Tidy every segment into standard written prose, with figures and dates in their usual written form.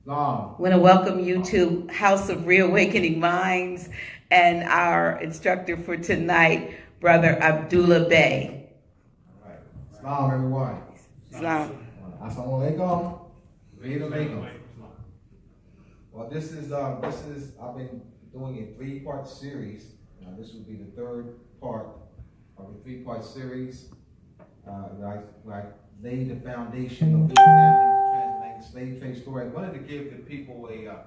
I Long. want to welcome you to House of Reawakening Minds and our instructor for tonight, Brother Abdullah Bey. All right. Islam, everyone. Islam. Assalamualaikum. Alaikum. Well, this is I've been doing a three-part series. This will be the third part of a three-part series. Where I laid the foundation of the transatlantic slave trade story. I wanted to give the people a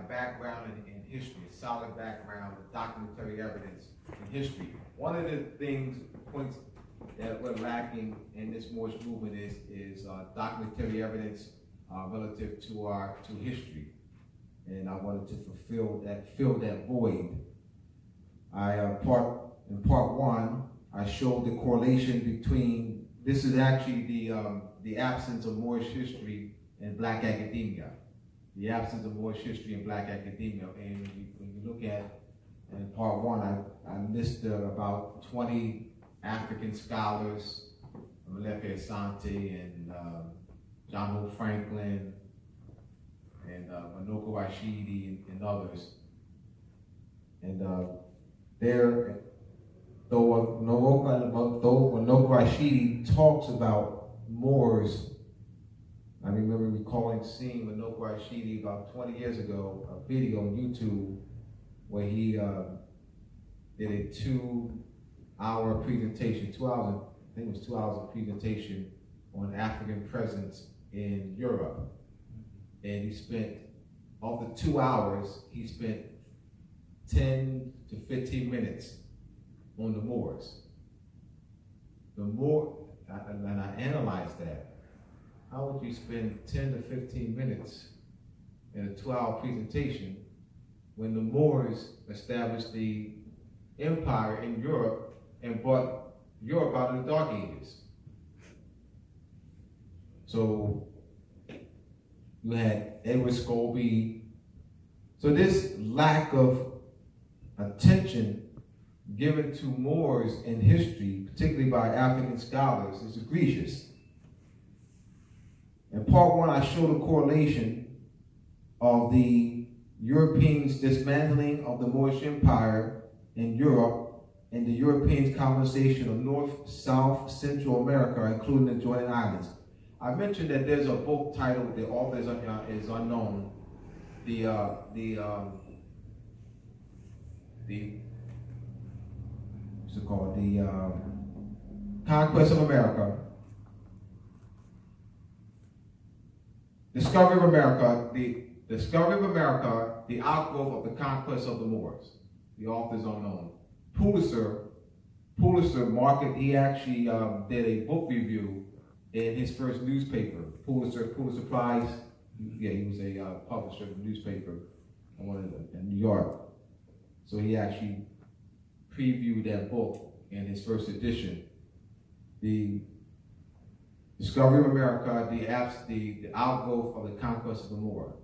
background in history, a solid background with documentary evidence in history. One of the points that we're lacking in this Moorish movement is documentary evidence relative to history, and I wanted to fill that void. In part one, I showed the correlation between, this is actually the absence of Moorish history in Black academia. The absence of Moorish history in Black academia. And when you look at, in part one, I listed about 20 African scholars, Melefe Asante and John Hope Franklin and Manoko Rashidi and others. And though Manoko Rashidi talks about Moors, I remember recalling seeing Manoko Rashidi about 20 years ago, a video on YouTube where he did a 2-hour presentation, 2 hours, I think it was 2 hours of presentation on African presence in Europe. And he spent, of the 2 hours, he spent 10 to 15 minutes on the Moors. And I analyzed that. How would you spend 10 to 15 minutes in a 2-hour presentation when the Moors established the empire in Europe and brought Europe out of the Dark Ages? So you had Edward Scobie. So this lack of attention given to Moors in history, particularly by African scholars, is egregious. In part one, I showed a correlation of the Europeans' dismantling of the Moorish Empire in Europe and the Europeans' colonization of North, South, Central America, including the adjoining islands. I mentioned that there's a book titled, the author is unknown, what's it called? The Conquest of America. Discovery of America, the outgrowth of the conquest of the Moors. The author is unknown. Pulitzer market, he actually did a book review in his first newspaper, Pulitzer Prize. Yeah, he was a publisher of a newspaper in New York. So he actually previewed that book in his first edition. The Discovery of America, the outgrowth of the conquest of the Moor.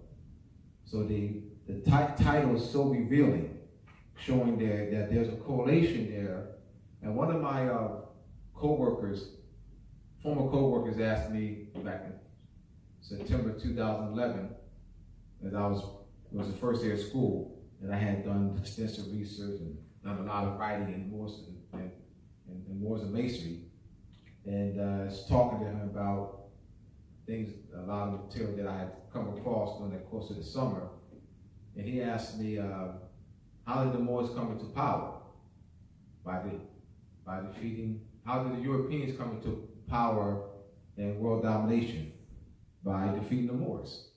So the title is so revealing, showing that there's a correlation there. And one of my former co-workers asked me back in September 2011, as it was the first day of school, and I had done extensive research and done a lot of writing in Moors and Masonry. And I was talking to him about things, a lot of material that I had come across during the course of the summer. And he asked me, how did the Moors come into power? By defeating, how did the Europeans come into power and world domination? By defeating the Moors.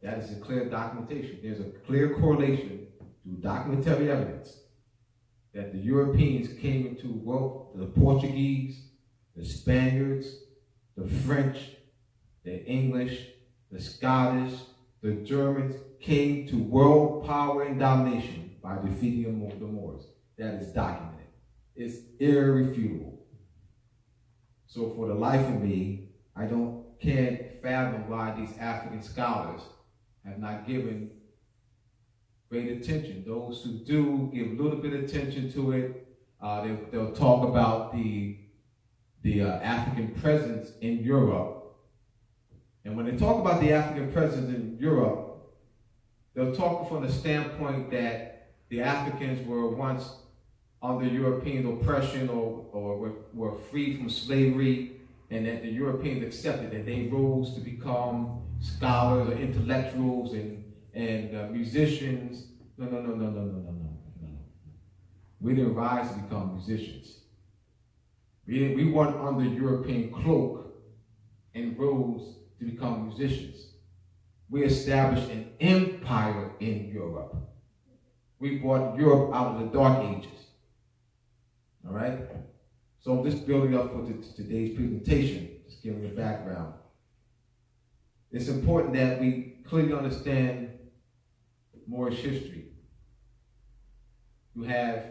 That is a clear documentation. There's a clear correlation through documentary evidence that the Europeans came into world, the Portuguese, the Spaniards, the French, the English, the Scottish, the Germans came to world power and domination by defeating the Moors. That is documented. It's irrefutable. So for the life of me, I can't fathom why these African scholars have not given great attention. Those who do give a little bit of attention to it, they'll talk about the African presence in Europe And when they talk about the African presence in Europe, they'll talk from the standpoint that the Africans were once under European oppression or were free from slavery, and that the Europeans accepted that they rose to become scholars or intellectuals and musicians. No. We didn't rise to become musicians. We weren't under European cloak and rose to become musicians. We established an empire in Europe. We brought Europe out of the Dark Ages. All right? So I'm just building up for today's presentation, just giving you a background. It's important that we clearly understand Moorish history. You have,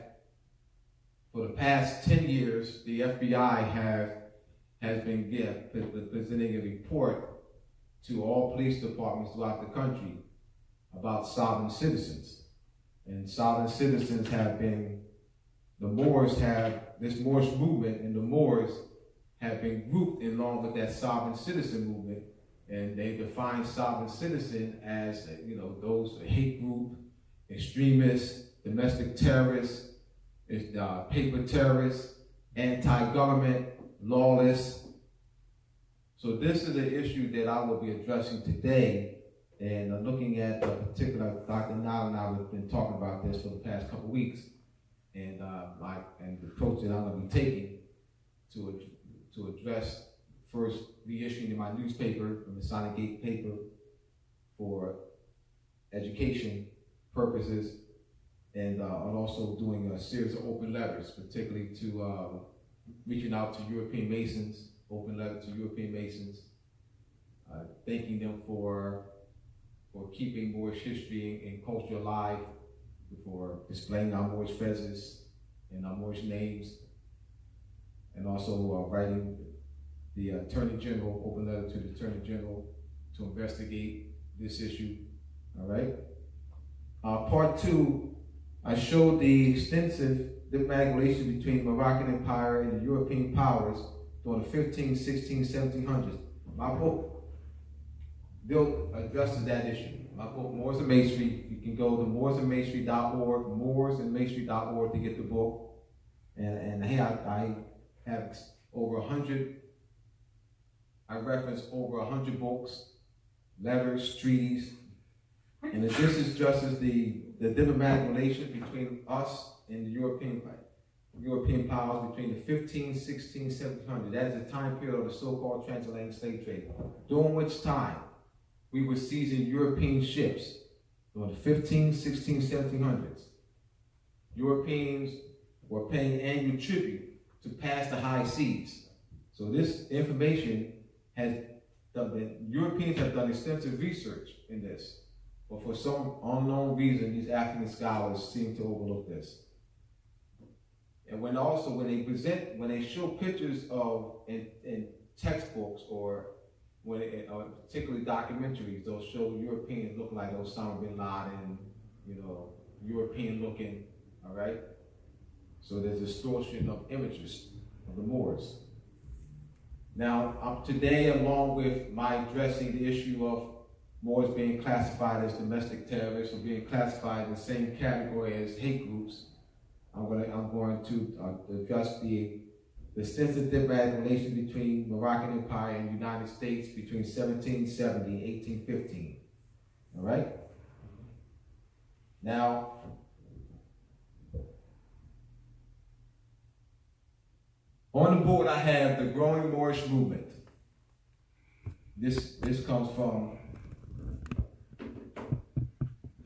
for the past 10 years, the FBI has been presenting a report to all police departments throughout the country about sovereign citizens. And sovereign citizens have been, the Moors have, this Moorish movement and the Moors have been grouped along with that sovereign citizen movement, and they define sovereign citizen as, those hate group, extremists, domestic terrorists, paper terrorists, anti-government, lawless. So this is an issue that I will be addressing today, and looking at a particular, Dr. Nailah and I have been talking about this for the past couple of weeks, and the approach that I'm going to be taking to address first reissuing my newspaper, the Masonic Gate paper, for education purposes, and also doing a series of open letters, particularly to reaching out to European Masons, open letter to European Masons, thanking them for keeping Moorish history and culture alive, for displaying our Moorish fezzes and our Moorish names, and also writing the Attorney General, open letter to the Attorney General to investigate this issue. All right. Part 2, I showed the extensive diplomatic relations between Moroccan Empire and the European powers during the 15, 16, 1700s. My book addresses that issue. My book, Moors and Masonry, you can go to moorsandmasonry.org, moorsandmasonry.org to get the book. And here I have over 100, I reference over 100 books, letters, treaties, and this is just as the diplomatic relations between us and the European powers between the 15, 16, 1700s. That is the time period of the so-called transatlantic slave trade, during which time we were seizing European ships during the 15, 16, 1700s. Europeans were paying annual tribute to pass the high seas. So this information Europeans have done extensive research in this, but for some unknown reason, these African scholars seem to overlook this. And when they show pictures of in textbooks or particularly documentaries, they'll show Europeans look like Osama bin Laden, European looking, all right? So there's distortion of images of the Moors. Now, today, along with my addressing the issue of Moors being classified as domestic terrorists or being classified in the same category as hate groups, I'm going to address the extensive diplomatic relations between Moroccan Empire and the United States between 1770 and 1815. All right? Now, on the board I have the growing Moorish movement. This comes from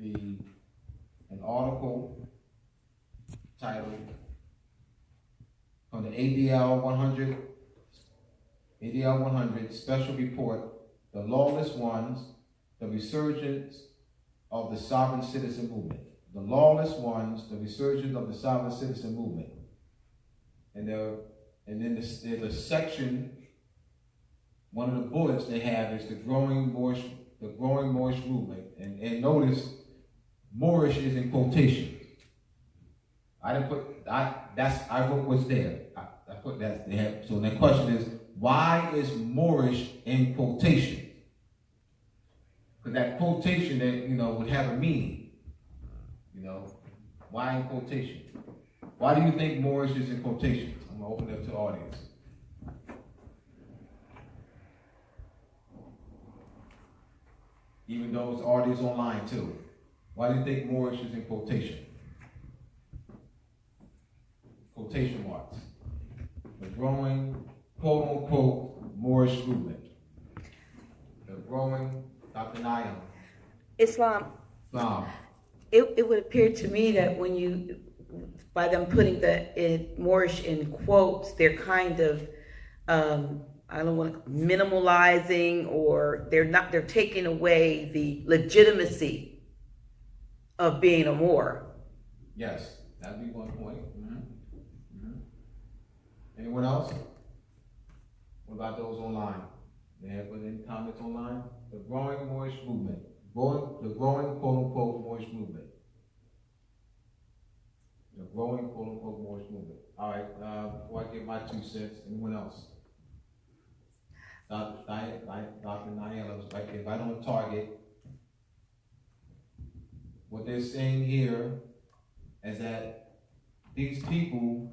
an article titled on the ADL 100 Special Report, The Lawless Ones, the Resurgence of the Sovereign Citizen Movement. The Lawless Ones, the Resurgence of the Sovereign Citizen Movement. And then there's a section, one of the bullets they have is the growing Moorish movement. And notice, Moorish is in quotation. I wrote what's there. I put that there. So the question is, why is Moorish in quotation? because that quotation that, would have a meaning. Why in quotation? Why do you think Moorish is in quotations? I'm gonna open it up to the audience. Even though it's audience online too. Why do you think Moorish is in quotation? Quotation marks. The growing, quote unquote, Moorish movement. The growing, Dr. Nailah. Islam. It would appear to me that when by them putting the Moorish in quotes, they're kind of, I don't want to minimalizing, or they're taking away the legitimacy of being a Moor. Yes, that'd be one point. Anyone else? What about those online? They have put any comments online? The growing Moorish movement. The growing quote-unquote Moorish movement. The growing quote-unquote Moorish movement. All right, before I give my 2 cents, anyone else? Dr. Nailah was right on target. What they're saying here is that these people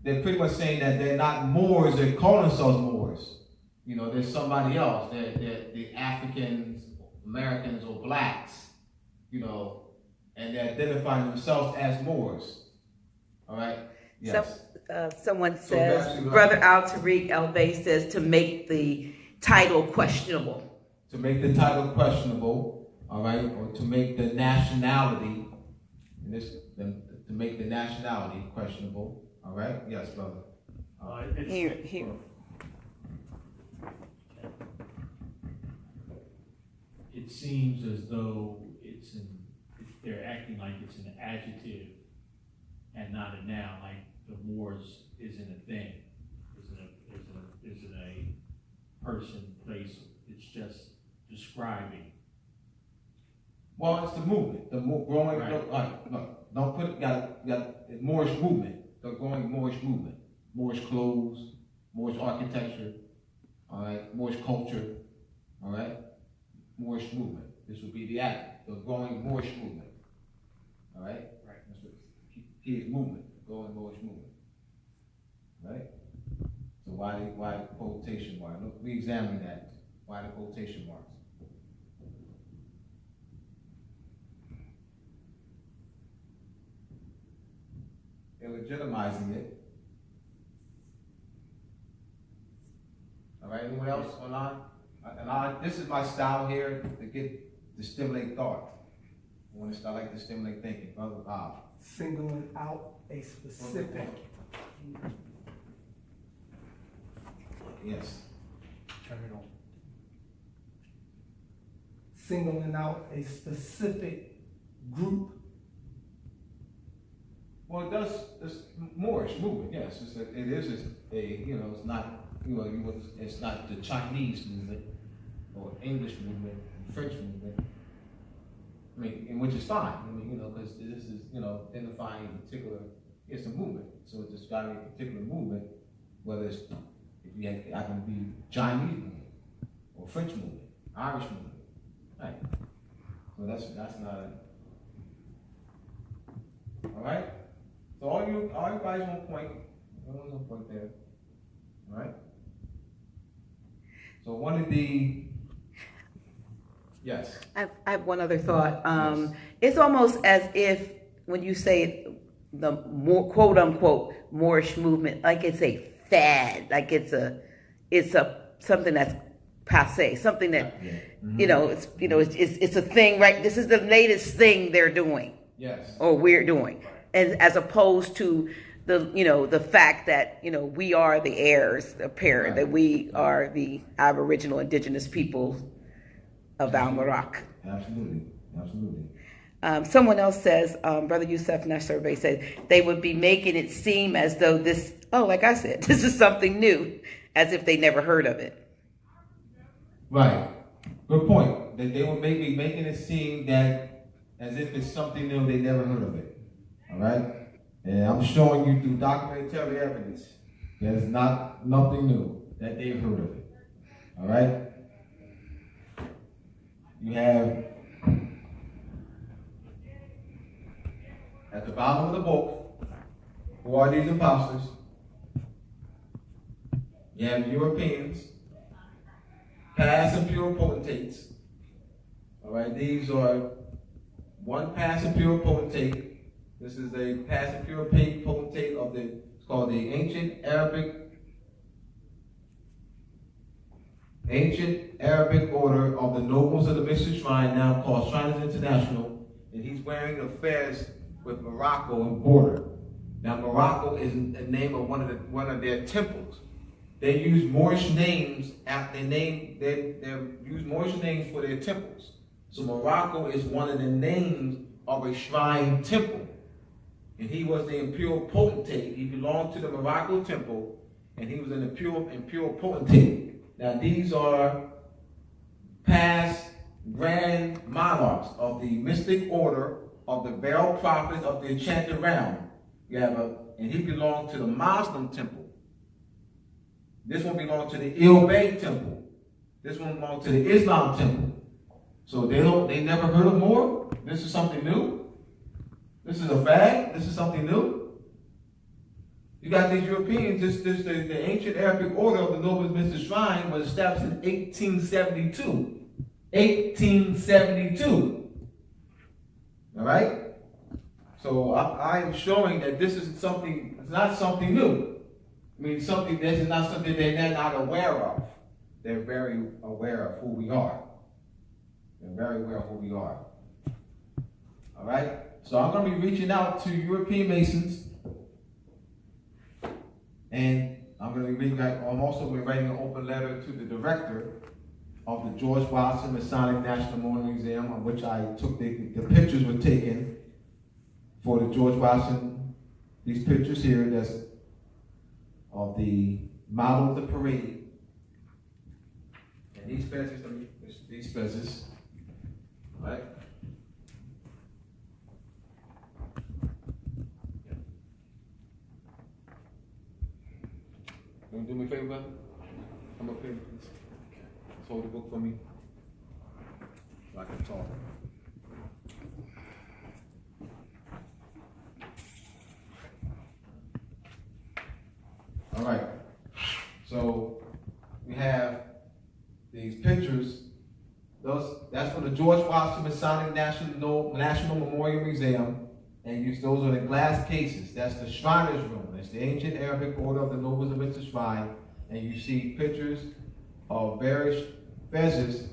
they're pretty much saying that they're not Moors, they're calling themselves Moors. There's somebody else. They're the Africans, Americans, or blacks, and they're identifying themselves as Moors. All right? Yes. Someone says, Brother Al-Tariq El-Bey says to make the title questionable. To make the title questionable, all right, or to make the nationality, to make the nationality questionable. All right? Yes, brother. Here. It seems as though they're acting like it's an adjective and not a noun, like the Moors isn't a thing, isn't a person, place, it's just describing. Well, it's the movement, the growing, right. Don't put it, got Moorish movement, the growing Moorish movement. Moorish clothes, Moorish architecture, all right, Moorish culture, all right, Moorish movement. This would be the growing Moorish movement, all right? Right. That's what key is movement, the growing Moorish movement, right? So why the quotation mark? Look, re-examine that. Why the quotation marks? They're legitimizing it. All right, anyone else online? And this is my style here to stimulate thought. I want to like to stimulate thinking. Brother Bob. Singling out a specific. Yes. Turn it on. Singling out a specific group. Well, it does. It's Moorish movement. Yes, it's not. It's not the Chinese movement or English movement, French movement. I mean, which is fine. Because this is, identifying a particular. It's a movement, so it's describing a particular movement. Whether it's I can be Chinese movement or French movement, Irish movement, right? So that's not a. All right. So all you guys on point. Everyone's on point there. All right. So one of the, yes. I have one other thought. Yes. It's almost as if when you say the quote unquote Moorish movement, like it's a fad, like it's a something that's passé, something that it's a thing, right? This is the latest thing they're doing, yes, or we're doing, and as opposed to the fact that we are the heirs apparent, that we are the Aboriginal indigenous people of Al-Marak. Absolutely. Someone else says, Brother Yusuf Nasser Bey said, they would be making it seem as though this, like I said, this is something new, as if they never heard of it. Right. Good point. That they would be making it seem that as if it's something new, they never heard of it. All right? And I'm showing you through documentary evidence that it's nothing new, that they've heard of it. All right? you have at the bottom of the book, who are these imposters? You have Europeans, past imperial potentates. All right, these are one past imperial potentate. This is a past imperial potentate of it's called the Ancient Arabic Order of the Nobles of the Mystic Shrine, now called Shriners International, and he's wearing a fez with Morocco and border. Now Morocco is the name of one of their temples. They use Moorish names they use Moorish names for their temples. So Morocco is one of the names of a shrine temple. And he was the imperial potentate. He belonged to the Morocco temple, and he was an imperial potentate. Now these are past grand monarchs of the mystic order of the Baal prophets of the enchanted realm. And he belonged to the Muslim temple. This one belonged to the Il Bey temple. This one belonged to the Islam temple. So they never heard of Moor? This is something new? This is a fact? This is something new? You got these Europeans, the ancient Arabic order of the Nobles Mystic Shrine was established in 1872. 1872. All right? So I am showing that this is something, it's not something new. I mean, this is not something they're not aware of. They're very aware of who we are. They're very aware of who we are. All right? So I'm going to be reaching out to European Masons. And I'm also writing an open letter to the director of the George Washington Masonic National Memorial Museum, on which I took the pictures were taken for the George Washington. These pictures here, that's of the model of the parade. And these fezzes, right? You want to do me a favor, brother? Come up here, please. Just hold the book for me so I can talk. All right. So we have these pictures. That's from the George Washington Masonic National Memorial Museum. And those are the glass cases. That's the Shriner's Room. That's the Ancient Arabic Order of the Nobles of the Shrine. And you see pictures of various fezzes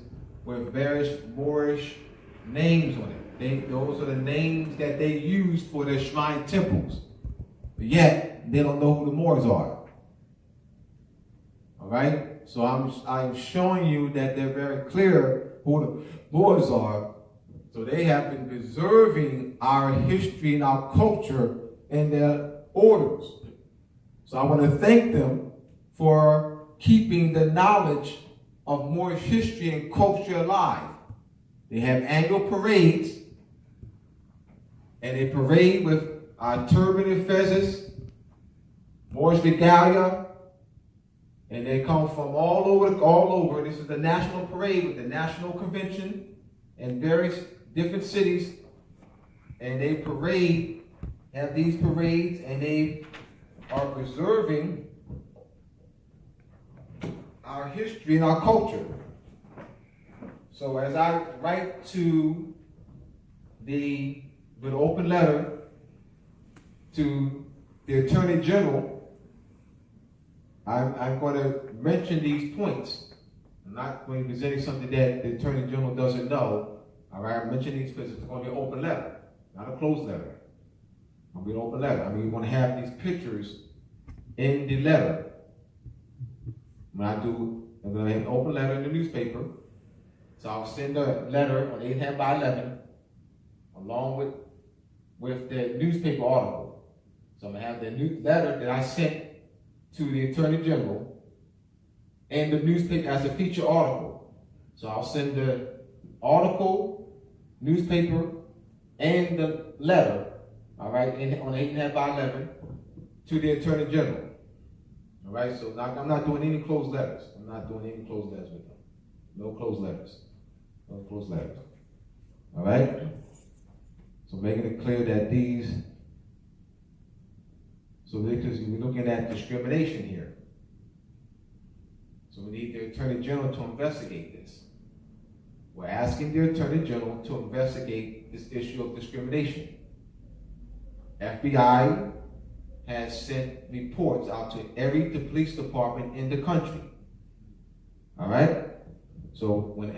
with various Moorish names on it. Those are the names that they use for their shrine temples. But yet, they don't know who the Moors are. All right? So I'm showing you that they're very clear who the Moors are. So they have been preserving our history and our culture and their orders. So I want to thank them for keeping the knowledge of Moorish history and culture alive. They have annual parades, and they parade with our turban and fezzes, Moorish regalia, and they come from all over. This is the national parade with the national convention and various different cities, and they have these parades, and they are preserving our history and our culture. So as I write with an open letter to the Attorney General, I'm going to mention these points. I'm not going to be presenting something that the Attorney General doesn't know. All right, I mentioned these because it's going to be an open letter, not a closed letter. It's going to be an open letter. I mean, we're going to have these pictures in the letter. When I'm going to have an open letter in the newspaper. So I'll send a letter on 8.5 by 11 along with the newspaper article. So I'm going to have the new letter that I sent to the Attorney General and the newspaper as a feature article. So I'll send the article, newspaper, and the letter, all right, on 8.5 by 11 to the Attorney General. All right, so I'm not doing any closed letters. I'm not doing any closed letters with them. No closed letters. Close letters. All right? So making it clear that because we're looking at discrimination here. So we need the Attorney General to investigate this. We're asking the Attorney General to investigate this issue of discrimination. FBI has sent reports out to every police department in the country. All right? So when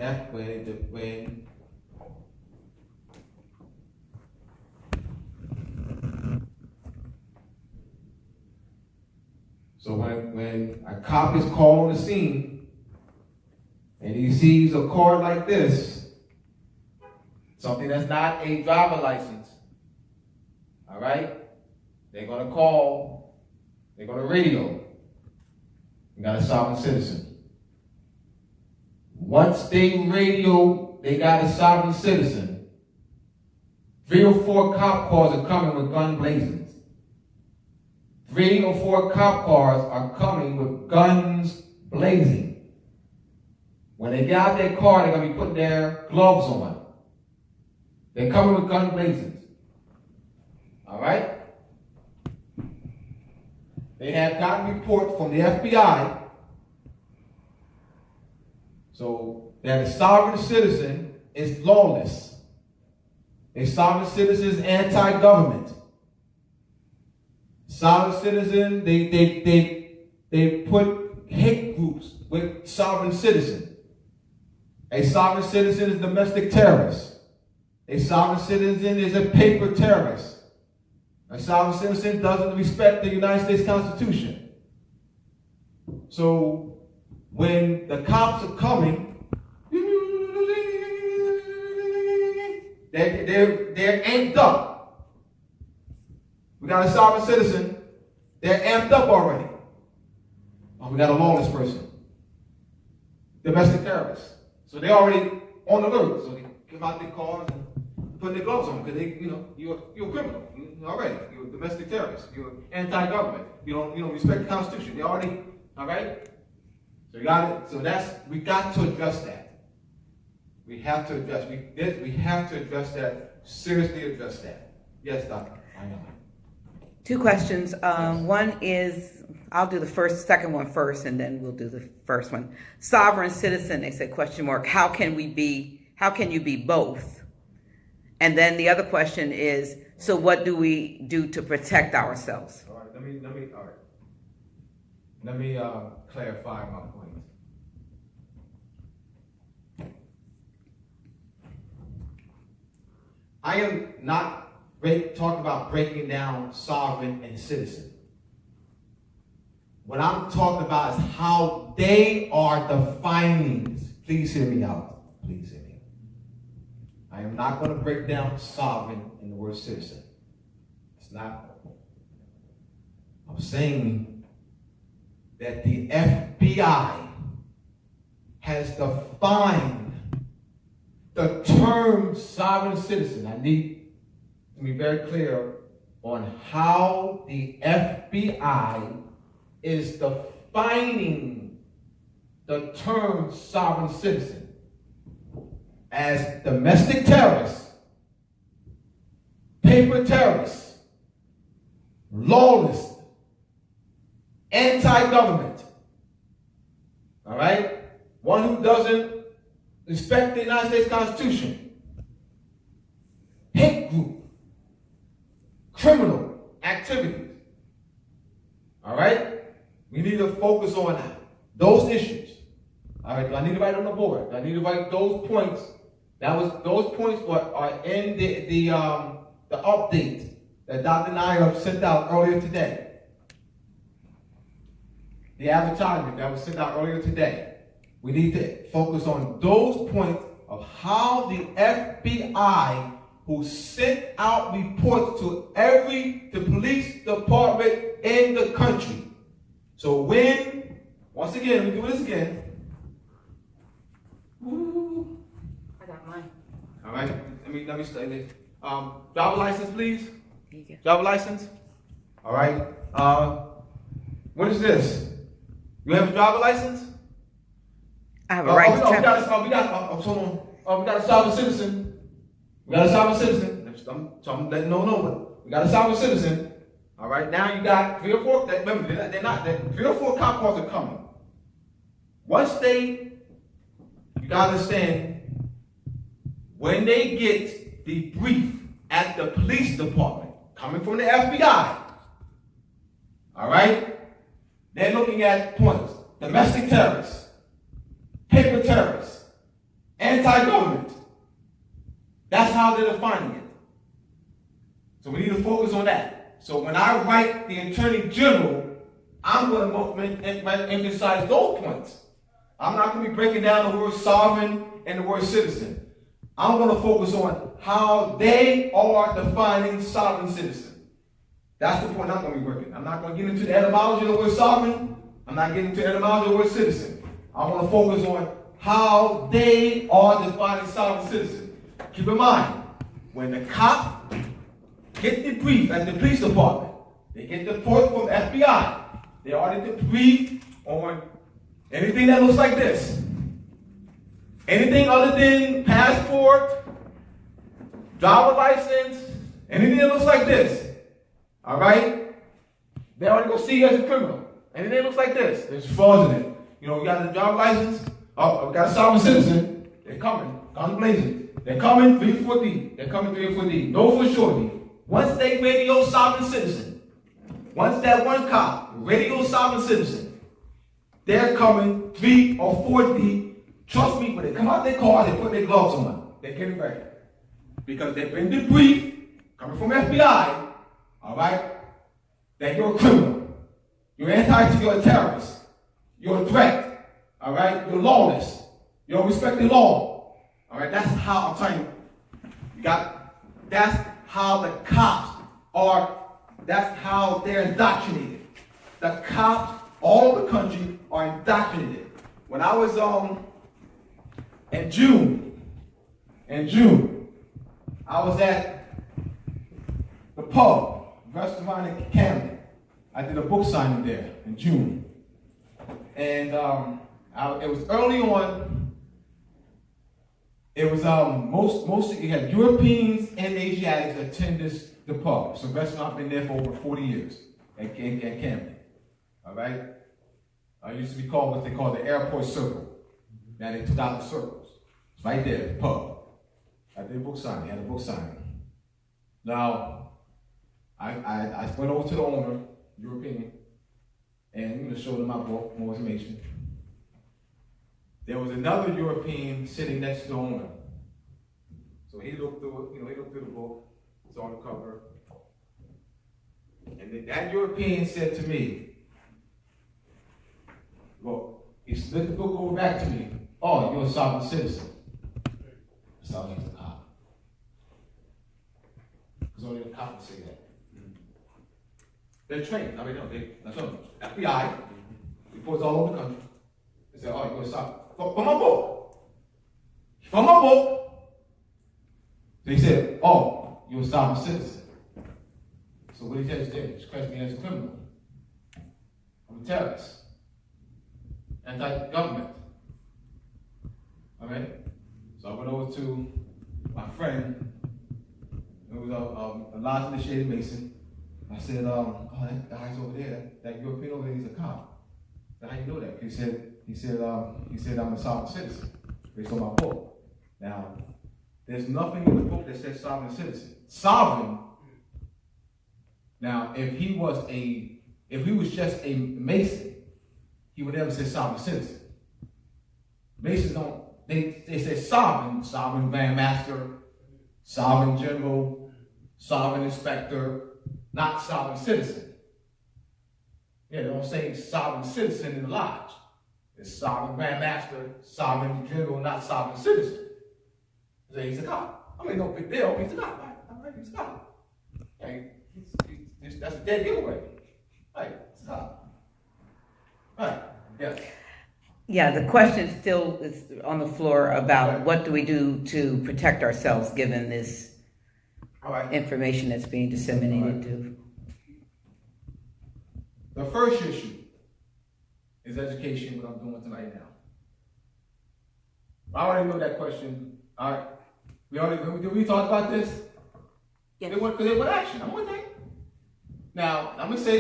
a cop is called on the scene and he sees a card like this, something that's not a driver license, all right? They're going to radio. You got a sovereign citizen. Once they radio, they got a sovereign citizen. 3 or 4 cop cars are coming with gun blazing. 3 or 4 cop cars are coming with guns blazing. When they get out their car, they're going to be putting their gloves on. They're coming with gun blazing. All right? They have gotten reports from the FBI. So that a sovereign citizen is lawless. A sovereign citizen is anti-government. Sovereign citizen, they put hate groups with sovereign citizen. A sovereign citizen is a domestic terrorist. A sovereign citizen is a paper terrorist. A sovereign citizen doesn't respect the United States Constitution. So when the cops are coming, they're amped up. We got a sovereign citizen, they're amped up already. Oh, we got a lawless person. Domestic terrorists. So they're already on alert. So they come out their cars and put their gloves on because you're a criminal. Already. You're a domestic terrorist. You're anti-government. You don't respect the Constitution. They're already, all right? So you got it. So we got to address that. We have to address that. Seriously address that. Yes, Doctor. I know. 2 questions. One is, I'll do the second one first, and then we'll do the first one. Sovereign citizen, they said, question mark, how can you be both? And then the other question is, so what do we do to protect ourselves? All right, let me clarify my point. I am not talking about breaking down sovereign and citizen. What I'm talking about is how they are defining this. Please hear me out. Please hear me out. I am not going to break down sovereign in the word citizen. It's not. I'm saying that the FBI has defined the term sovereign citizen. I need to be very clear on how the FBI is defining the term sovereign citizen as domestic terrorists, paper terrorists, lawless, anti-government, all right? One who doesn't respect the United States Constitution, hate group, criminal activities. All right? We need to focus on those issues. All right? Do I need to write on the board? Do I need to write those points? Those points are in the update that Dr. Nailah sent out earlier today. The advertisement that was sent out earlier today. We need to focus on those points of how the FBI, who sent out reports to the police department in the country. So once again, we do this again. Woo. I got mine. All right, let me stay this. Driver license, please. Driver license. All right. What is this? You have a driver license? I have a right to travel. oh, we got a sovereign citizen. We got a sovereign citizen. So I'm letting no know, but we got a sovereign citizen. All right, now you got 3 or 4. Remember, they're not. 3 or 4 cop cars are coming. Once you gotta understand, when they get the brief at the police department, coming from the FBI, all right, they're looking at points: domestic terrorists, paper terrorists, anti-government. That's how they're defining it. So we need to focus on that. So when I write the Attorney General, I'm going to emphasize those points. I'm not going to be breaking down the word sovereign and the word citizen. I'm going to focus on how they are defining sovereign citizen. That's the point I'm going to be working. I'm not going to get into the etymology of the word sovereign. I'm not getting into the etymology of the word citizen. I want to focus on how they are defining sovereign citizen. Keep in mind, when the cop get the brief at the police department, they get the report from FBI. They already the brief on anything that looks like this. Anything other than passport, driver license, anything that looks like this. All right? They already go see you as a criminal. Anything that looks like this, there's flaws in it. You know, we got the driver license. Oh, we got a sovereign citizen. They're coming. Guns blazing. They're coming 3 or 4 deep. They're coming 3 or 4 deep. No for sure deep. Once they radio sovereign citizen, once that one cop radio sovereign citizen, they're coming 3 or 4 deep. Trust me, when they come out their car, they put their gloves on. They're getting ready. Because they've been debriefed, coming from FBI, all right, that you're a criminal. You're you're a terrorist. You're a threat. All right? You're lawless. You don't respect the law. All right? That's how I'm telling you. That's how the cops are, that's how they're indoctrinated. The cops all over the country are indoctrinated. When I was in June, I was at the pub, restaurant in Camden. I did a book signing there in June. And it was early on. It was mostly you had Europeans and Asiatics attend the pub. It's a restaurant been there for over 40 years at Camden. All right? It used to be called what they call the airport circle. Now they took out the circles. It's right there, the pub. I did a book signing. I had a book signing. Now, I went over to the owner, European, and showed him my book, more information. There was another European sitting next to the owner. So he looked through it, he looked through the book, saw the cover. And then that European said to me, well, he slid the book over back to me. Oh, you're a sovereign citizen. I said, he's a cop. Because only a cop would say that. They're trained. I mean, no, that's what FBI, reports all over the country. They say, oh, you're a sovereign. From my book. From my book. So he said, oh, you're a sovereign citizen. So what he said is class me as a criminal. I'm a terrorist. Anti-government. All right? So I went over to my friend, who was a large initiated Mason. I said, oh, that guy's over there, that European over there, he's a cop. I said, how you know that? He said I'm a sovereign citizen based on my book. Now, there's nothing in the book that says sovereign citizen. Sovereign. Now, if he was just a Mason, he would never say sovereign citizen. Masons don't. They say sovereign grandmaster, sovereign general, sovereign inspector, not sovereign citizen. Yeah, they don't say sovereign citizen in the lodge. It's sovereign grandmaster, sovereign general, not sovereign citizen. They say he's a cop. I mean, no big deal. He's a cop. Right? He's a cop. Right? That's a dead giveaway. Right? It's a cop. Right? Yes. Yeah, the question still is on the floor about what do we do to protect ourselves given this information that's being disseminated to. The first issue is education, what I'm doing tonight now. I already know that question All right. Did we talk about this? Yes. They went action. I'm with that. Now, I'm going to say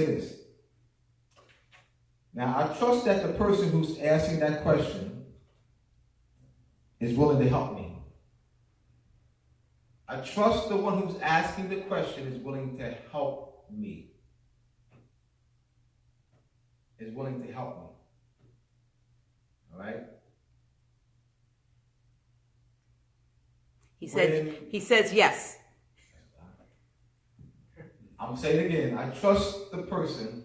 this. Now, I trust that the person who's asking that question is willing to help me. I trust the one who's asking the question is willing to help me. Is willing to help me. All right? He says yes. I'm going to say it again. I trust the person.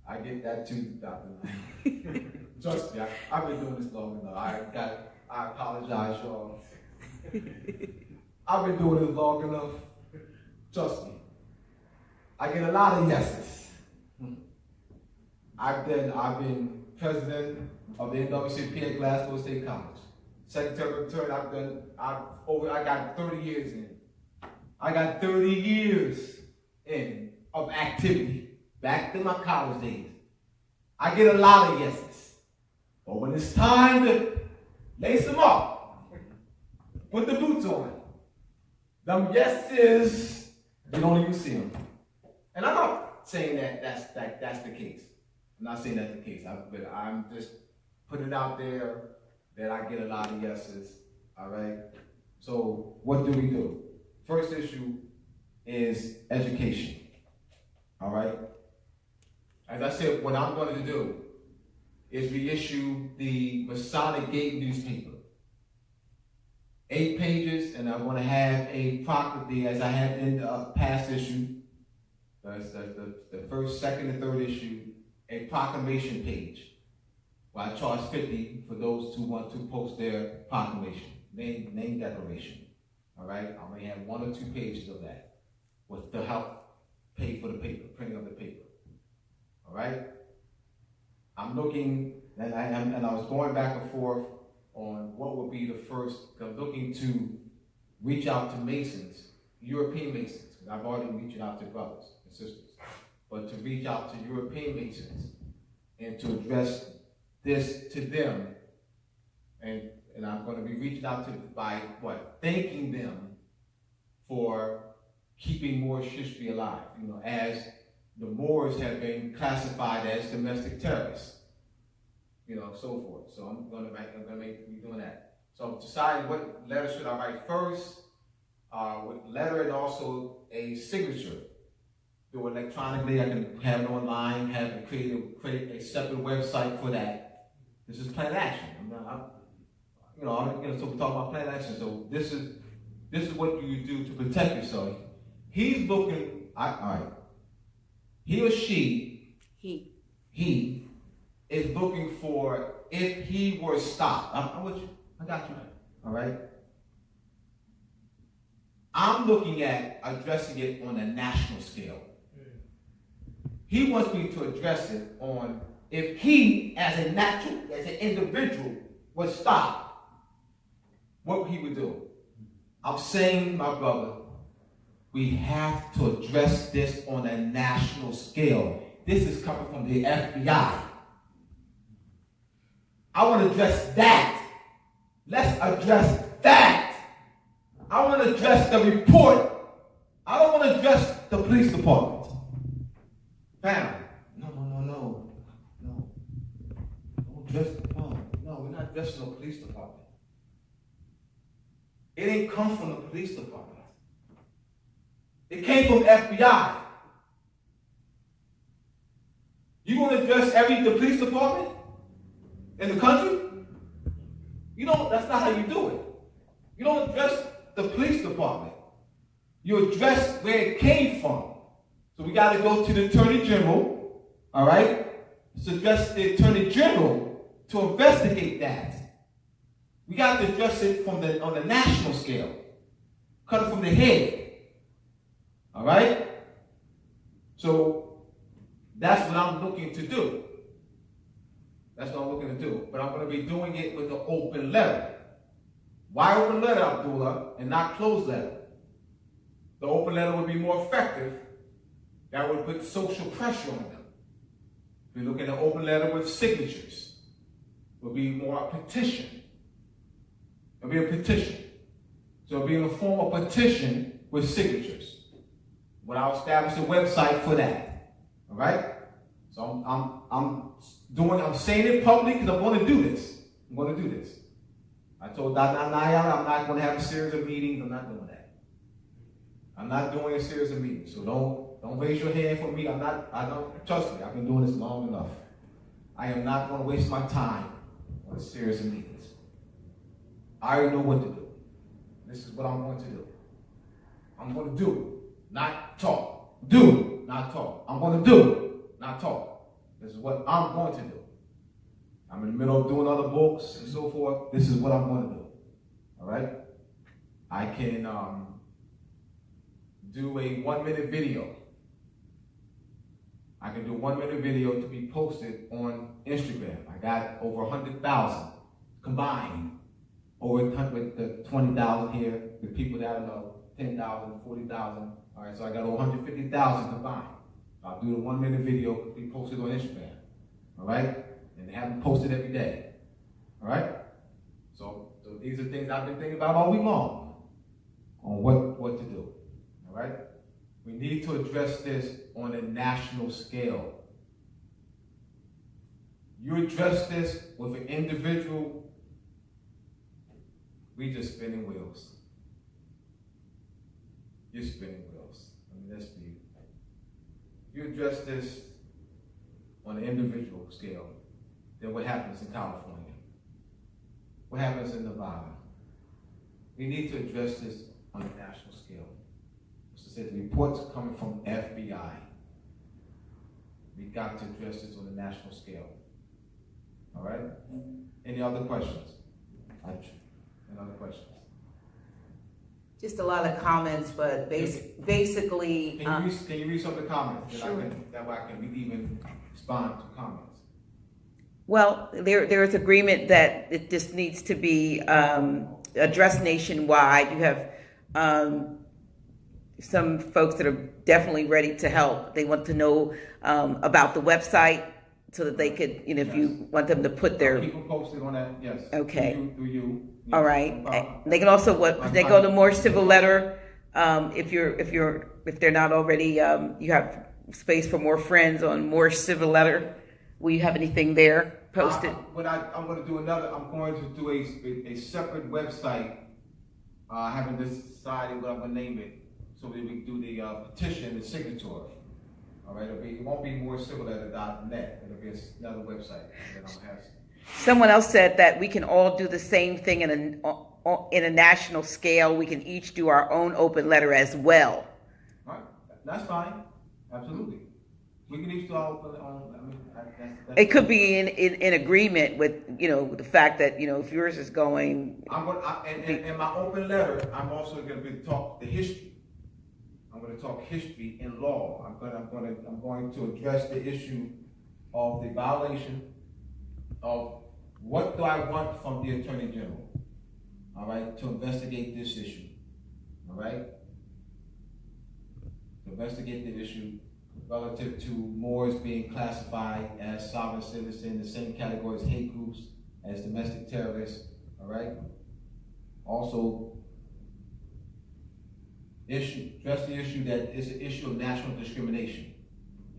I get that too, Dr. Trust me, I've been doing this long enough. I apologize, y'all. I've been doing this long enough. Trust me. I get a lot of yeses. I've been president of the NAACP at Glasgow State College. Secretary of Return, I got 30 years in. I got 30 years in of activity. Back to my college days. I get a lot of yeses. But when it's time to lace them up, put the boots on, them yeses, you don't even see them. And I'm not saying that's the case. I'm not saying that's the case. But I'm just putting it out there that I get a lot of yeses. All right? So what do we do? First issue is education. All right? As I said, what I'm going to do is reissue the Masonic Gate newspaper. 8 pages, and I'm going to have a proclamation, as I had in the past issue, the first, second, and third issue, a proclamation page, where I charge $50 for those who want to post their proclamation, name declaration. All right? I'm going to have 1 or 2 pages of that, to help pay for the paper, printing of the paper. All right? I'm looking, and I was going back and forth on what would be the first. I'm looking to reach out to Masons, European Masons. I've already reached out to brothers and sisters, but to reach out to European Masons and to address this to them, and I'm going to be reaching out to by thanking them for keeping Moorish history alive. As the Moors have been classified as domestic terrorists, so forth. So I'm going to be doing that. So I'm deciding what letter should I write first, with letter and also a signature. Do it electronically. I can have it online. Create a separate website for that. This is plan action. So we're talking about plan action. So this is what you do to protect yourself. He's looking. All right. He or she, he is looking for, if he were stopped. I'm with you. I got you. All right? I'm looking at addressing it on a national scale. He wants me to address it on, if he, as an individual, was stopped, what he would do. I'm saying, my brother, we have to address this on a national scale. This is coming from the FBI. I want to address that. Let's address that. I want to address the report. I don't want to address the police department. Fam, no. Don't address the department. No, we're not addressing the police department. It ain't come from the police department. It came from FBI. You going to address the police department in the country? That's not how you do it. You don't address the police department. You address where it came from. So we got to go to the Attorney General, all right? Let's address the Attorney General to investigate that. We got to address it on the national scale. Cut it from the head. All right? So that's what I'm looking to do. That's what I'm looking to do. But I'm going to be doing it with an open letter. Why open letter, Abdullah, and not closed letter? The open letter would be more effective. That would put social pressure on them. If you look at an open letter with signatures, it would be more a petition. It'll be a petition. So it'll be in the form of petition with signatures. But I'll establish a website for that. All right? So I'm saying it publicly because I'm going to do this. I'm going to do this. I told Nailah I'm not going to have a series of meetings. I'm not doing that. I'm not doing a series of meetings. So don't raise your hand for me. Trust me, I've been doing this long enough. I am not going to waste my time on a series of meetings. I already know what to do. This is what I'm going to do. I'm going to do, not talk. Do, not talk. I'm going to do, not talk. This is what I'm going to do. I'm in the middle of doing other books and so forth. This is what I'm going to do. All right? I can do a 1-minute video. I can do a 1-minute video to be posted on Instagram. I got over 100,000 combined. Over 20,000 here, the people that I know, 10,000, 40,000. All right, so I got over 150,000 combined. I'll do the 1-minute video to be posted on Instagram. All right? And they have them posted every day. All right? So these are things I've been thinking about all week long on what to do. All right? We need to address this on a national scale. You address this with an individual, we just spinning wheels. You're spinning wheels. I mean, let's be. You address this on an individual scale, then what happens in California? What happens in Nevada? We need to address this on a national scale. As I said, the reports coming from FBI. We got to address this on a national scale. All right? Any other questions? Any other questions? Just a lot of comments, but basically. Can you read some of the comments? Sure. That way I can even respond to comments. Well, there is agreement that it just needs to be addressed nationwide. You have some folks that are definitely ready to help. They want to know about the website so that they could, if you want them to put their. People posted on that, yes. Okay. Through you. All right. They can also they go to Moorish Civil Letter. If they're not already, you have space for more friends on Moorish Civil Letter. Will you have anything there posted? I'm going to do I'm going to do a separate website. I haven't decided what I'm going to name it, so that we can do the petition, the signature. All right, it won't be moorciviletter.net. It'll be another website that I'm going to have. Someone else said that we can all do the same thing in a national scale. We can each do our own open letter as well. All right, that's fine. Absolutely. We can each do our open. It could be in agreement with the fact that if yours is going. In my open letter, I'm also going to talk the history. I'm going to talk history in law. I'm going to address the issue of the violation of what do I want from the Attorney General, all right, to investigate this issue, all right? To investigate the issue relative to Moors being classified as sovereign citizens, the same category as hate groups, as domestic terrorists, all right? Also, address the issue that is an issue of national discrimination.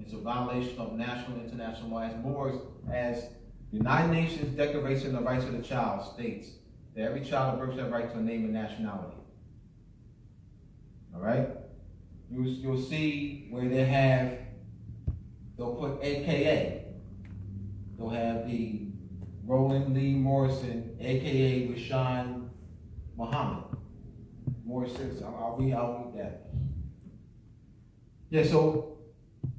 It's a violation of national and international law. As Moors, as the United Nations Declaration of the Rights of the Child states that every child of birth shall have right to a name and nationality. All right? You'll see where they'll put AKA. They'll have the Roland Lee Morrison, AKA Rashawn Muhammad. Moorish citizen. I'll read that. Yeah, so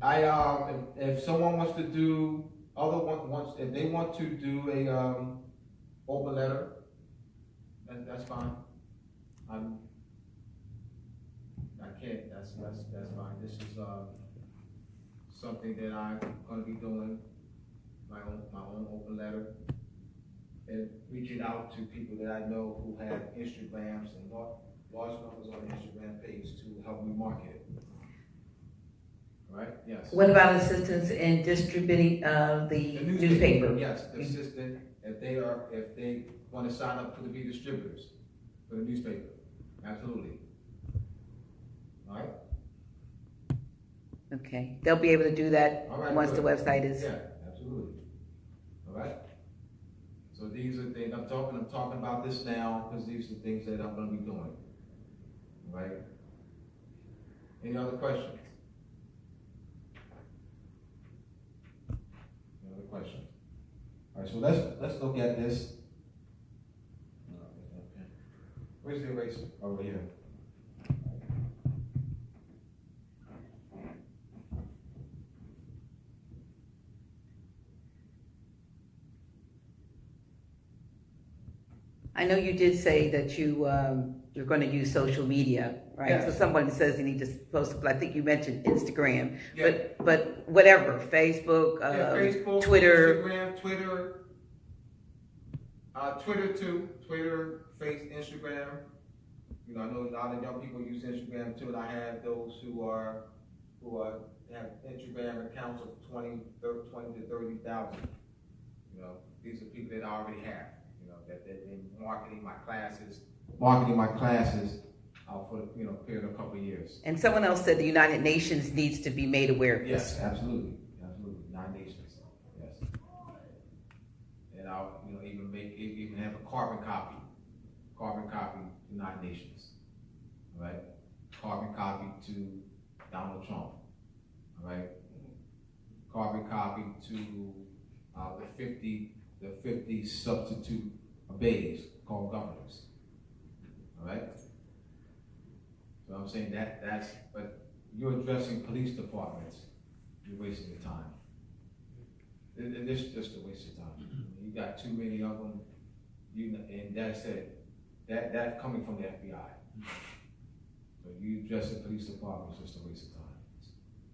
if someone wants to do if they want to do a open letter, that's fine. I can't. That's fine. This is something that I'm going to be doing. My own open letter, and reaching out to people that I know who have Instagrams and large numbers on the Instagram page to help me market it. Right? Yes. What about assistance in distributing the newspaper? Yes, the assistant. if they want to sign up to be distributors for the newspaper. Absolutely. All right? Okay, they'll be able to do that All right, once good. the website is. Yeah, absolutely. All right? So these are things, I'm talking about this now because these are things that I'm going to be doing. All right? Any other questions? Any other questions? All right, so let's look at this. Okay. Where's the eraser? Over here. I know you did say that you're going to use social media, right? Yes. So somebody says you need to post. I think you mentioned Instagram, Yeah. but whatever, Facebook, Facebook, Twitter. Instagram, Twitter too. Twitter, Instagram. You know, I know a lot of young people use Instagram too, and I have those who have Instagram accounts of 20 to 30,000. You know, these are people that I already have. You know, that they've been marketing my classes for a period of a couple of years. And someone else said the United Nations needs to be made aware of this. Yes, absolutely. United Nations. Yes. And I'll even have a carbon copy to United Nations. All right? Carbon copy to Donald Trump. All right? Carbon copy to the 50 substitute beys called governors. All right? So I'm saying but you're addressing police departments, you're wasting your time. And this is just a waste of time. You got too many of them, and that's it. That's coming from the FBI. So you addressing police departments is just a waste of time.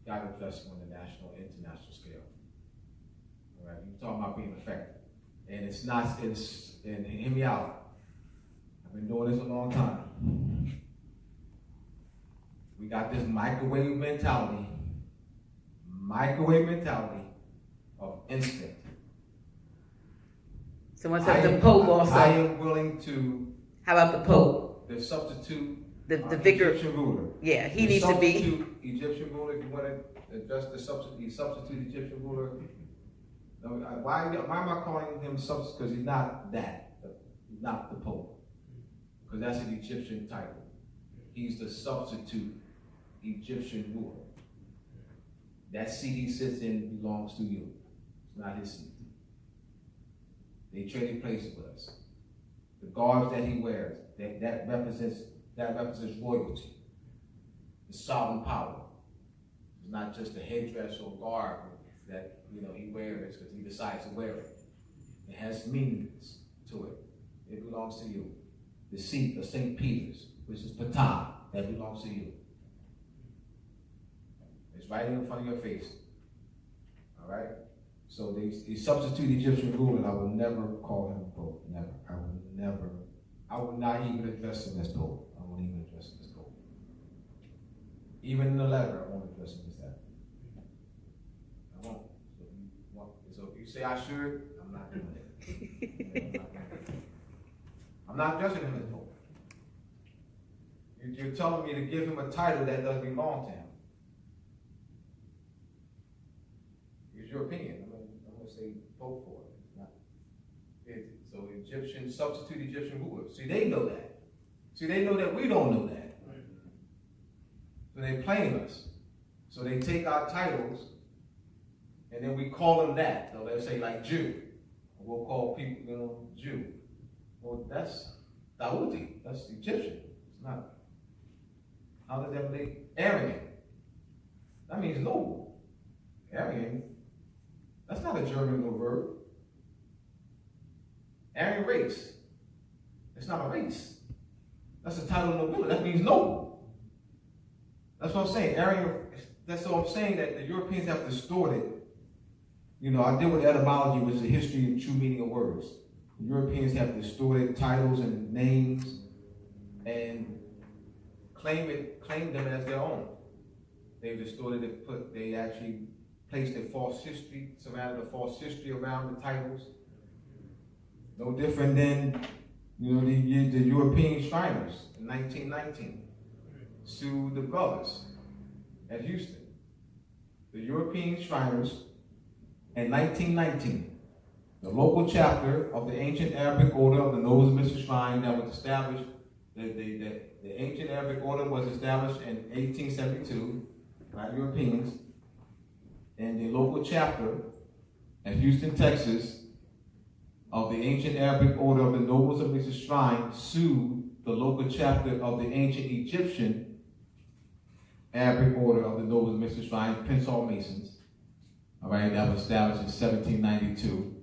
You got to address them on the national and international scale. All right, you're talking about being effective. And and hear me out. I've been doing this a long time. We got this microwave mentality of instinct. Someone said the Pope also. I am willing to. How about the Pope? The substitute. The vicar. Egyptian ruler. Yeah, he needs to be. Egyptian ruler. If you want to address the substitute Egyptian ruler. Why am I calling him substitute? Because he's not that. He's not the Pope. Because that's an Egyptian title. He's the substitute Egyptian ruler. That seat he sits in belongs to you. It's not his seat. They traded places with us. The garbs that he wears, that represents royalty. The sovereign power. It's not just a headdress or garb that he wears because he decides to wear it. It has meanings to it. It belongs to you. The seat of St. Peter's, which is Patan, that belongs to you. It's right in front of your face. All right? So the substitute Egyptian ruler, I will never call him Pope. Never. I will not even address him as Pope. I won't even address him as Pope. Even in the letter, I won't address him as that. I won't. So if you say I should, I'm not doing it. I'm not addressing him as Pope. You're telling me to give him a title that doesn't belong to him. It's your opinion. I'm going to say Pope for it. So substitute Egyptian ruler. See, they know that. See, they know that we don't know that. So they playing us. So they take our titles and then we call them that. So let's say like Jew. We'll call people, Jew. Well, that's Dawoodi. That's Egyptian. It's not. How does that make Aryan? That means noble. Aryan. That's not a German verb. Aryan race. It's not a race. That's a title of nobility. That means noble. That's what I'm saying. That's what I'm saying, that the Europeans have distorted. I deal with etymology, which is the history and true meaning of words. The Europeans have distorted titles and names and claim them as their own. They've distorted it, they actually placed a false history, surrounded a false history around the titles. No different than, the European Shriners in 1919 sued the brothers at Houston. The European Shriners in 1919, the local chapter of the ancient Arabic order of the Nobles and Misses Shrine that was established, the ancient Arabic order was established in 1872 by Europeans, and the local chapter at Houston, Texas, of the ancient Arabic order of the Nobles and Misses Shrine sued the local chapter of the ancient Egyptian Arabic order of the Nobles and Misses Shrine, Prince Hall Masons, all right, that was established in 1792.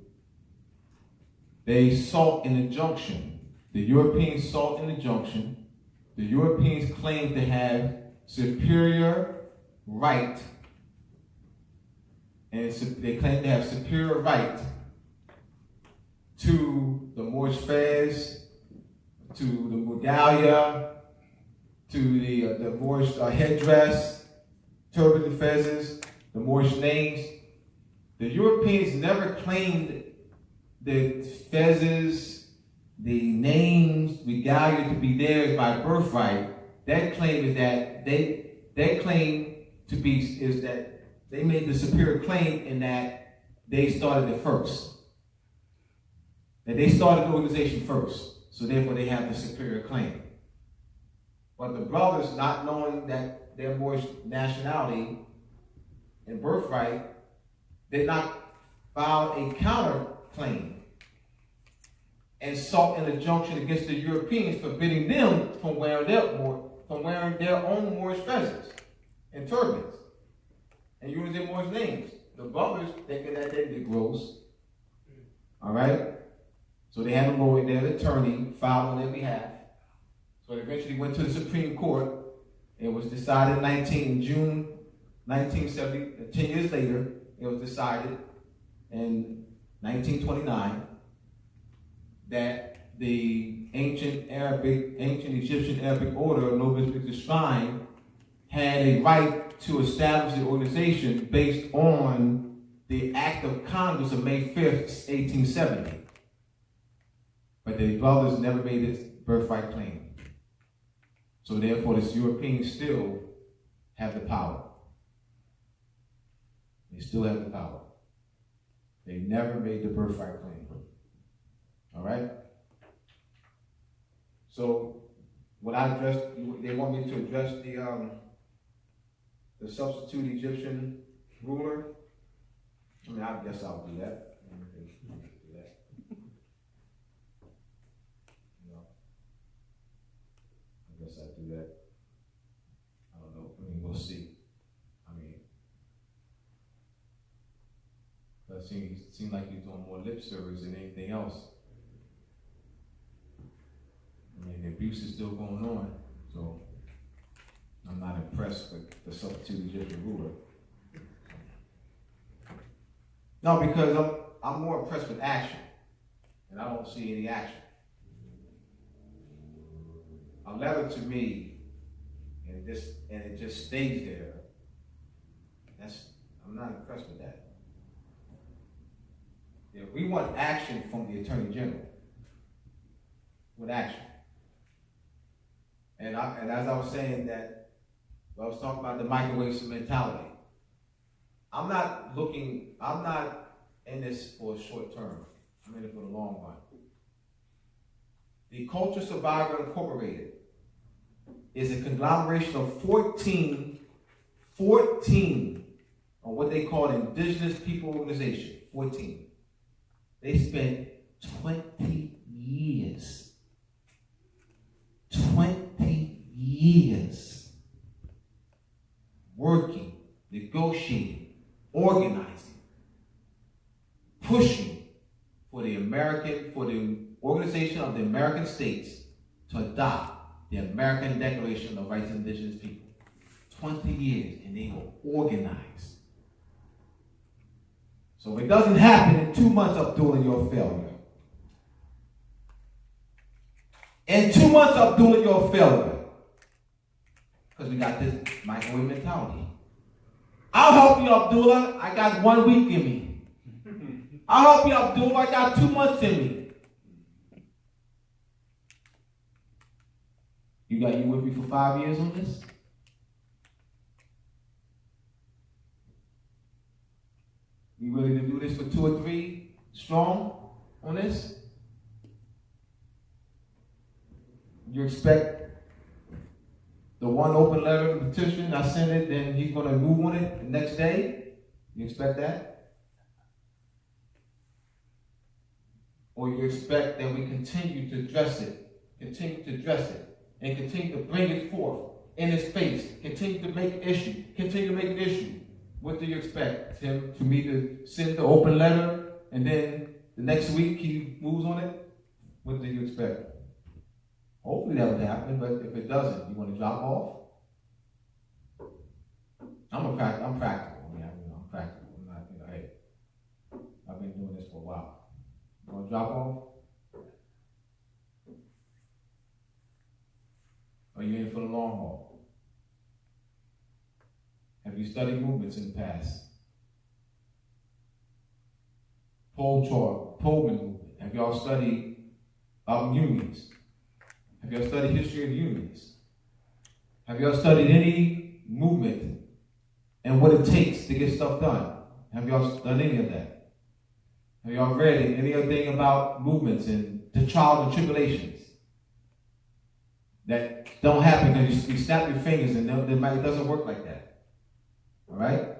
They sought an injunction. The Europeans sought an injunction. The Europeans claimed to have superior right, and they claimed to have superior right to the Moorish fez, to the Mudalia, to the Moorish headdress, turban and fezzes, the Moorish names. The Europeans never claimed the fezzes, the names, regalia to be theirs by birthright. Their claim is that they made the superior claim in that they started it first. That they started the organization first, so therefore they have the superior claim. But the brothers, not knowing that their Moorish nationality and birthright, did not file a counterclaim and sought an injunction against the Europeans, forbidding them from wearing their own Moorish fezzes and turbans and using their Moorish names. The brothers thinking that they did gross. All right? So they had a lawyer, their attorney, filed on their behalf. So it eventually went to the Supreme Court. It was decided in June 1970, 10 years later, it was decided in 1929 that the ancient Egyptian Arabic order, Nobles and Misses Shrine, had a right to establish the organization based on the Act of Congress of May 5th, 1870. But the brothers never made this birthright claim. So therefore, the Europeans still have the power. They still have the power. They never made the birthright claim. All right? So, when I address, they want me to address the substitute Egyptian ruler. I mean, I guess I'll do that. I do that. I don't know. I mean, we'll see. I mean, it seems like he's doing more lip service than anything else. I mean, the abuse is still going on, so I'm not impressed with the substitute Egyptian ruler. No, because I'm more impressed with action, and I don't see any action. A letter to me, and it just stays there. I'm not impressed with that. Yeah, we want action from the Attorney General. With action. And as I was saying that, I was talking about the microwave mentality. I'm not in this for a short term. I'm in it for the long run. The Culture Survivor Incorporated is a conglomeration of 14 on what they call indigenous people organization. 14. They spent 20 years working, negotiating, organizing, pushing for the Organization of the American States to adopt the American Declaration of Rights of Indigenous People. 20 years, and they were organized. So if it doesn't happen in 2 months, Abdullah, you're a failure. In 2 months, Abdullah, you're a failure. Because we got this microwave mentality. I'll help you, Abdullah. I got 1 week in me. I'll help you, Abdullah. I got 2 months in me. You with me for 5 years on this? You ready to do this for 2 or 3 strong on this? You expect the one open letter of petition, I send it, then he's going to move on it the next day? You expect that? Or you expect that we continue to address it, and continue to bring it forth in his face, continue to make an issue. What do you expect? For me to send the open letter and then the next week he moves on it? What do you expect? Hopefully that would happen, but if it doesn't, you want to drop off? I'm practical. I'm practical. I'm not, hey, I've been doing this for a while. You want to drop off? Are you in for the long haul? Have you studied movements in the past? Pullman movement. Have y'all studied unions? Have y'all studied history of unions? Have y'all studied any movement and what it takes to get stuff done? Have y'all done any of that? Have y'all read anything about movements and the trials and tribulations that don't happen because you snap your fingers and it doesn't work like that? All right?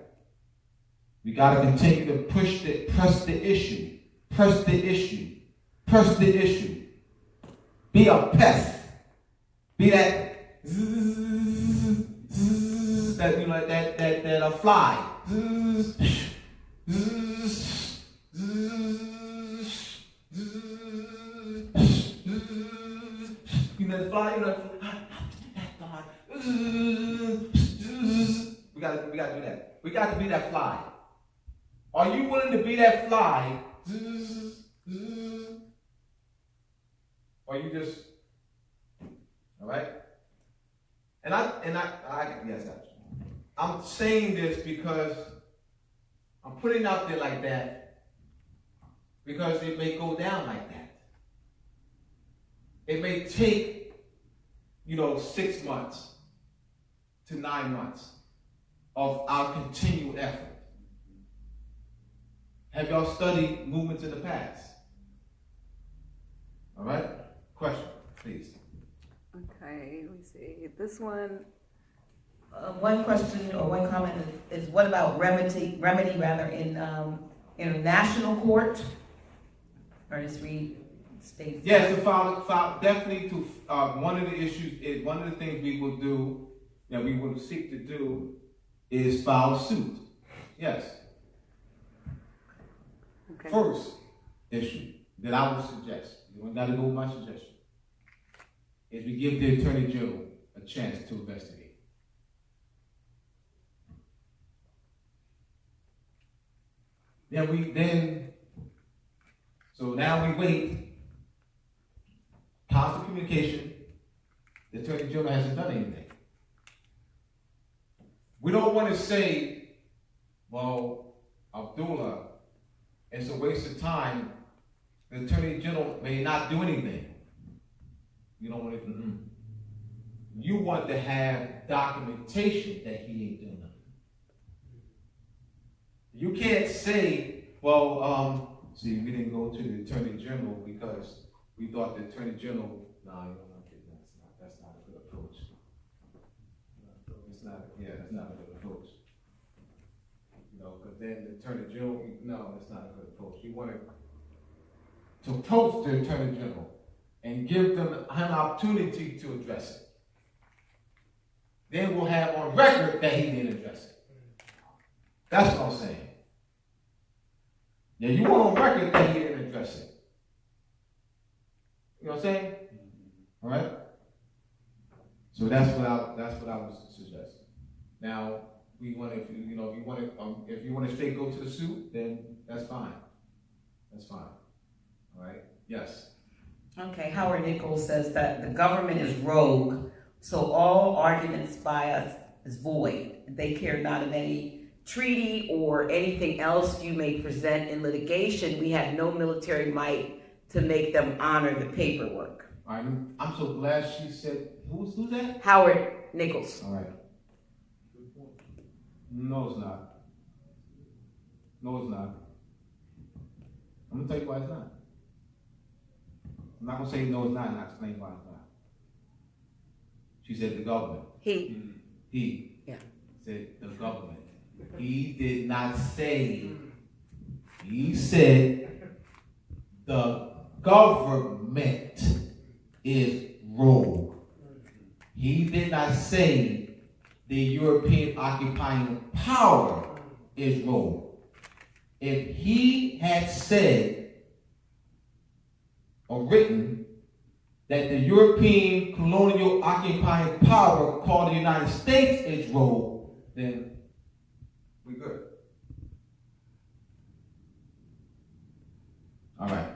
We got to continue to press the issue. Be a pest. Be that that you know that a fly. You know the fly. We got to do that. We got to be that fly. Are you willing to be that fly? Or you just, all right? And yes, I'm saying this because I'm putting it out there like that because it may go down like that. It may take, 6 months to 9 months of our continued effort. Have y'all studied movements in the past? All right? Question, please. Okay, let me see. This one, one question or one comment is what about remedy rather in international court? Or just read states. Yes, file definitely to one of the issues, one of the things we will do, that we will seek to do, is file suit. Yes. Okay. First issue that I would suggest, you don't got to go with my suggestion, is we give the Attorney General a chance to investigate. So now we wait. Constant communication. The Attorney General hasn't done anything. We don't want to say, well, Abdullah, it's a waste of time. The Attorney General may not do anything. You don't want to. You want to have documentation that he ain't doing nothing. You can't say, well, see, we didn't go to the Attorney General because we thought the Attorney General, that's not a good approach. It's not a good approach. Because then the Attorney General, no, that's not a good approach. You want to approach the Attorney General and give them an opportunity to address it. Then we'll have on record that he didn't address it. That's what I'm saying. Yeah, you want on record that he didn't address it. You know what I'm saying? All right. So that's what I would suggest. Now, we want if you want to straight go to the suit, then that's fine. That's fine. All right. Yes. Okay, Howard Nichols says that the government is rogue, so all arguments by us is void. They care not of any treaty or anything else you may present in litigation. We have no military might to make them honor the paperwork. All right, I'm so glad she said, who's that? Howard Nichols. All right. No, it's not. No, it's not. I'm going to tell you why it's not. I'm not going to say no, it's not, and I'll explain why it's not. She said the government. He. Yeah. Said the government. He did not say, he said the government is rogue. He did not say the European occupying power is rogue. If he had said or written that the European colonial occupying power called the United States is rogue, then we're good. All right.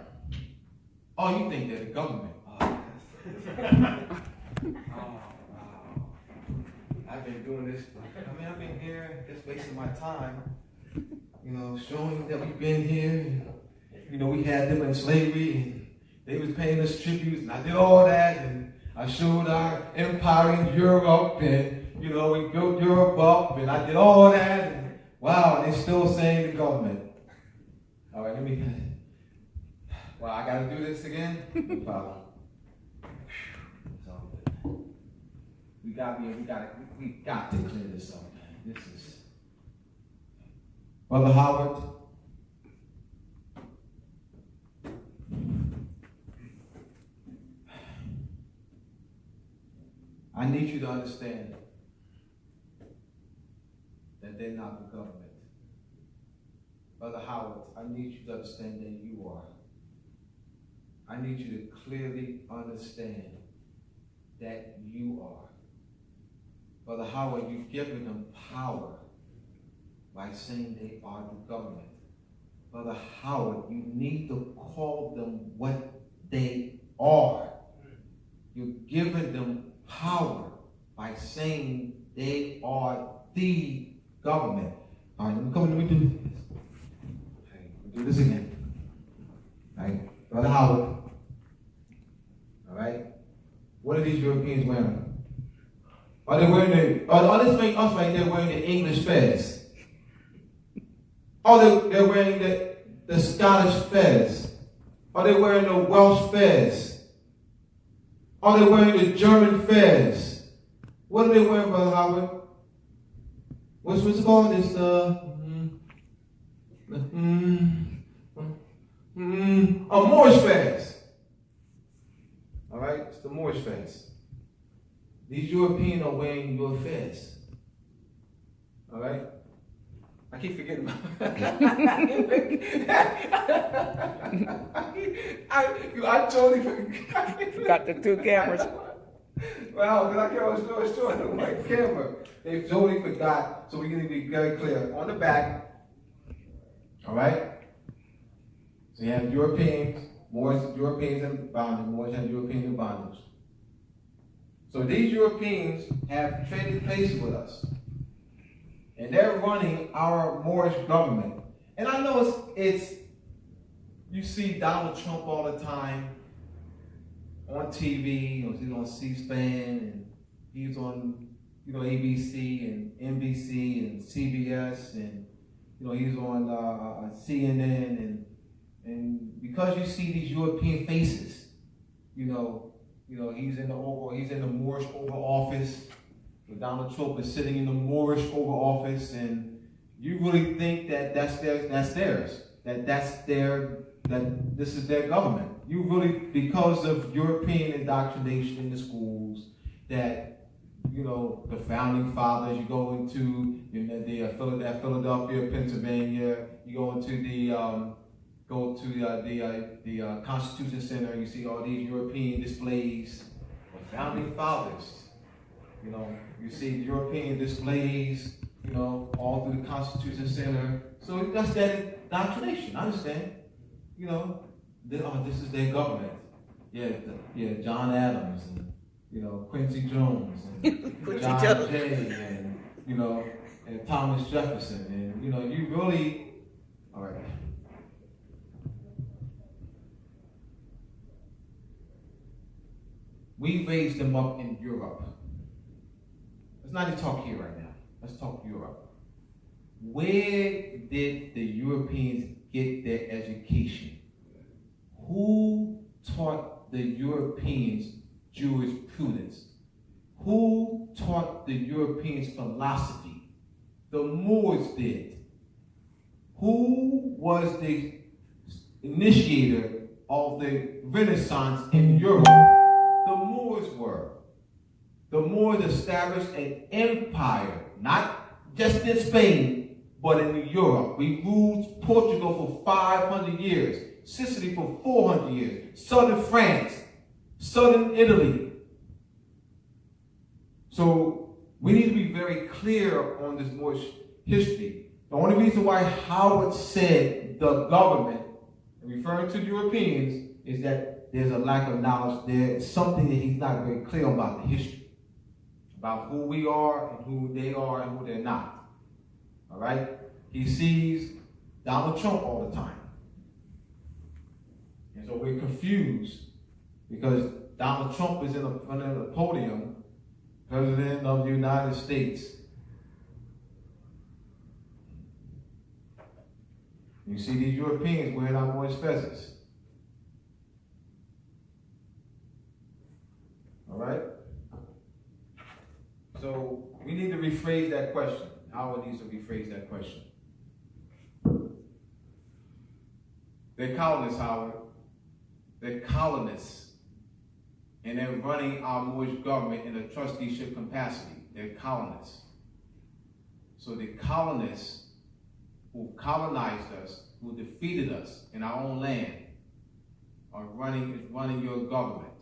Oh, you think that the government? Oh, wow. I've been doing this. I've been here just wasting my time. Showing that we've been here. And, we had them in slavery, and they was paying us tributes, and I did all that, and I showed our empire in Europe, and, we built Europe up, and I did all that, and wow, and they're still saying the government. All right, well, I got to do this again? No problem. We got to clear this up, man. This is... Brother Howard, I need you to understand that they're not the government. Brother Howard, I need you to understand that you are. I need you to clearly understand that you are. Brother Howard, you've given them power by saying they are the government. Brother Howard, you need to call them what they are. You're giving them power by saying they are the government. All right, let me do this. Okay, we'll do this again. All right, Brother Howard. All right, what are these Europeans wearing? Are they wearing they're wearing the English fez? Or they're wearing the Scottish fez? Are they wearing the Welsh fez? Are they wearing the German fez? What are they wearing, Brother Howard? What's it called? It's a Moorish fez. All right, it's the Moorish fez. These Europeans are wearing your fez. All right. I keep forgetting about I totally forgot the two cameras. Well, because I can't show my camera. They totally forgot, so we're going to be very clear. On the back, all right? So you have Europeans, Europeans in bondage, Moors have Europeans in bondage. So these Europeans have traded places with us. And they're running our Moorish government. And I know it's you see Donald Trump all the time on TV, he's on C-SPAN, and he's on, ABC and NBC and CBS, and, he's on CNN, and because you see these European faces, he's in the Moorish Oval Office. Donald Trump is sitting in the Moorish Oval Office, and you really think that that's theirs, that this is their government. You really, because of European indoctrination in the schools, that the founding fathers, you go into Philadelphia, Pennsylvania, you go into the Constitution Center, you see all these European displays of founding fathers. You see European displays, all through the Constitution Center. So that's that indoctrination. I understand. This is their government. Yeah, John Adams and Quincy Jones and John Jay and Thomas Jefferson, and you really, all right. We raised them up in Europe. Let's not even talk here right now. Let's talk Europe. Where did the Europeans get their education? Who taught the Europeans jurisprudence? Who taught the Europeans philosophy? The Moors did. Who was the initiator of the Renaissance in Europe? The Moors were. The Moors established an empire, not just in Spain, but in Europe. We ruled Portugal for 500 years, Sicily for 400 years, southern France, southern Italy. So we need to be very clear on this Moorish history. The only reason why Howard said the government, referring to the Europeans, is that there's a lack of knowledge. There's something that he's not very clear about the history, about who we are and who they are and who they're not. All right? He sees Donald Trump all the time. And so we're confused because Donald Trump is in front of the podium, President of the United States. You see these Europeans wearing our Moorish feathers. All right? So we need to rephrase that question. Howard needs to rephrase that question. They're colonists, Howard. They're colonists. And they're running our Moorish government in a trusteeship capacity. They're colonists. So the colonists who colonized us, who defeated us in our own land, are running your government.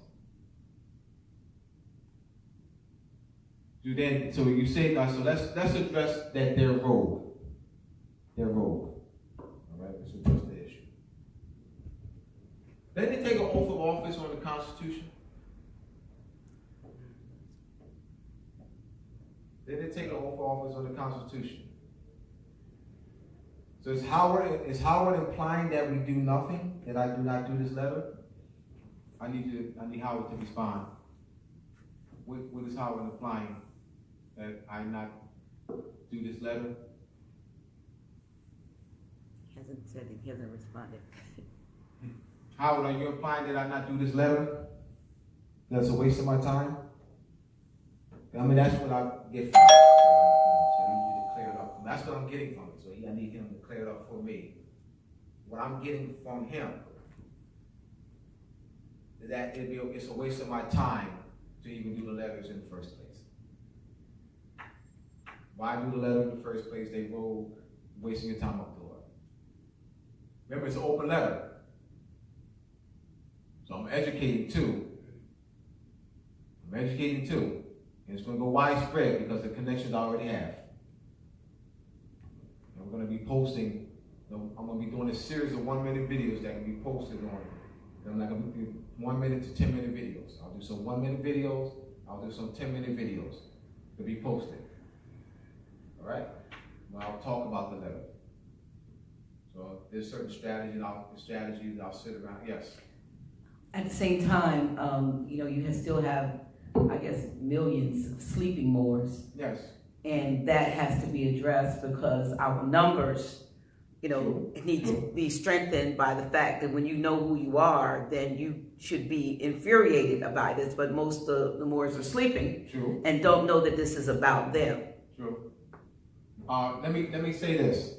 So you say, so let's address that they're rogue. They're rogue. All right, let's address the issue. Didn't they take an oath of office on the Constitution? Didn't they take an oath of office on the Constitution? So is Howard implying that we do nothing? That I do not do this letter? I need Howard to respond. What is Howard implying? That I not do this letter? He hasn't said it. He hasn't responded. Howard, are you implying that I not do this letter? That's a waste of my time? I mean, that's what I get from it. So I need you to clear it up. That's what I'm getting from it. So I need him to clear it up for me. What I'm getting from him is that it's a waste of my time to even do the letters in the first place. Why do the letter in the first place? They were wasting your time, Abdullah. Remember, it's an open letter. So I'm educating too. And it's going to go widespread because the connections I already have. And we're going to be posting, I'm going to be doing a series of 1-minute videos that can be posted on. I'm not going to do 1 minute to 10 minute videos. I'll do some 1-minute videos. I'll do some 10-minute videos to be posted. All right? Well, I'll talk about the letter. So there's certain strategies I'll sit around. Yes. At the same time, you still have, I guess, millions of sleeping Moors. Yes. And that has to be addressed because our numbers, need to be strengthened by the fact that when you know who you are, then you should be infuriated about this. But most of the Moors are sleeping. True. And don't know that this is about them. True. Let me say this.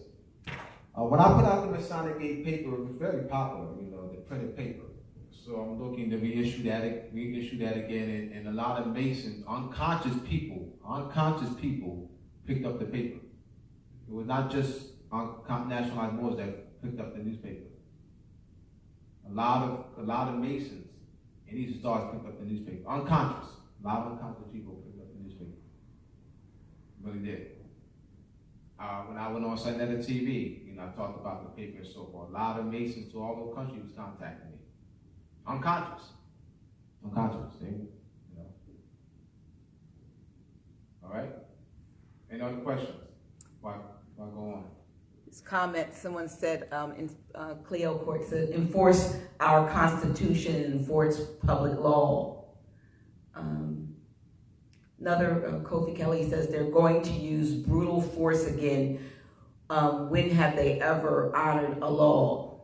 When I put out the Masonic Gate paper, it was very popular, the printed paper. So I'm looking to reissue that again, and a lot of Masons, unconscious people picked up the paper. It was not just nationalized Moors that picked up the newspaper. A lot of Masons and these stars picked up the newspaper. Unconscious. A lot of unconscious people picked up the newspaper. Really did. When I went on Sunday TV, I talked about the paper and so forth. A lot of Masons to all over the country was contacting me. Unconscious, see? All right? Any other questions? Why go on? This comment, someone said, Cleo Court said, enforce our Constitution and enforce public law. Another, Kofi Kelly says they're going to use brutal force again. When have they ever honored a law?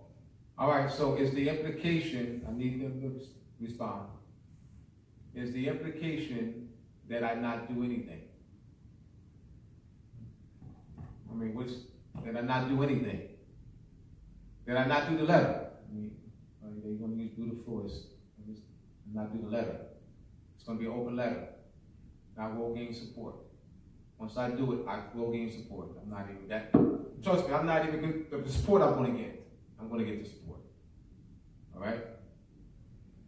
All right, so is the implication, I need them to respond, is the implication that I not do anything? I mean, that I not do anything? That I not do the letter? I mean, they're going to use brutal force and not do the letter. It's going to be an open letter. I will gain support. Once I do it, I will gain support. I'm not even that. Trust me, I'm not even good. The support I'm going to get. I'm going to get the support. All right.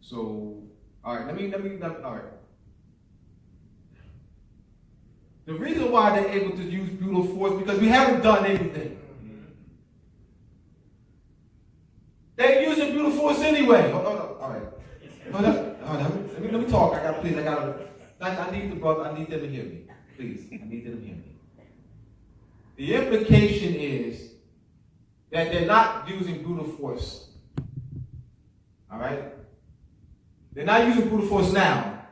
So, all right. Let me. All right. The reason why they're able to use brutal force because we haven't done anything. They're using brutal force anyway. All right. Let me talk. I need the brother. I need them to hear me. Please, I need them to hear me. The implication is that they're not using brutal force. All right? They're not using brutal force now.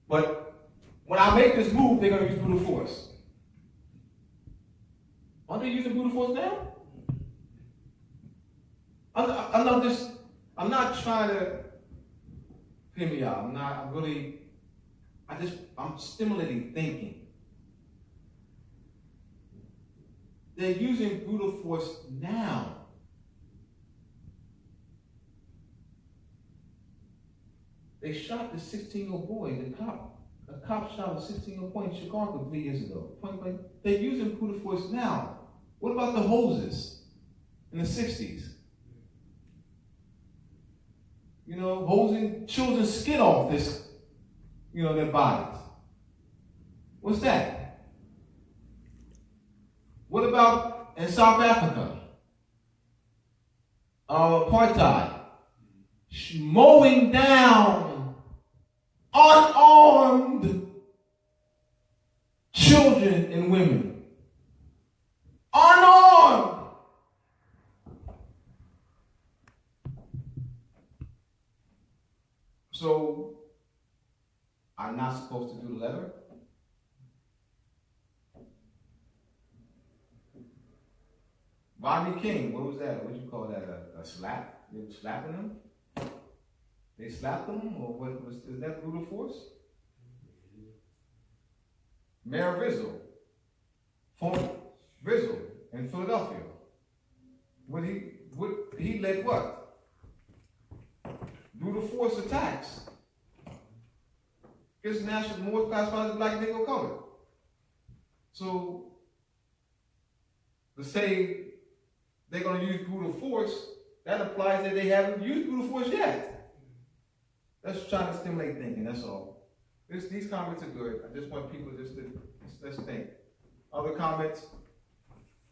But when I make this move, they're going to use brutal force. Aren't they using brutal force now? I'm not trying to hear me out. I'm stimulating thinking. They're using brutal force now. They shot the 16-year-old boy, a cop shot a 16-year-old boy in Chicago 3 years ago. They're using brutal force now. What about the hoses in the 60s? You know, hosing children's skin off their bodies. What's that? What about in South Africa? Apartheid. Mowing down unarmed children and women. Unarmed! So, I'm not supposed to do the letter? Rodney King, what was that? What do you call that? A slap? They were slapping him? They slapped him? Or is that brutal force? Mayor Rizzo, former Rizzo in Philadelphia. He led what? Brutal force attacks. His national more classified as black and Negro colored. So, to say they're going to use brutal force, that implies that they haven't used brutal force yet. That's trying to stimulate thinking, that's all. These comments are good. I just want people let's think. Other comments?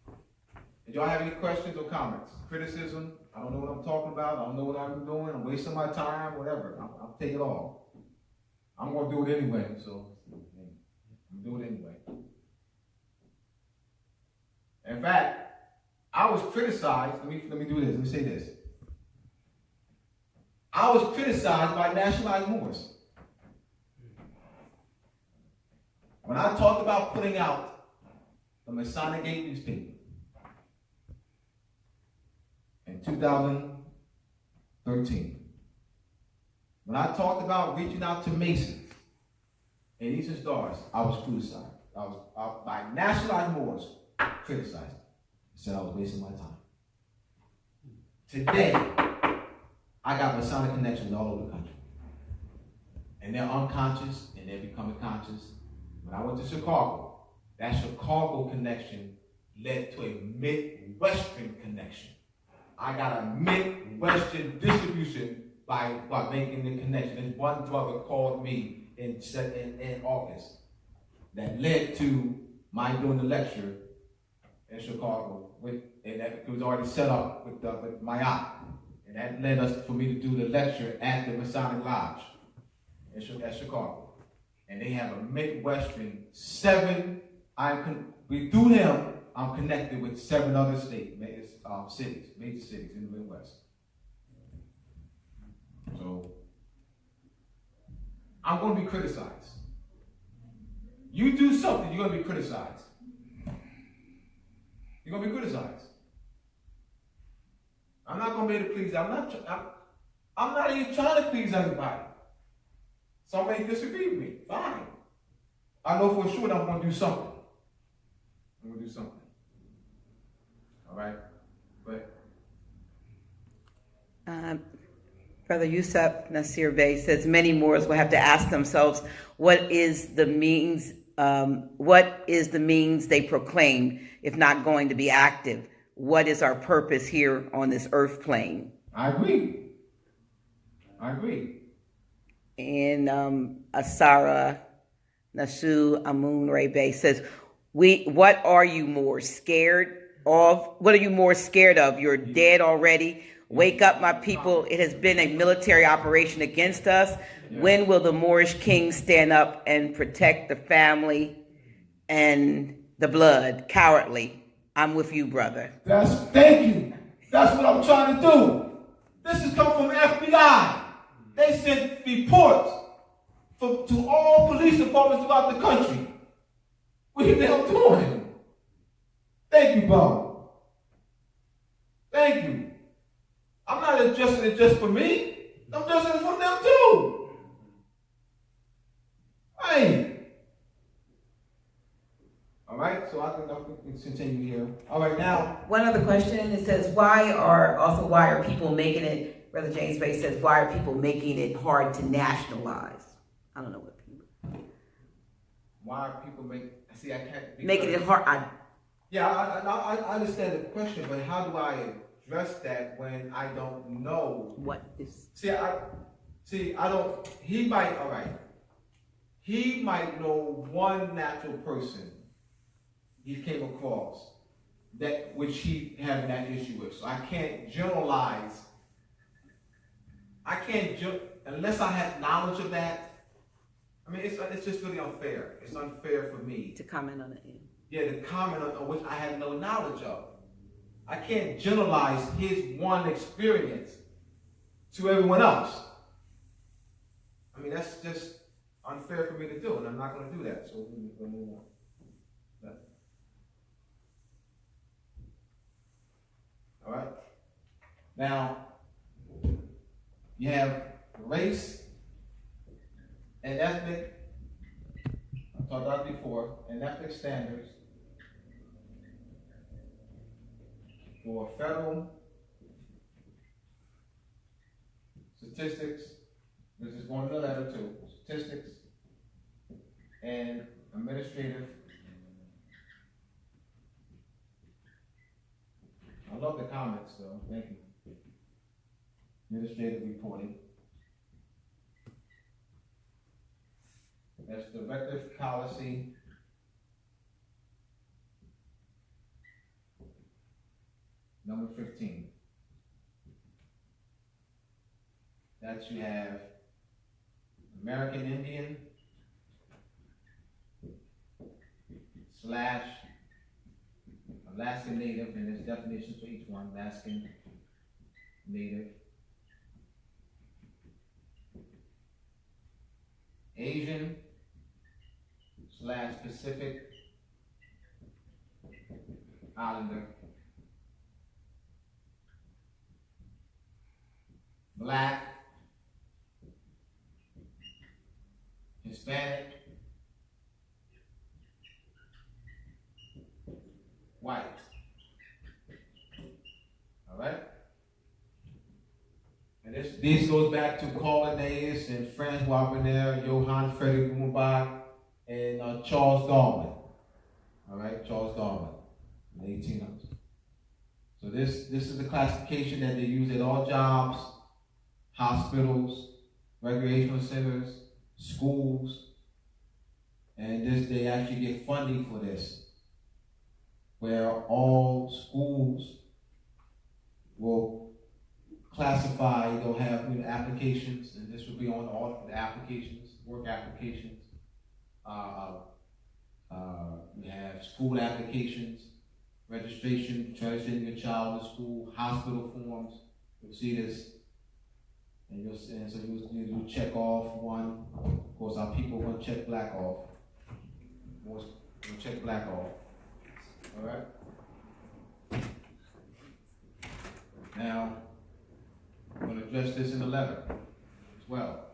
Do y'all have any questions or comments? Criticism? I don't know what I'm talking about. I don't know what I'm doing. I'm wasting my time, whatever. I'll take it all. I'm going to do it anyway, so I'm doing it anyway. In fact, I was criticized. Let me do this. Let me say this. I was criticized by nationalized Moors. When I talked about putting out the Masonic Gate newspaper in 2013, when I talked about reaching out to Masons and Eastern Stars, I was criticized. By nationalized Moors, criticized. Said I was wasting my time. Today, I got Masonic connections all over the country. And they're unconscious, and they're becoming conscious. When I went to Chicago, that Chicago connection led to a Midwestern connection. I got a Midwestern distribution by making the connection. And one brother called me in August that led to my doing the lecture in Chicago. It was already set up with my aunt. And that led us for me to do the lecture at the Masonic Lodge at Chicago. And they have a Midwestern through them, I'm connected with 7 other states, major cities in the Midwest. So, I'm going to be criticized. You do something, you're going to be criticized. You're going to be criticized. I'm not going to be able to please. I'm not even trying to please everybody. Some may disagree with me. Fine. I know for sure that I'm going to do something. I'm going to do something. All right? But Brother Yusuf Nasir Bey says many Moors will have to ask themselves, what is the means they proclaim if not going to be active? What is our purpose here on this earth plane? I agree. And Asara Nasu Amun Ray Bey says, what are you more scared of? What are you more scared of? You're dead already. Wake up, my people. It has been a military operation against us. Yeah. When will the Moorish king stand up and protect the family and the blood? Cowardly. I'm with you, brother. Thank you. That's what I'm trying to do. This has come from FBI. They sent reports to all police departments throughout the country. What are they doing? Thank you, Bob. Thank you. I'm not addressing it just for me. I'm addressing it for them too. Hey. All right, so I think I can continue here. All right, now. One other question, it says, why are people making it, Brother James Bey says, why are people making it hard to nationalize? I don't know what people. Why are people I can't. Making it hard. I understand the question, but how do I address that when I don't know? What is. He might know one natural person he came across that which he having that issue with. So I can't generalize. Unless I have knowledge of that. I mean, it's just really unfair. It's unfair for me to comment on it. Yeah, to comment on which I have no knowledge of. I can't generalize his one experience to everyone else. I mean, that's just unfair for me to do, and I'm not going to do that. So we'll move on. All right. Now, you have race and ethnic. I talked about before, and ethnic standards for federal statistics. This is going in the letter too. Statistics and administrative. I love the comments, though. Thank you. Administrative reporting. That's directive policy. Number 15. That you have American Indian / Alaskan Native, and there's definitions for each one. Alaskan Native. Asian / Pacific Islander. Black, Hispanic, white. All right? And this goes back to Cornelius and Francois Bonner, Johann Frederick Blumenbach, and Charles Darwin. All right, Charles Darwin in the 1800s. So this is the classification that they use at all jobs, hospitals, recreational centers, schools, and they actually get funding for this, where all schools will classify, they'll have applications, and this will be on all the applications, work applications. We have school applications, registration, registering your child in school, hospital forms. You'll see this. And so you'll check off one, of want to check black off. Moors want to check black off. All right? Now, I'm going to address this in the letter as well.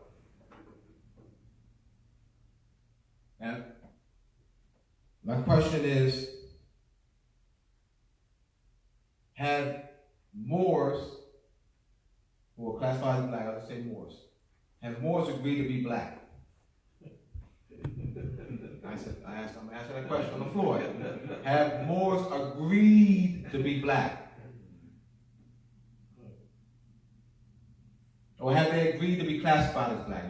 And my question is, have Moors, who are classified as black, I'll just say Moors, have Moors agreed to be black? I'm asking that question on the floor. Have Moors agreed to be black? Or have they agreed to be classified as black?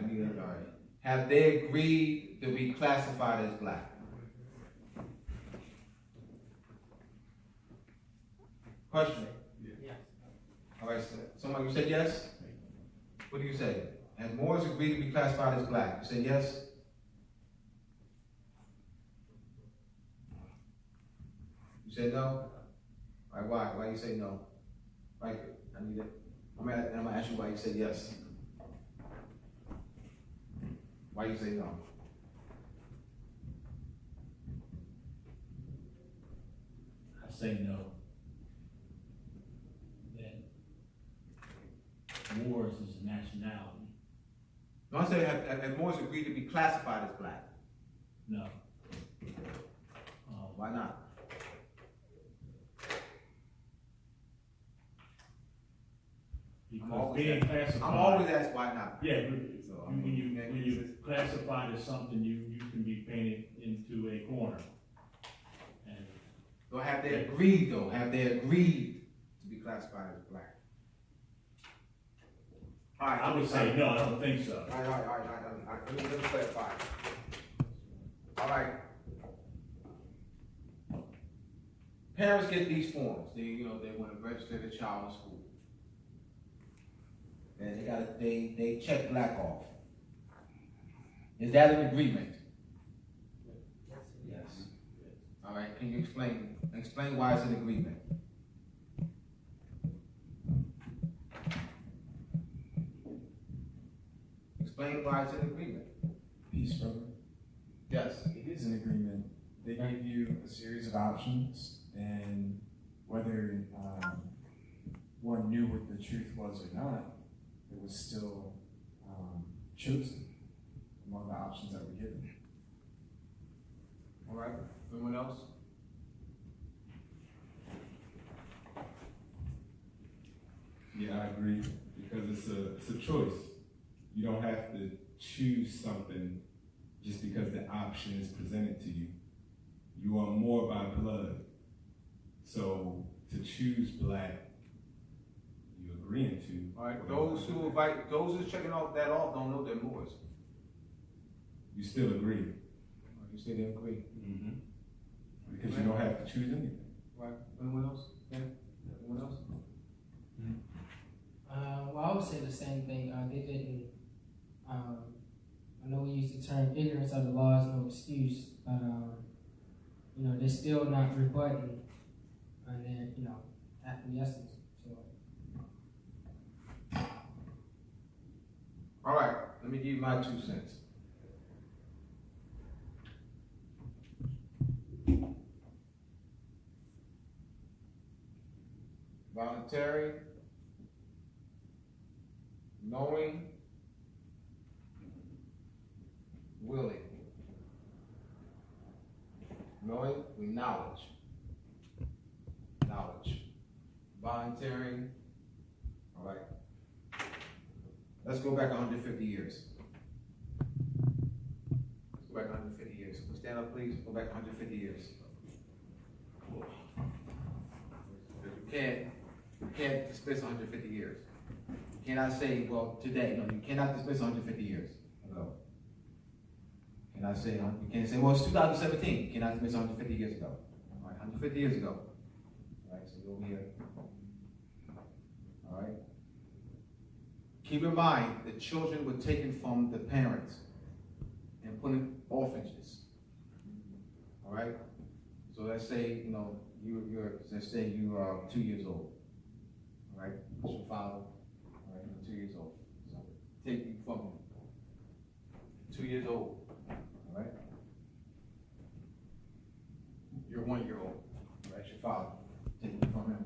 Have they agreed to be classified as black? Question? Yes. All right, so somebody, you said yes? What do you say? Have Moors agreed to be classified as black? You say yes? You said no? All right, why? Why you say no? Right, I need it. I'm gonna ask you why you say yes. Why you say no? I say no. That Moors is a nationality. No, I say have Moors agreed to be classified as black? No. Why not? Because being classified. I'm always asked why not. Yeah, So, when you classified as something, you can be painted into a corner. And So have they agreed though? Have they agreed to be classified as black? All right, I would say no, I don't think so. All right. Let me clarify. All right. Parents get these forms. They want to register their child in school. And they check black off. Is that an agreement? Yes. All right. Can you explain why it's an agreement? Explain why it's an agreement. Peace, brother. Yes. It is an agreement. They gave you a series of options, and whether one knew what the truth was or not, it was still chosen among the options that were given. All right. Anyone else? Yeah, I agree, because it's a choice. You don't have to choose something just because the option is presented to you. You are more by blood. So to choose black, you're agreeing to. All right. Those who are checking off don't know they're Moors. You still agree. You say they agree. Mm-hmm. Because you don't have to choose anything. Right. Anyone else? Yeah. Anyone else? Well, I would say the same thing. They didn't. I know we use the term ignorance of the law is no excuse, but they're still not rebutting, and then acquiescence. So. All right. Let me give you my 2 cents. Voluntary, knowing, willing. Knowing, we knowledge. Voluntary. All right. Let's go back 150 years. Let's go back 150 years. Stand up, please. Go back 150 years. You can't dismiss 150 years. You cannot say, well, today. No, you cannot dismiss 150 years ago. You can't say, well, it's 2017. You cannot dismiss 150 years ago. All right, 150 years ago. All right, so go here. All right. Keep in mind, the children were taken from the parents and put in orphanages. All right. So let's say, let's say you are 2 years old. All right. It's your father. All right. You're 2 years old. So take you from 2 years old. father, taking it from him,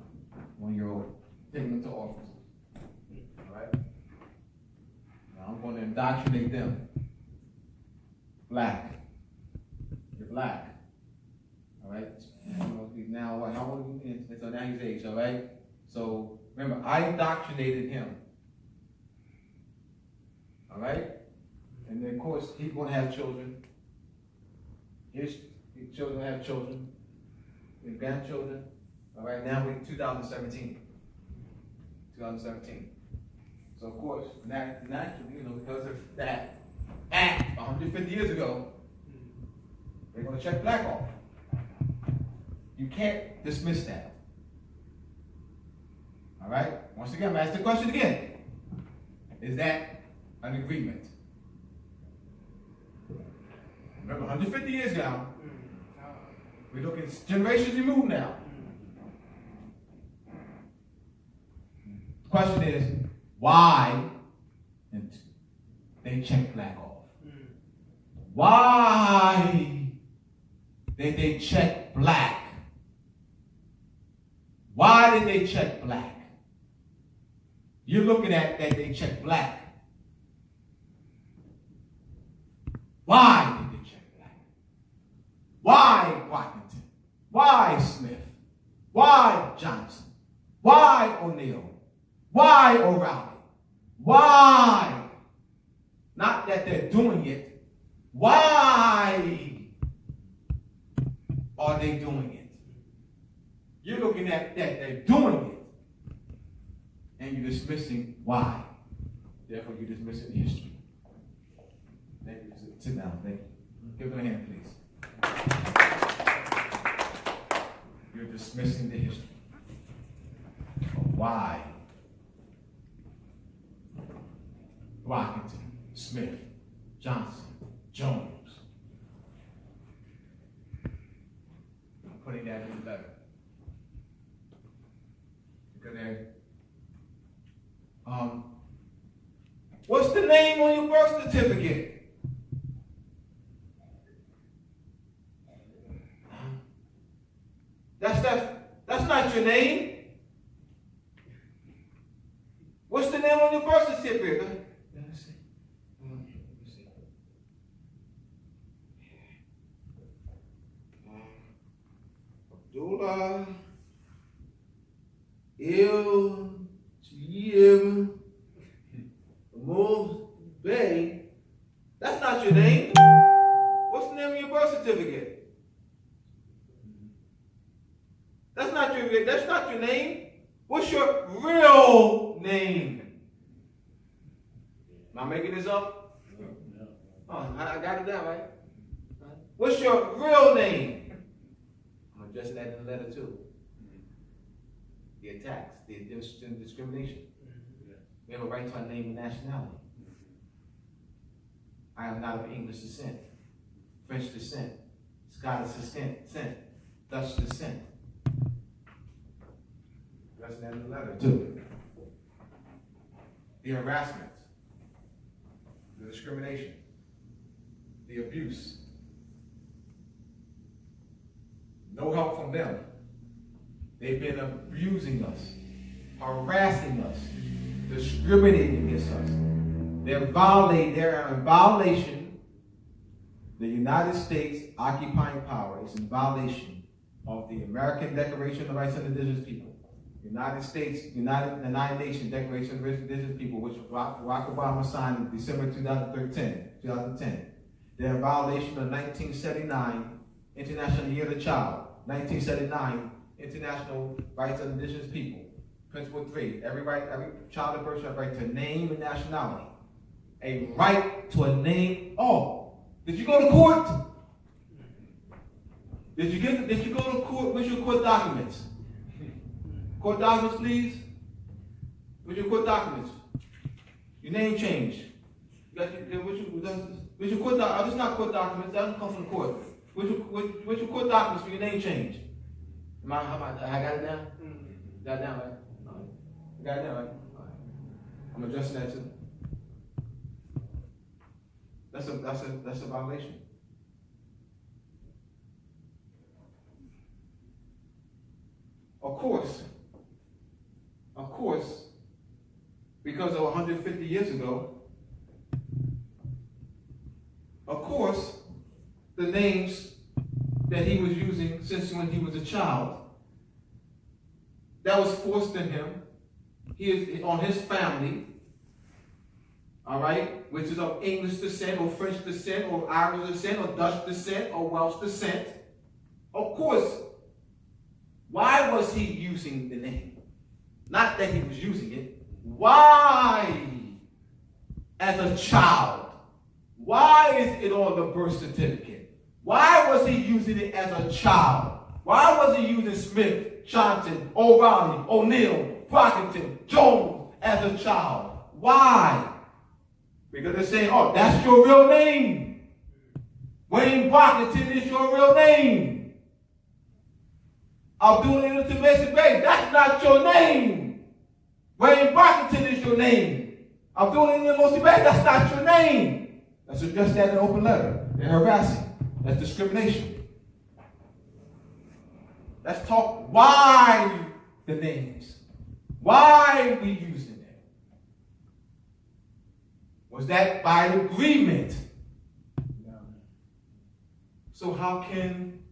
1 year old, taking him to orphans. All right? Now I'm going to indoctrinate them. Black. You're black. All right? He's now what? How old is he? So now he's 8, all right? So remember, I indoctrinated him. All right? And then, of course, he's going to have children. His children have children. His grandchildren. All right, now we're in 2017. 2017. So, of course, naturally, because of that act 150 years ago, they're going to check black off. You can't dismiss that. All right? Once again, I'm going to ask the question again. Is that an agreement? Remember, 150 years now, we're looking generations removed now. The question is, why they check black off? Why did they check black? Why did they check black? You're looking at that they check black. Why did they check black? Why Washington? Why Smith? Why Johnson? Why O'Neill? Why O'Reilly? Why? Not that they're doing it. Why are they doing it? You're looking at that they're doing it, and you're dismissing why. Therefore, you're dismissing history. Thank you. Sit down. Thank you. Give them a hand, please. You're dismissing the history of why Washington, Smith, Johnson, Jones. I'm putting that in the letter. Because what's the name on your birth certificate? That's not your name. What's the name on your birth certificate? Let's see. Abdullah El Mosi Bey. That's not your name. What's the name of your birth certificate? That's not your name. What's your real name? Am I making this up? No. Oh, I got it down, right? What's your real name? I'm addressing that in the letter too. The attacks, the discrimination. We have a right to our name and nationality. I am not of English descent, French descent, Scottish descent, Dutch descent. Addressing that in the letter too. The harassment, the discrimination, the abuse. No help from them. They've been abusing us, harassing us, discriminating against us. They're in violation. The United States occupying power is in violation of the American Declaration of the Rights of Indigenous People, United States, the United Nations Declaration of the Rights of Indigenous People, which Barack Obama signed in December 2010. They're in violation of 1979 International Year of the Child, 1979 International Rights of Indigenous People. Principle 3, every child and person has a right to name and nationality. A right to a name. Oh, did you go to court? Did you go to court? Where's your court documents? Court documents, please. Where's your court documents? Your name change. Where's your court documents? That's not court documents. That doesn't come from the court. Where's your court documents for your name change? I got it down? Got it down, right? I got it down, right? I'm addressing that too. That's a violation. Of course, because of 150 years ago, of course, the names that he was using since when he was a child, that was forced in him. He is on his family, all right, which is of English descent or French descent or Irish descent or Dutch descent or Welsh descent. Of course, why was he using the name? Not that he was using it. Why, as a child? Why is it on the birth certificate? Why was he using it as a child? Why was he using Smith, Johnson, O'Reilly, O'Neill, Brockington, Jones as a child? Why? Because they're saying, oh, that's your real name. Wayne Brockington is your real name. Abdullah El Mosi Bey, that's not your name. Wayne Brockington is your name. Abdullah El Mosi Bey, that's not your name. That's just that in an open letter. They're harassing. That's discrimination. Let's talk why the names. Why we using them. Was that by agreement? No. So how can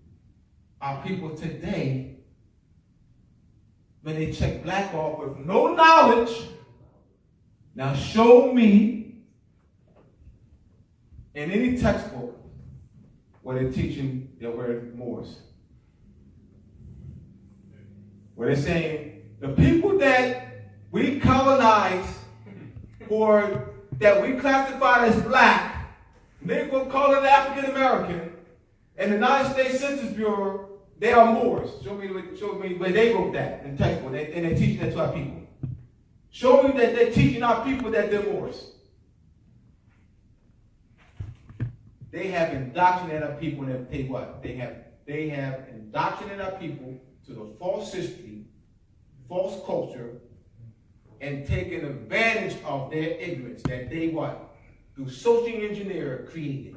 our people today, when they check black off with no knowledge, now show me in any textbook where they're teaching the word Moors. Where they're saying the people that we colonize or that we classified as black, they will call it African American, and the United States Census Bureau, they are Moors. Show me where they wrote that in textbook, and they're teaching that to our people. Show me that they're teaching our people that they're Moors. They have indoctrinated our people, and they tell you what? They have indoctrinated our people to the false history, false culture, and taken advantage of their ignorance that they what? Through social engineering created.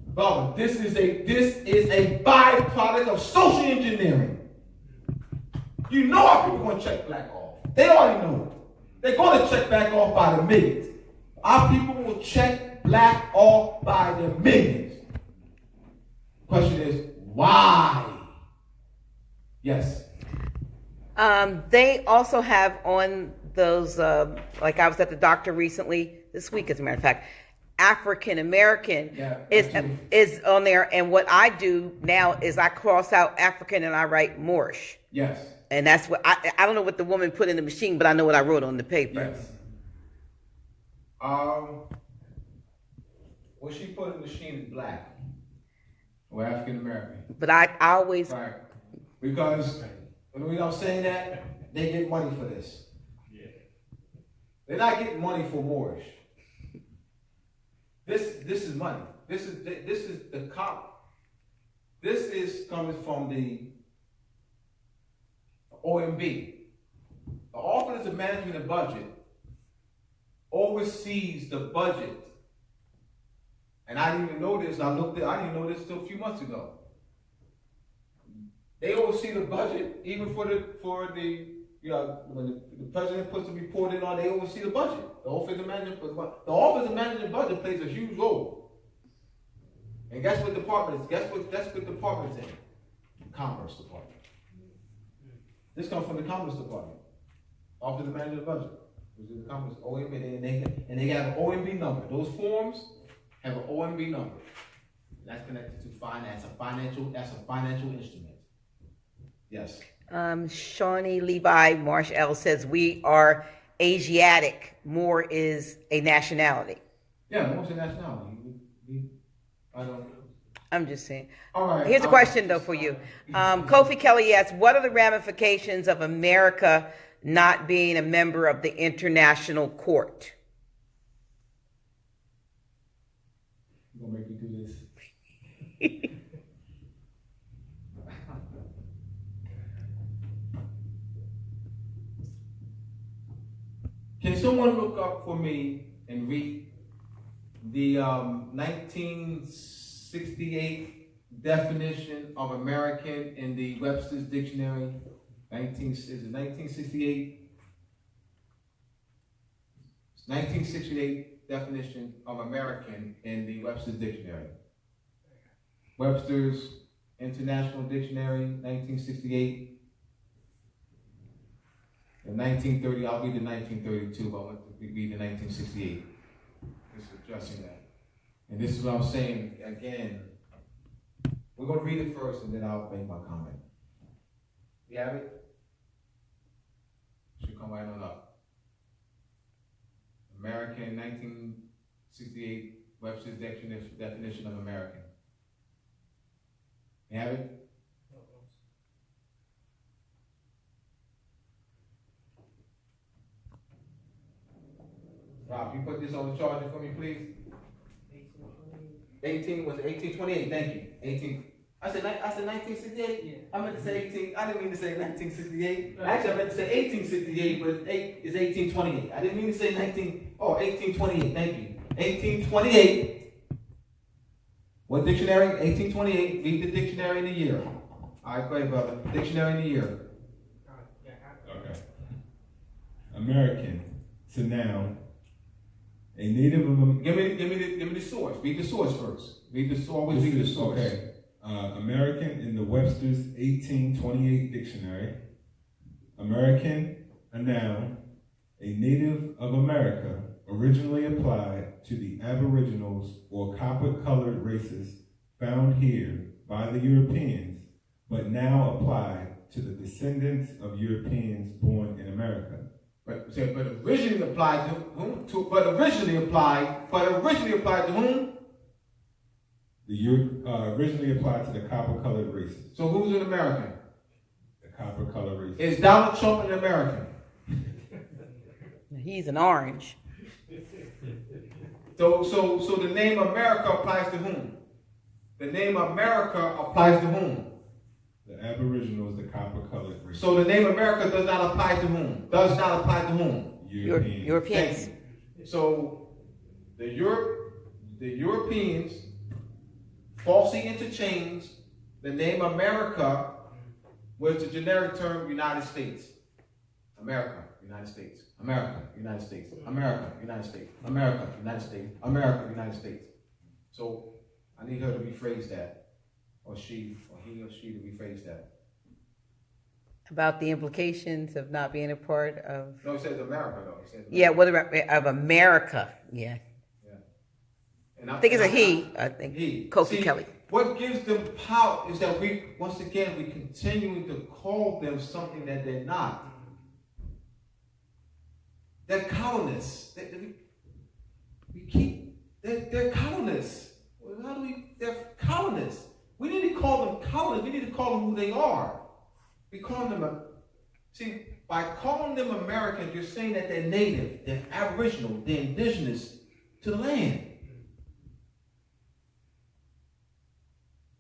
Brother, this is a byproduct of social engineering. You know our people are going to check black off. They already know it. They're going to check black off by the millions. Our people will check black off by the millions. The question is, why? Yes. They also have on those, like I was at the doctor recently, this week as a matter of fact, African American is on there. And what I do now is I cross out African and I write Moorish. Yes. And that's what, I don't know what the woman put in the machine, but I know what I wrote on the paper. Yes. What she put in the machine is black or African American. But I always... Right. Because when I'm saying that, they get money for this. Yeah. They're not getting money for Moorish. This is money. This is the cop. This is coming from the OMB. The Office of Management and Budget oversees the budget. And I didn't even know this. I didn't know this until a few months ago. They oversee the budget, even for the when the president puts the report in on, they oversee the budget. The Office of Management Budget plays a huge role. And guess what department is? Guess what department is in? The Commerce Department. This comes from the Commerce Department. Office of Management Budget. Which is the Commerce OMB, and they have an OMB number. Those forms have an OMB number. That's connected to finance. That's a financial instrument. Yes. Shawnee Levi Marsh L says we are Asiatic. Moor is a nationality. Yeah, Moor's a nationality. I'm just saying. All right. Here's a question though for you. Kofi Kelly asks, what are the ramifications of America not being a member of the International Court? You're gonna make me do this. Can someone look up for me and read the 1968 definition of American in the Webster's Dictionary, 1968? 1968 definition of American in the Webster's Dictionary. Webster's International Dictionary, 1968. In 1930, I'll read the 1932, but I want to read the 1968. Just addressing that. And this is what I'm saying again. We're going to read it first and then I'll make my comment. You have it? Should come right on up. American, 1968, Webster's definition of American. You have it? Rob, you put this on the charger for me, please? 18, was it 1828? Thank you. 18. I said 1968? Yeah. I meant to say 18. I didn't mean to say 1968. Actually, I meant to say 1868, but it's 1828. I didn't mean to say 1828. Thank you. 1828. What dictionary? 1828. Read the dictionary in the year. All right, go ahead, brother. Dictionary in the year. Okay. American. It's a noun. A native of Give me the source. Read the source first. Read the source. Always read the source. Okay. American in the Webster's 1828 dictionary. American, a noun, a native of America, originally applied to the aboriginals or copper-colored races found here by the Europeans, but now applied to the descendants of Europeans born in America. But originally applied to whom? But originally applied to whom? Originally applied to the copper-colored races. So who's an American? The copper-colored races. Is Donald Trump an American? He's an orange. So the name America applies to whom? The name America applies to whom? The aboriginals, the copper-colored races. So the name America does not apply to whom? Does not apply to whom? Europeans. Thank you. So the Europeans falsely interchanged the name America with the generic term United States. America, United States. America, United States. America, United States. America, United States. America, United States. So I need her to rephrase that. Or he or she to rephrase that. About the implications of not being a part of... No, it says America, though. It says America. Yeah, what about of America? Yeah. And I think it's a he. I think he. Kofi Kelly. What gives them power is that we continuing to call them something that they're not. They're colonists. They're colonists. They're colonists. We need to call them colonists. We need to call them who they are. We call them by calling them Americans, you're saying that they're native, they're aboriginal, they're indigenous to the land.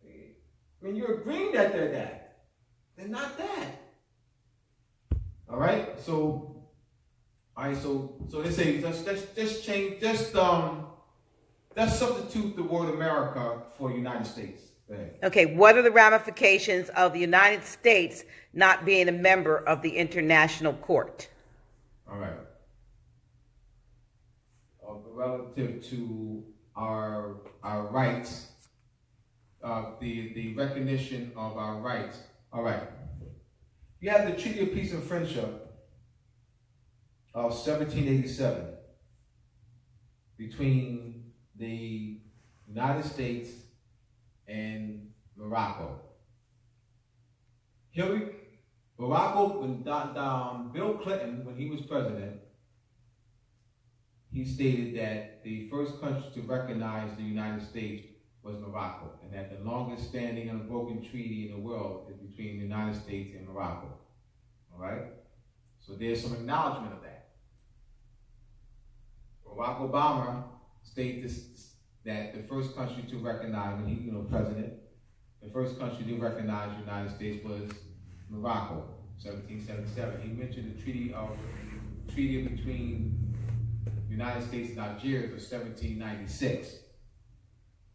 I mean, you're agreeing that they're that. They're not that. All right. So they say let's substitute the word America for United States. Okay, what are the ramifications of the United States not being a member of the International Court? All right. Relative to our rights, the recognition of our rights. All right. You have the Treaty of Peace and Friendship of 1787 between the United States and Morocco. Bill Clinton, when he was president, he stated that the first country to recognize the United States was Morocco, and that the longest standing unbroken treaty in the world is between the United States and Morocco. All right? So there's some acknowledgement of that. Barack Obama stated that the first country to recognize, when he, president, the first country to recognize the United States was Morocco, 1777. He mentioned the treaty between the United States and Algeria of 1796.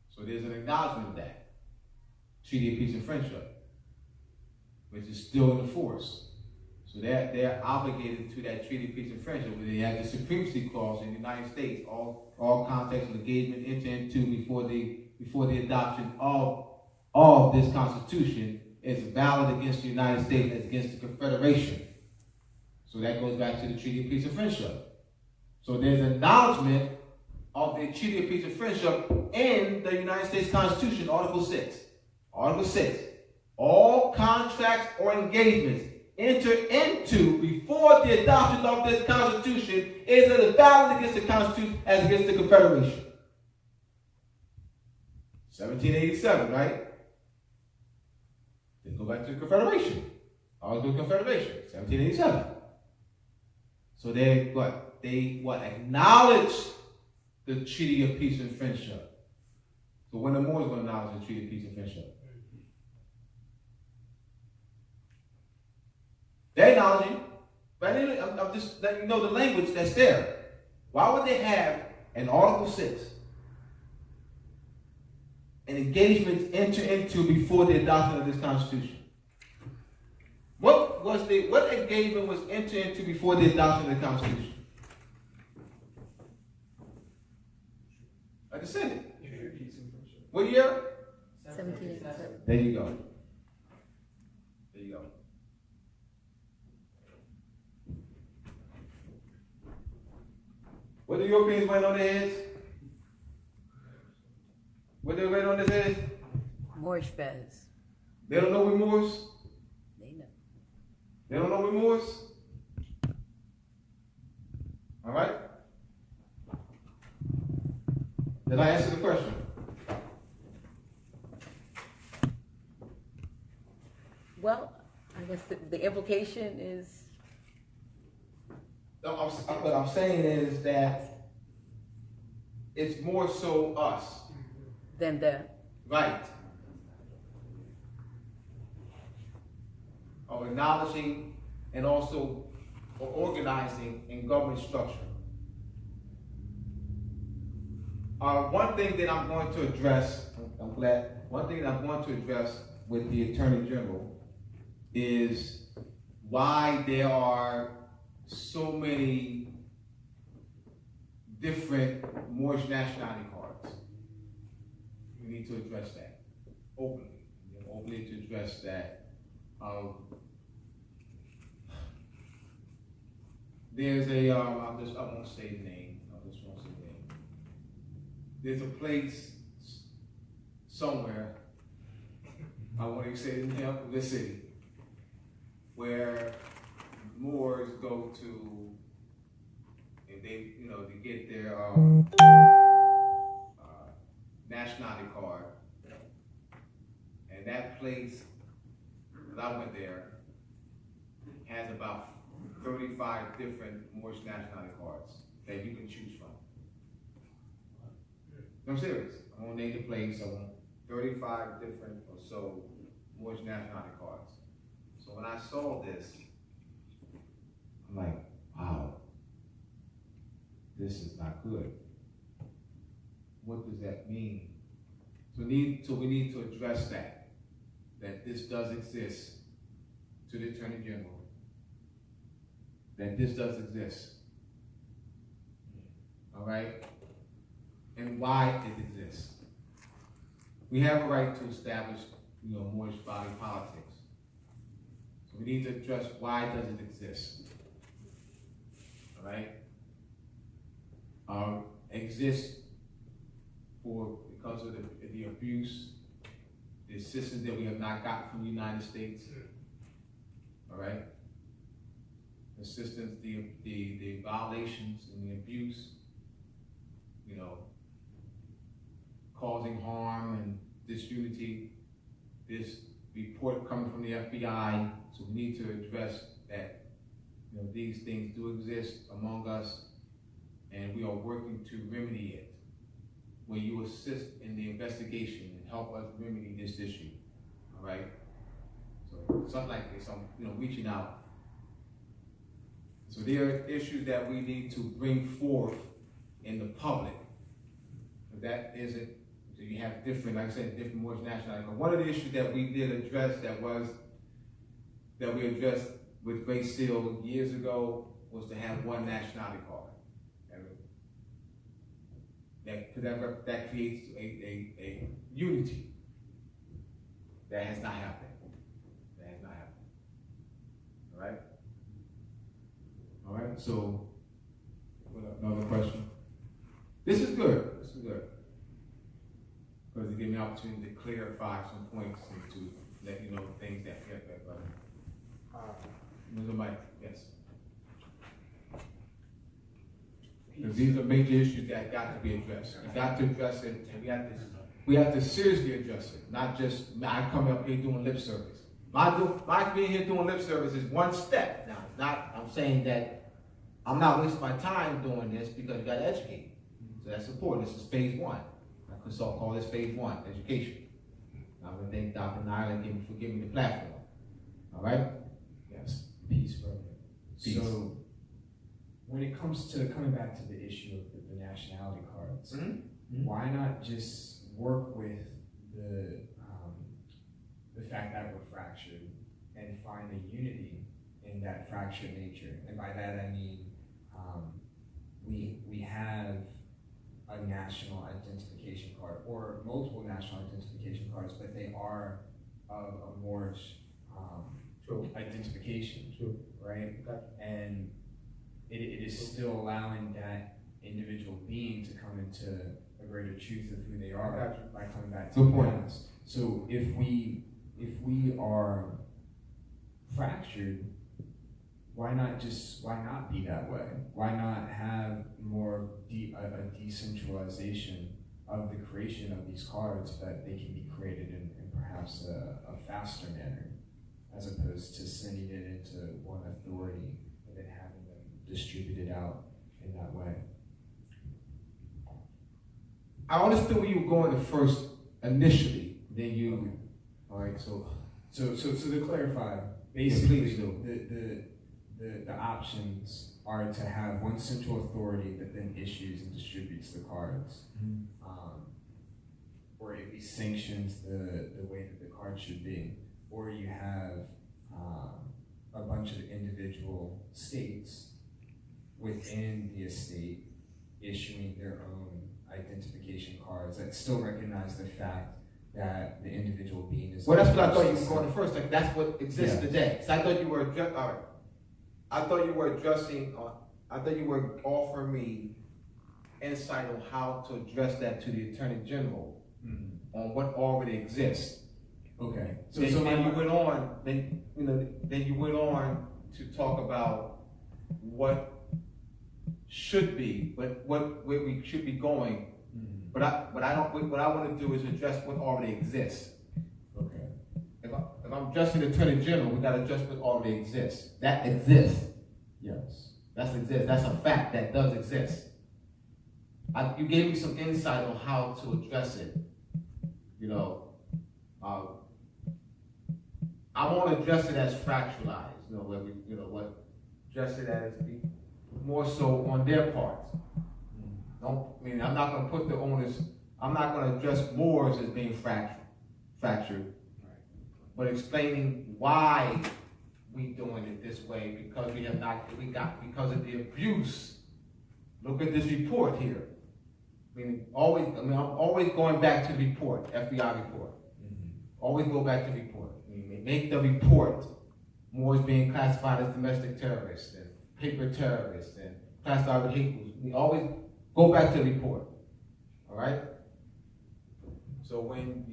So there's an acknowledgement of that. Treaty of Peace and Friendship, which is still in force. So they're obligated to that Treaty of Peace and Friendship, where they have the Supremacy Clause in the United States, all contacts of engagement entered into before the adoption of this Constitution is valid against the United States as against the Confederation. So that goes back to the Treaty of Peace and Friendship. So there's acknowledgement of the Treaty of Peace and Friendship in the United States Constitution, Article 6. Article 6. All contracts or engagements entered into before the adoption of this Constitution is as valid against the Constitution as against the Confederation. 1787, right? Let's go back to the Confederation. Article of Confederation, 1787. So they acknowledge the Treaty of Peace and Friendship. So when the Moors going to acknowledge the Treaty of Peace and Friendship? They acknowledge it, but I'm just letting you know the language that's there. Why would they have an Article 6 an engagement entered into before the adoption of this Constitution? What engagement was entered into before the adoption of the Constitution? I just said it. What year? 1787. There you go. There you go. What do Europeans write on their heads? What do they write on their heads? Moorish feathers. They don't know we're Moors? They know. They don't know we're Moors? All right? Did I answer the question? Well, I guess the implication is No, what I'm saying is that it's more so us. than the Right. Of acknowledging and also organizing in government structure. One thing that I'm going to address, one thing that I'm going to address with the Attorney General is why there are so many different Moorish nationality cards. We need to address that openly. Openly to address that. There's a, I won't say the name. I just won't say the name. There's a place somewhere, I won't even say the name of the city, where Moors go to, and they, to get their nationality card. And that place, that I went there, has about 35 different Moorish nationality cards that you can choose from. I'm serious. I won't name the place. I want 35 different or so Moorish nationality cards. So when I saw this, I'm like, wow, this is not good. What does that mean? So we need to address that this does exist to the Attorney General, that this does exist. All right? And why it exists. We have a right to establish, Moorish body politics. So we need to address why does it exist. All right? Exists because of the abuse, the assistance that we have not gotten from the United States. All right? Assistance, the violations and the abuse, causing harm and disunity. This report coming from the FBI, so we need to address that. These things do exist among us, and we are working to remedy it. Where you assist in the investigation and help us remedy this issue. All right. So something like this, I'm reaching out. So there are issues that we need to bring forth in the public. If that isn't So you have different, like I said, different Moorish nationalities. But one of the issues that we did address that we addressed with Great Seal years ago was to have one nationality card. That creates a unity. That has not happened. All right? All right, so, another question? This is good. Because it gives me an opportunity to clarify some points and to let you know things that Mr. Mike, yes. Because these are major issues that got to be addressed. We got to address it, and we have to seriously address it. Not just I come up here doing lip service. My being here doing lip service is one step. Now, it's not. I'm saying that I'm not wasting my time doing this because you got to educate. So that's important. This is phase one. I could call this phase one, education. I would thank Dr. Nailah for giving me the platform. All right? Yes. Peace, brother. Peace. So, when it comes to coming back to the issue of the nationality cards, why not just work with the fact that we're fractured and find a unity in that fractured nature? And by that I mean we have a national identification card or multiple national identification cards, but they are of a Moorish identification, right? Okay. And it is still allowing that individual being to come into a greater truth of who they are by coming back to balance. So if we are fractured, why not be that way? Why not have more a decentralization of the creation of these cards so that they can be created in perhaps a faster manner, as opposed to sending it into one authority and then having them distributed out in that way? I understood where you were going at first initially. Then you, okay. All right. So to clarify, basically, the options are to have one central authority that then issues and distributes the cards, or at least sanctions the way that the card should be, or you have a bunch of individual states within the estate issuing their own identification cards that still recognize the fact that the individual being is. Well, that's what I thought you were going first. Like that's what exists today. So I thought you were I thought you were addressing. I thought you were offering me insight on how to address that to the Attorney General on what already exists. Okay. So then you went on. Then you went on to talk about what should be, but where we should be going. But I don't. What I want to do is address what already exists. Okay. If I'm addressing the Attorney General, we got to address what already exists. That exists. Yes. That exists. That's a fact that does exist. You gave me some insight on how to address it. I want to address it as fractionalized. Address it as more so on their part. I'm not going to put the onus. I'm not going to address Moors as being fractured, but explaining why we doing it this way because because of the abuse. Look at this report here. I'm always going back to the report, FBI report. Always go back to the report. Make the report. Moors being classified as domestic terrorists and paper terrorists and classified with hate groups. We always go back to the report. All right. So when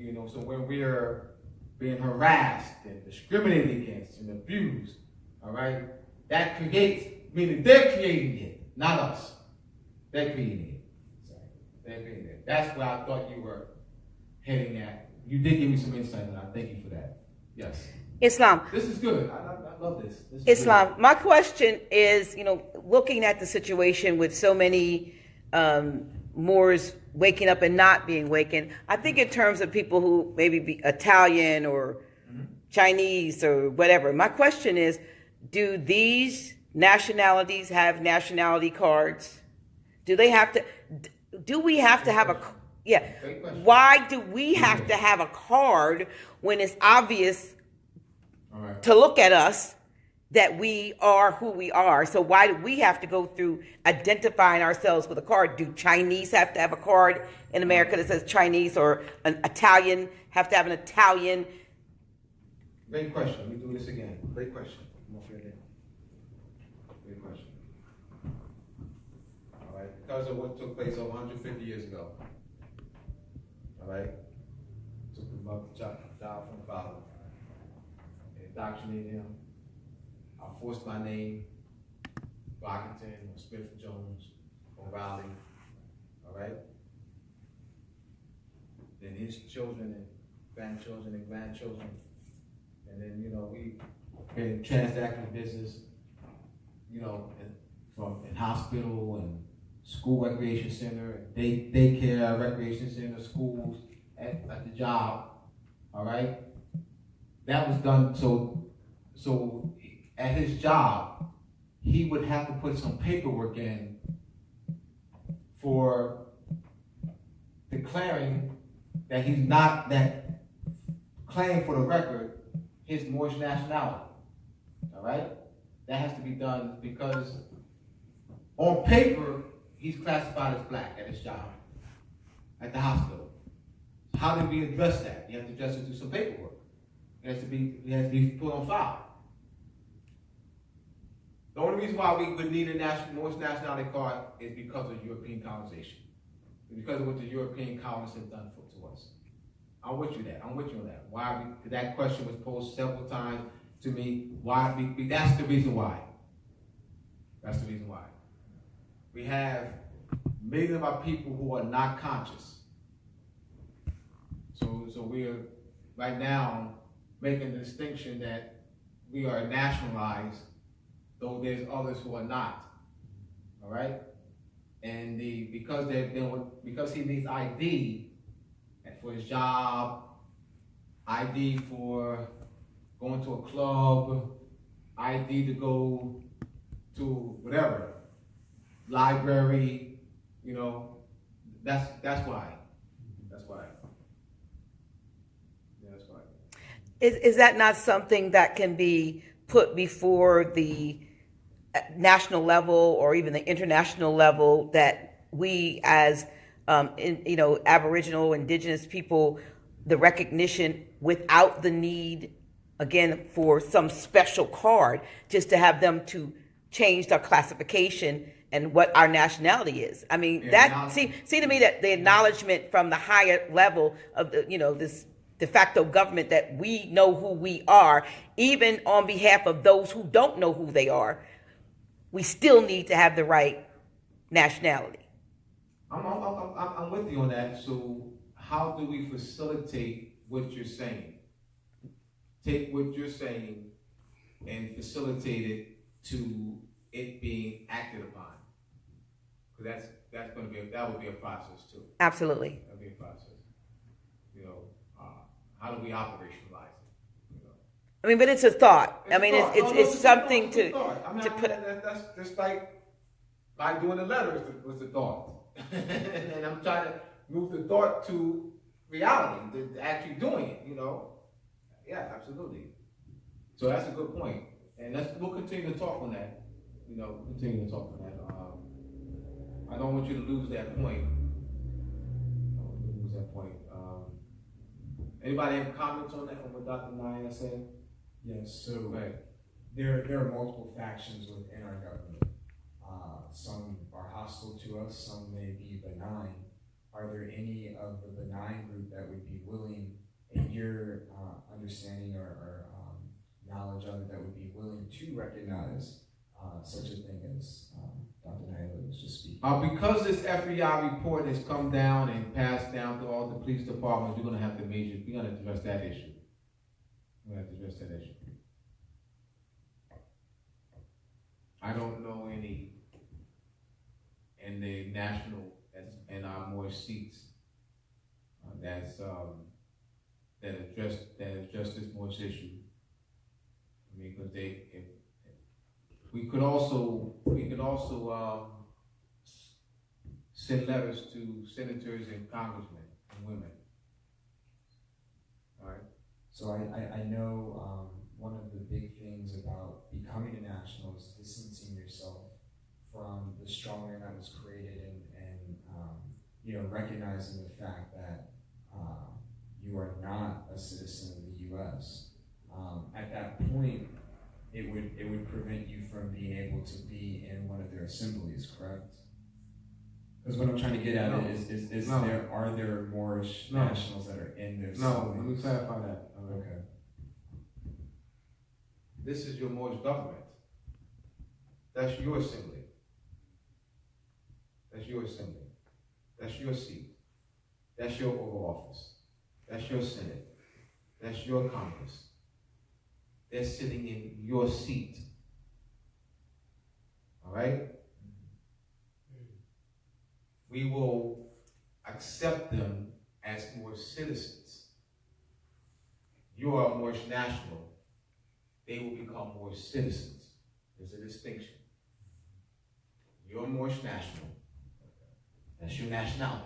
we're being harassed and discriminated against and abused, all right, that creates, meaning they're creating it, not us. They're creating it. They're creating it. That's where I thought you were heading at. You did give me some insight, and I thank you for that. Yes. Islam. This is good. I love this. Islam. Good. My question is, looking at the situation with so many Moors waking up and not being wakened, I think in terms of people who maybe be Italian or Chinese or whatever. My question is, do these nationalities have nationality cards? Do we have to have Yeah. Great question. Why do we have to have a card when it's obvious All right. to look at us that we are who we are? So why do we have to go through identifying ourselves with a card? Do Chinese have to have a card in America that says Chinese, or an Italian have to have an Italian? Great question. Let me do this again. Great question. Come off your name. Great question. All right. Because of what took place over 150 years ago. All right. Took him up the child from the bottom. Indoctrinated him. I forced my name, Brockington, or Smith Jones, or Raleigh. All right. Then his children and grandchildren. And then, we've been transacting business, in hospital and school recreation center, daycare, recreation center, schools, at the job, all right? That was done, so at his job, he would have to put some paperwork in for declaring that he's not, that claim for the record his Moorish nationality, all right? That has to be done because on paper, he's classified as black at his job, at the hospital. How do we address that? You have to address it through some paperwork. It has to be put on file. The only reason why we would need a Moorish nationality card is because of European colonization. Because of what the European colonists have done to us. I'm with you on that. Why? That question was posed several times to me. Why? That's the reason why. That's the reason why. We have millions of our people who are not conscious. So we are right now making the distinction that we are nationalized, though there's others who are not. All right? And because he needs ID for his job, ID for going to a club, ID to go to whatever, library, that's why. That's why. Yeah, that's why. Is that not something that can be put before the national level or even the international level, that we as Aboriginal, indigenous people, the recognition without the need, again, for some special card, just to have them to change their classification and what our nationality is? I mean, Yeah, see to me that the acknowledgement from the higher level of this de facto government that we know who we are, even on behalf of those who don't know who they are, we still need to have the right nationality. I'm with you on that. So how do we facilitate what you're saying? Take what you're saying and facilitate it to it being acted upon. Because that would be a process too. Absolutely. That'd be a process. How do we operationalize it? I mean, but it's a thought. It's it's something to put. That's just like doing the letters was the thought. And I'm trying to move the thought to reality, to actually doing it, Yeah, absolutely. So that's a good point. And we'll continue to talk on that. Continue to talk on that. I don't want you to lose that point. Anybody have comments on that, on what Dr. Nailah said? Yes, so there are multiple factions within our government. Some are hostile to us, some may be benign. Are there any of the benign group that would be willing, in your understanding or knowledge of it, that would be willing to recognize such a thing as Dr. Nailah was just speaking? Because this FBI report has come down and passed down to all the police departments, we're going to have to address that issue. I don't know any in the national and our Moorish seats that address this Moorish issue. I mean, because we could also send letters to senators and congressmen and women. All right? So I know one of the big things about becoming a national is distancing yourself from the strongman that was created and recognizing the fact that you are not a citizen of the U.S. At that point, it would prevent you from being able to be in one of their assemblies, correct? Because what I'm trying to get at are there Moorish nationals that are in their assemblies? No, let me clarify that. Okay. This is your Moorish government. That's your assembly. That's your assembly. That's your seat. That's your Oval Office. That's your Senate. That's your Congress. They're sitting in your seat. All right? We will accept them as Moorish citizens. You are a Moorish national. They will become Moorish citizens. There's a distinction. You're a Moorish national. That's your nationality.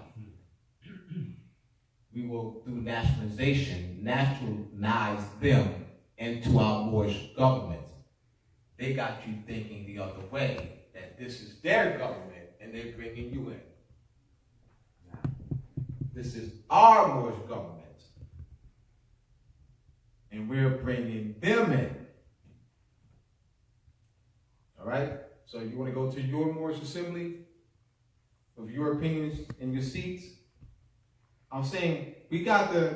We will, through nationalization, naturalize them into our Moorish government. They got you thinking the other way, that this is their government and they're bringing you in. Now, this is our Moorish government and we're bringing them in. All right? So you want to go to your Moorish assembly with your opinions and your seats? I'm saying we got to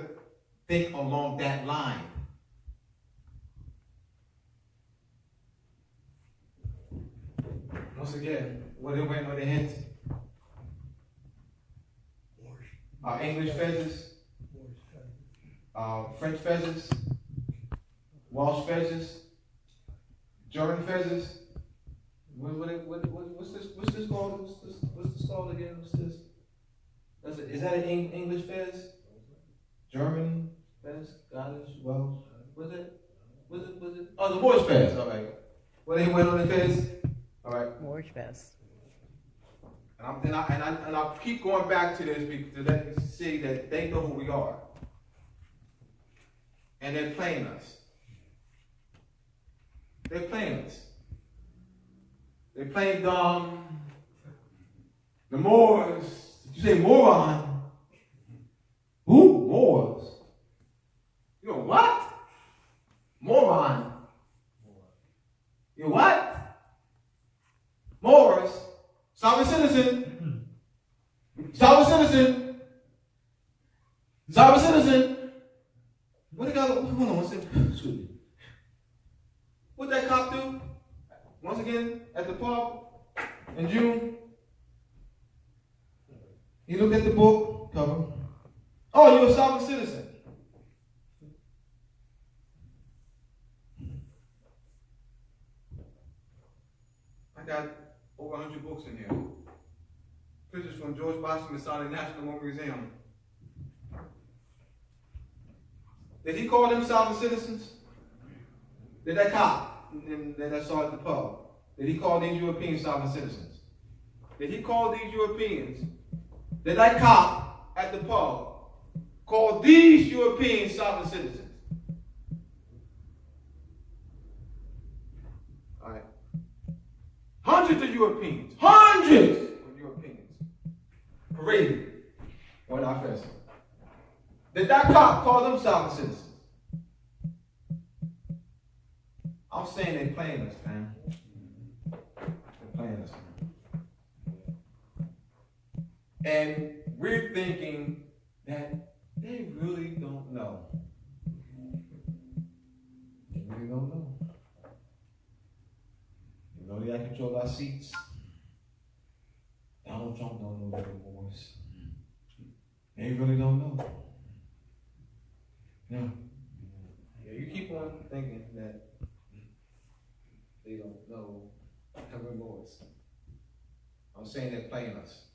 think along that line. Once again, what it went with the hint? English pheasants, French pheasants, Welsh pheasants, German pheasants. What's this called? What's this called again? What's this? Is that an English fez? German fez? Scottish? Welsh? Was it? Oh, the Moorish fez. All right. What they went on the fez? All right. Moorish fez. And I'll keep going back to this to let you see that they know who we are. And they're playing us. They're playing us. They playing dumb. The Moors. Did you say moron? Who? Moors. You know what? Moron. You what? Moors. Sovereign citizen. Sovereign citizen. Sovereign citizen. What they got? Hold on one second. Excuse me. What that cop do? Once again, at the pub in June, he looked at the book cover. Oh, you're a sovereign citizen. I got over 100 books in here. Pictures from George Washington Masonic National War Museum. Did he call them sovereign citizens? Did that cop that I saw at the pub, did he call these Europeans sovereign citizens? Did he call these Europeans, did that cop at the pub call these Europeans sovereign citizens? All right. Hundreds of Europeans paraded on our festival. Did that cop call them sovereign citizens? I'm saying they're playing us, man. They're playing us, man. And we're thinking that they really don't know. They really don't know. You know, they got control our seats. Donald Trump don't know what it was. They really don't know. No. Yeah, you keep on thinking that they don't know Henry Moors. I'm saying they're playing us.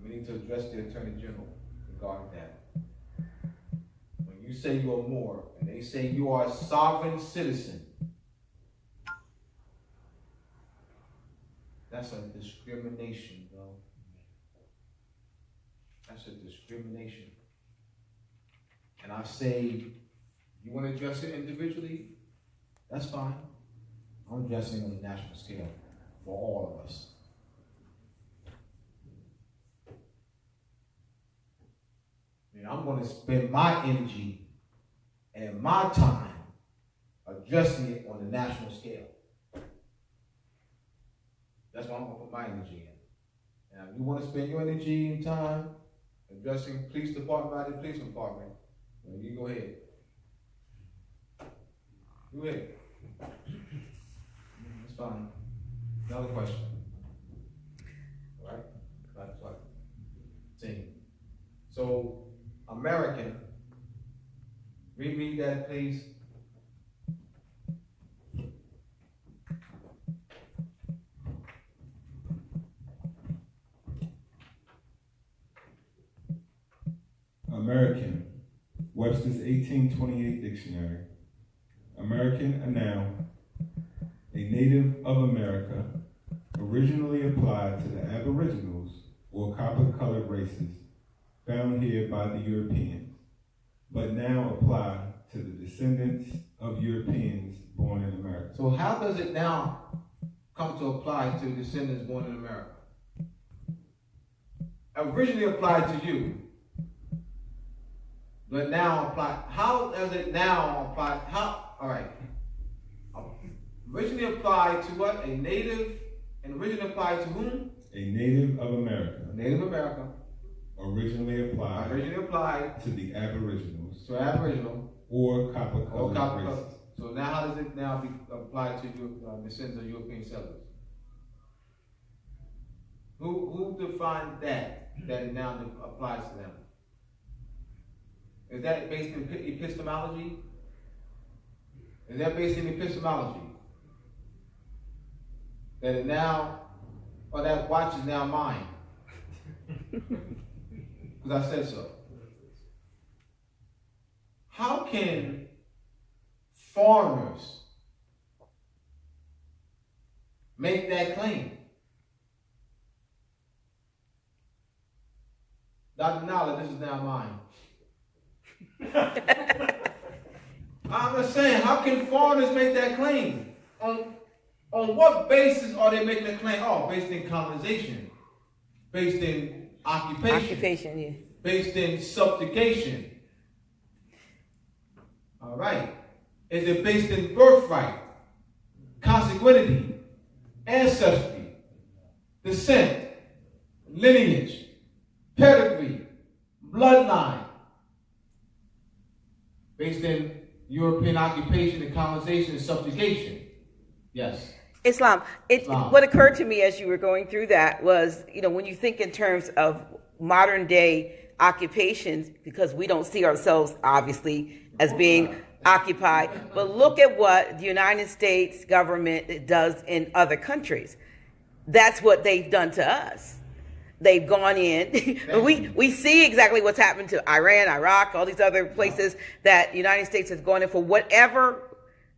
We need to address the Attorney General regarding that. When you say you're a Moor and they say you are a sovereign citizen, That's a discrimination, bro. That's a discrimination. And I say, you want to address it individually? That's fine. I'm addressing it on a national scale for all of us. I mean, I'm going to spend my energy and my time addressing it on the national scale. That's what I'm going to put my energy in. Now, if you want to spend your energy and time addressing police department by the police department, well, you go ahead. Go ahead. That's fine. Another question. All right? That's what. Team. So, American, read that, please. American, Webster's 1828 dictionary. American, a noun, a native of America, originally applied to the Aboriginals or copper-colored races found here by the Europeans, but now apply to the descendants of Europeans born in America. So how does it now come to apply to descendants born in America? Originally applied to you, but now apply. How does it now apply? How? All right. Originally applied to what? A native, and originally applied to whom? A native of America. A native America. Originally applied to the Aboriginals. To Aboriginal. Or copper-colored races. So now how does it now be applied to descendants of European settlers? Who defined that it now applies to them? Is that based in epistemology? Is that based in epistemology? That it now, or that watch is now mine? Because I said so. How can foreigners make that claim? Dr. Nailah, this is now mine. I'm just saying, how can foreigners make that claim? On what basis are they making the claim? Oh, based in colonization, based in occupation, yeah. Based in subjugation. All right. Is it based in birthright, consanguinity, ancestry, descent, lineage, pedigree, bloodline? Based in European occupation and colonization and subjugation? Yes. Islam. Islam. What occurred to me as you were going through that was, when you think in terms of modern day occupations, because we don't see ourselves obviously as being occupied, but look at what the United States government does in other countries. That's what they've done to us. They've gone in. we see exactly what's happened to Iran, Iraq, all these other places that the United States has gone in for whatever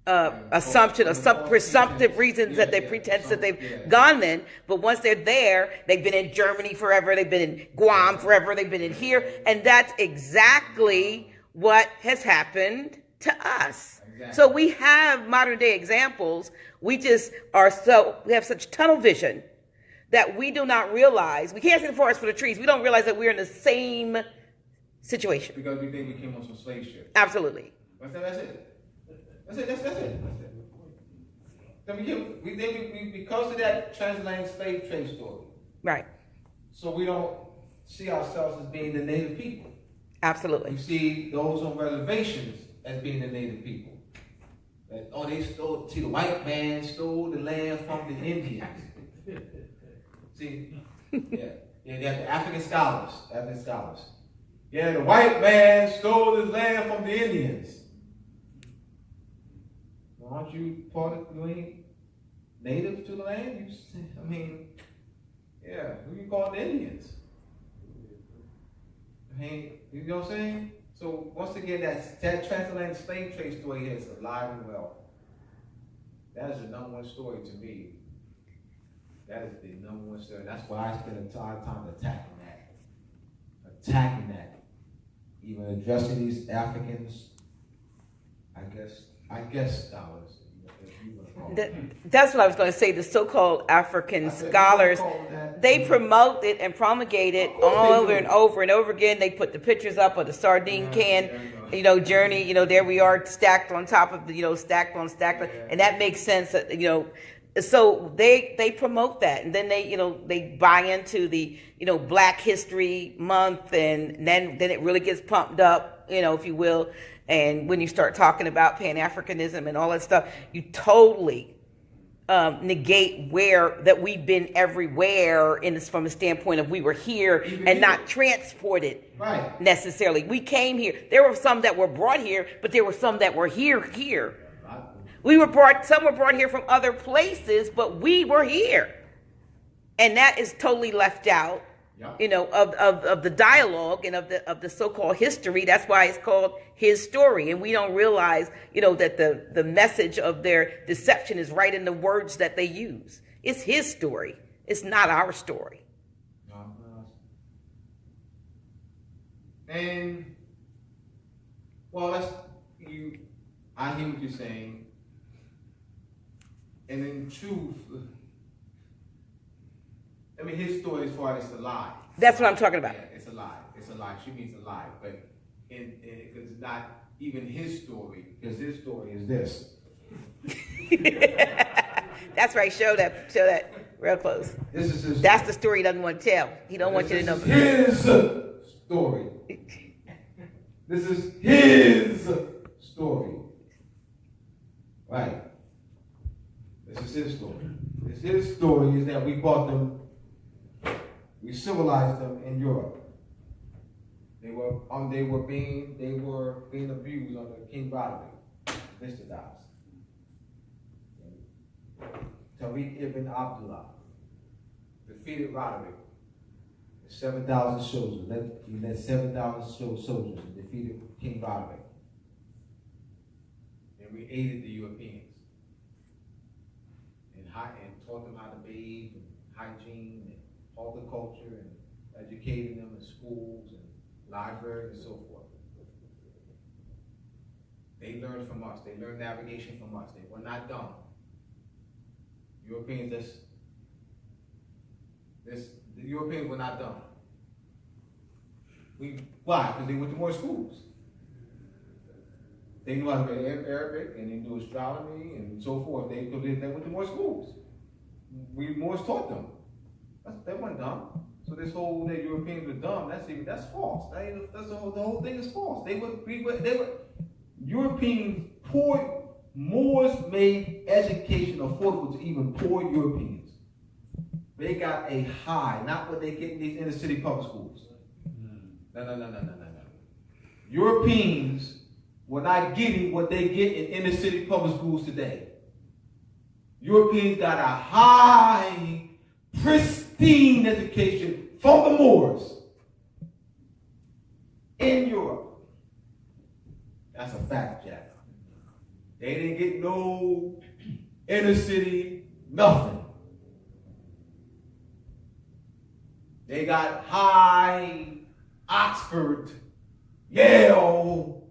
assumption or some presumptive reasons that they pretend that they've gone in. But once they're there, they've been in Germany forever, they've been in Guam forever, they've been in here. And that's exactly what has happened to us. Exactly. So we have modern day examples. We have such tunnel vision that we do not realize. We can't see the forest for the trees. We don't realize that we're in the same situation. Because we think we came on some slave ship. Absolutely. That's it. That's it. Because of that transatlantic slave trade story. Right. So we don't see ourselves as being the native people. Absolutely. We see those on reservations as being the native people. The white man stole the land from the Indians. See? Yeah, you have the African scholars. Yeah, the white man stole his land from the Indians. Well, aren't you part of the native to the land? Who you call the Indians? You know what I'm saying? So once again, that transatlantic slave trade story is alive and well. That is the number one story to me That is the number one story. That's why I spend a lot of time attacking that. Even addressing these Africans, I guess scholars. That's what I was going to say. The so-called African scholars, they promote it and promulgate it all over and over and over again. They put the pictures up of the sardine can, journey. There we are, stacked on top of the, stacked on stacked, and that makes sense. So they promote that, and then they buy into the Black History Month, and then it really gets pumped up, if you will. And when you start talking about Pan-Africanism and all that stuff, you totally negate that we've been everywhere from the standpoint of we were here and not transported necessarily. We came here. There were some that were brought here, but there were some that were here. Some were brought here from other places, but we were here. And that is totally left out, of the dialogue and of the so-called history. That's why it's called his story. And we don't realize, that the message of their deception is right in the words that they use. It's his story. It's not our story. And, I hear what you're saying. And in truth, his story as far as it's a lie. That's what I'm talking about. Yeah, it's a lie. It's a lie. She means a lie. But it's not even his story, because his story is this. That's right. Show that real close. This is his That's the story he doesn't want to tell. He don't want you to know. His story. This is his story. Right. This is his story. His story is that we brought them, we civilized them in Europe. They were being abused under King Roderick, Vistadaz. Tariq ibn Abdullah defeated Roderick with 7,000 soldiers. He led 7,000 soldiers and defeated King Roderick. And we aided the Europeans and taught them how to bathe and hygiene and horticulture and educating them in schools and libraries and so forth. They learned from us. They learned navigation from us. They were not dumb. Europeans, the Europeans were not dumb. Why? Because they went to more schools. They knew how to read Arabic, and they knew astronomy and so forth. They went to more schools. Moors taught them. They weren't dumb. So this whole that Europeans were dumb, that's false. The whole thing is false. Europeans, poor Moors made education affordable to even poor Europeans. They got a high, not what they get in these inner city public schools. No. Europeans were not getting what they get in inner city public schools today. Europeans got a high, pristine education from the Moors in Europe. That's a fact, Jack. They didn't get no inner city, nothing. They got high Oxford, Yale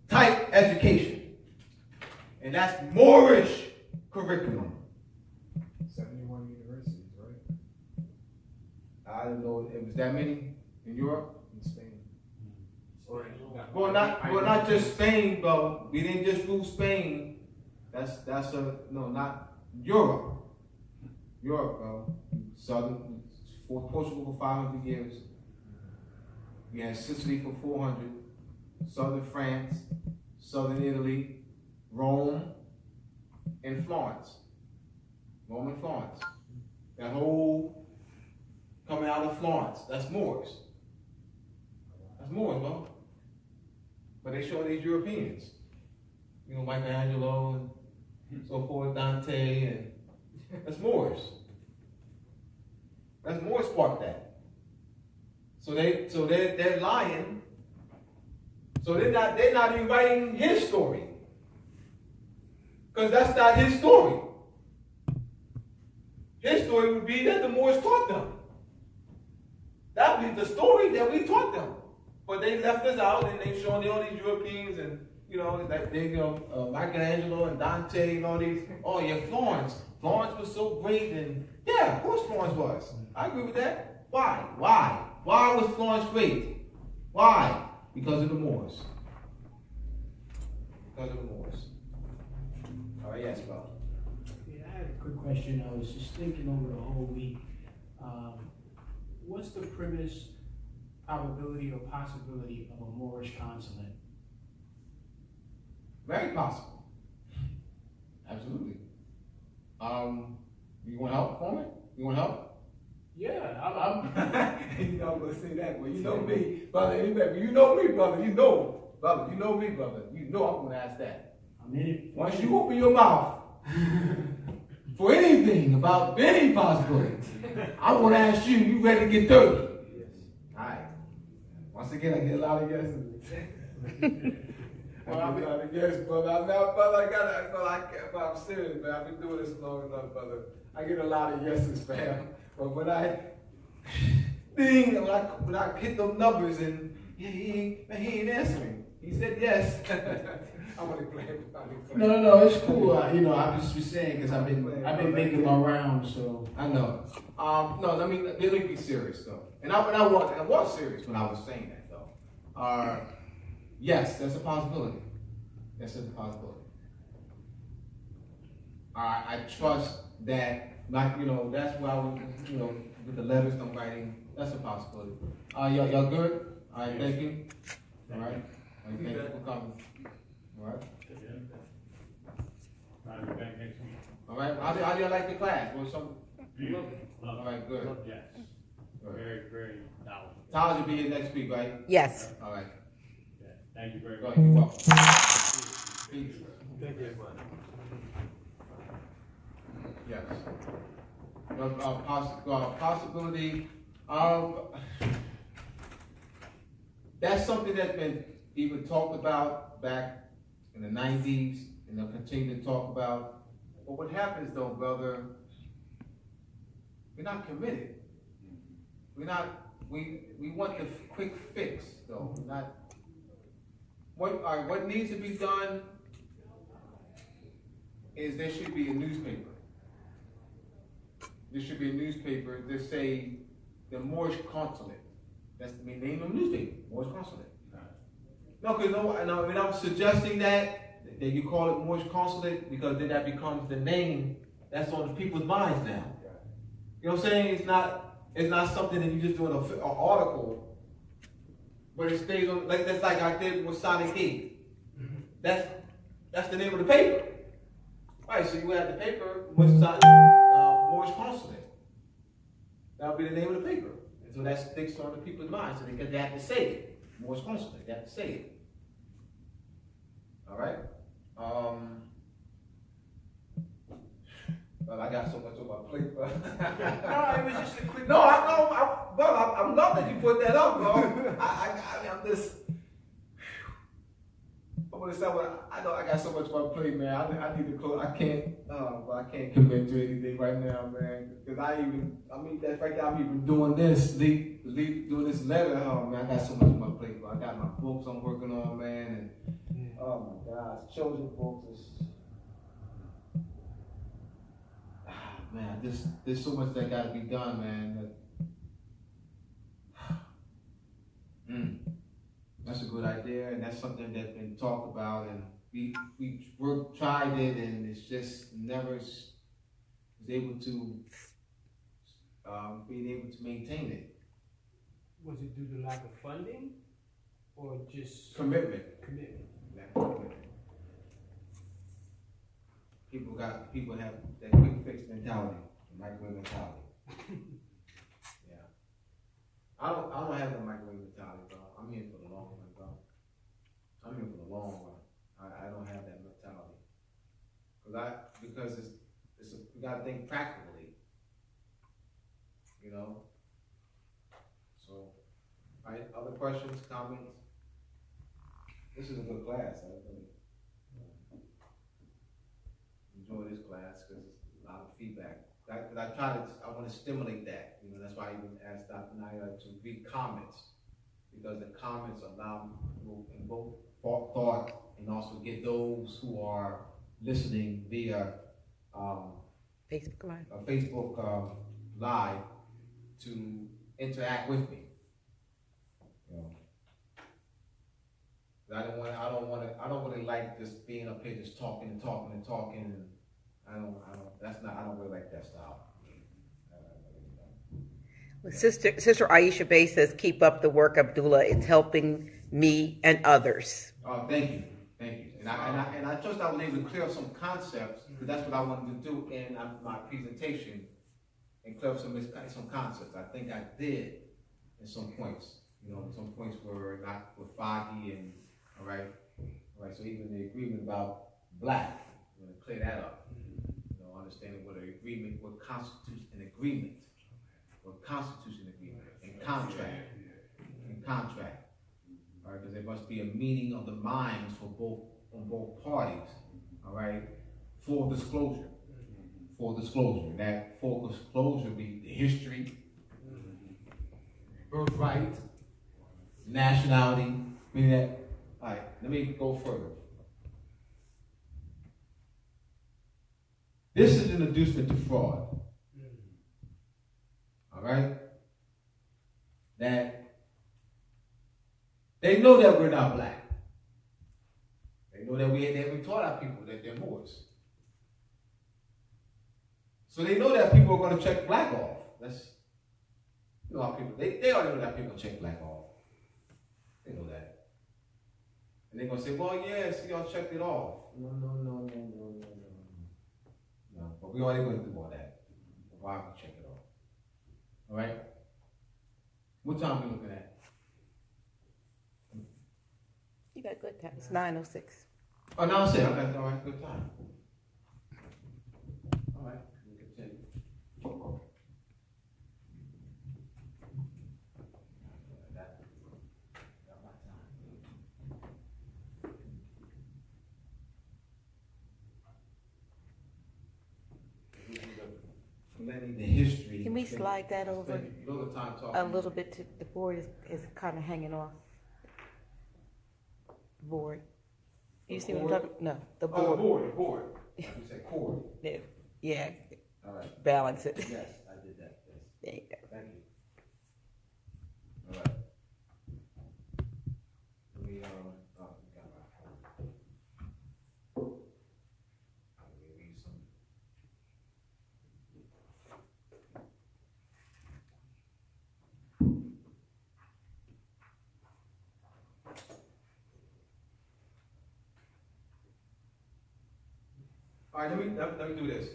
type education. And that's Moorish curriculum. 71 universities, right? I don't know, it was that many in Europe? In Spain. Well, not just Spain, though. We didn't just rule Spain. Not Europe. Europe, bro. Southern, for Portugal for 500 years. We had Sicily for 400. Southern France, Southern Italy, Rome, and Florence. Rome and Florence. That whole coming out of Florence, that's Moors. That's Moors, bro. But they show these Europeans. Michelangelo and so forth, Dante, and that's Moors. That's Moors sparked that. So they're lying. So they're not even writing his story. Because that's not his story. His story would be that the Moors taught them. That would be the story that we taught them. But they left us out, and they showing all these Europeans and, you know, like they, you know, Michelangelo and Dante and all these. Oh yeah, Florence. Florence was so great, and yeah, of course Florence was. I agree with that. Why? Why was Florence great? Why? Because of the Moors. Because of the Moors. All right, yes, bro. Yeah, I had a quick question. I was just thinking over the whole week. What's the premise, probability, or possibility of a Moorish consulate? Very possible. Absolutely. You want help for me? You want help? Yeah, You know I'm gonna say that, but you know me, brother. Anyway, you know me, brother. You know, brother. You know me, brother. You know I'm gonna ask that. I'm in it. Once you open your mouth for anything about any possibility, I'm gonna ask you. You ready to get dirty? Yes. All right. Once again, I get a lot of yeses. Well, I mean, yes, brother. I'm serious, man. I've been doing this long enough, brother. I get a lot of yeses, fam. But when I hit them numbers and he ain't answering. He said yes. I'm only playing. No, it's cool. I'm just saying because I've been making my rounds, so I know. No, let me be serious though. And I was serious when I was saying that though. Yes, that's a possibility. That's a possibility. I trust that, like, you know, that's why I was, you know, with the letters I'm writing, that's a possibility. Y'all good? All right, thank you. All right. Thank you for coming. All right. I'll be back next week. All right. How do you like the class? Was some? Love All right, good. Yes. Very, very knowledgeable. Tyler will be here next week, right? Yes. All right. Yeah. Thank you very Go much. ahead. You're welcome. Peace. Thank you, everybody. Yes. Possibility. That's something that's been even talked about back in the 90s, and they'll continue to talk about. But what happens though, brother, we're not committed. We're not, we want the quick fix though. Not what needs to be done is there should be a newspaper. There should be a newspaper that say the Moorish Consulate. That's the name of the newspaper, Moorish Consulate. No, because when I'm suggesting that you call it Moorish Consulate, because then that becomes the name that's on the people's minds now. You know what I'm saying? It's not something that you just do in an article, but it stays on. That's like I did with Sonic 8. That's the name of the paper. Right, so you have the paper with Moorish Consulate. That'll be the name of the paper. And so that sticks on the people's minds. So they have to say it. Moorish Consulate, they have to say it. All right? Well, I got so much on my plate, bro. no, it was just a quick. No, I'm glad that you put that up, bro. I'm just. I'm gonna say, I know I got so much on my plate, man. I need to close. I can't commit to anything right now, man. Because that fact that I'm even doing this, doing this letter, oh man, I got so much on my plate, bro. I got my books I'm working on, man, and oh my God, children's books is. Man, there's so much that got to be done, man. That's a good idea, and that's something that's been talked about, and we tried it, and it's just never was able to being able to maintain it. Was it due to lack of funding, or just Commitment. Commitment. Commitment. People have that quick fix mentality, the microwave mentality. Yeah. I don't have the microwave mentality, bro. I'm here for the long run, bro. I'm here for the long run. I don't have that mentality. Because we gotta think practically. You know? So, all right, other questions, comments? This is a good class. I really enjoy this class because it's a lot of feedback. I want to stimulate that. You know, that's why I even asked Dr. Nailah to read comments, because the comments allow people in both thought and also get those who are listening via Facebook Live to interact with me. You know, I don't really like just being up here just talking and talking and talking, and I don't really like that style. Well, Sister Aisha Bey says, keep up the work, Abdullah. It's helping me and others. Oh, thank you. And I trust I was able to clear up some concepts, because that's what I wanted to do in my presentation, and clear up some concepts. I think I did in some points. You know, some points were foggy, and all right. So even the agreement about black, I'm going to clear that up. You know, understanding what constitutes an agreement, and contract. All right, because there must be a meeting of the minds on both parties. All right, full disclosure. That full disclosure be the history, birthright, nationality. Meaning that. All right, let me go further. This is an inducement to fraud. All right? That they know that we're not black. They know that we haven't taught our people that they're Moors. So they know that people are going to check black off. That's, you know, how people, they already know that people check black off. They know that. And they're going to say, well, yeah, see, y'all checked it off. No. No, but we already went through all that. Why we check it off? All right? What time are we looking at? You got good time. It's 9:06. Oh, 9:06. Okay, all right, good time. All right, we continue. The history. Can we slide that over a little bit to the board is kind of hanging off. Board. You see what I'm talking? No, the board. Oh, the board. You said cord. Yeah. All right. Balance it. Yes, I did that. Yes. There you go. Thank you. All right. Let me we got my phone. Let me read some. All right, let me do this.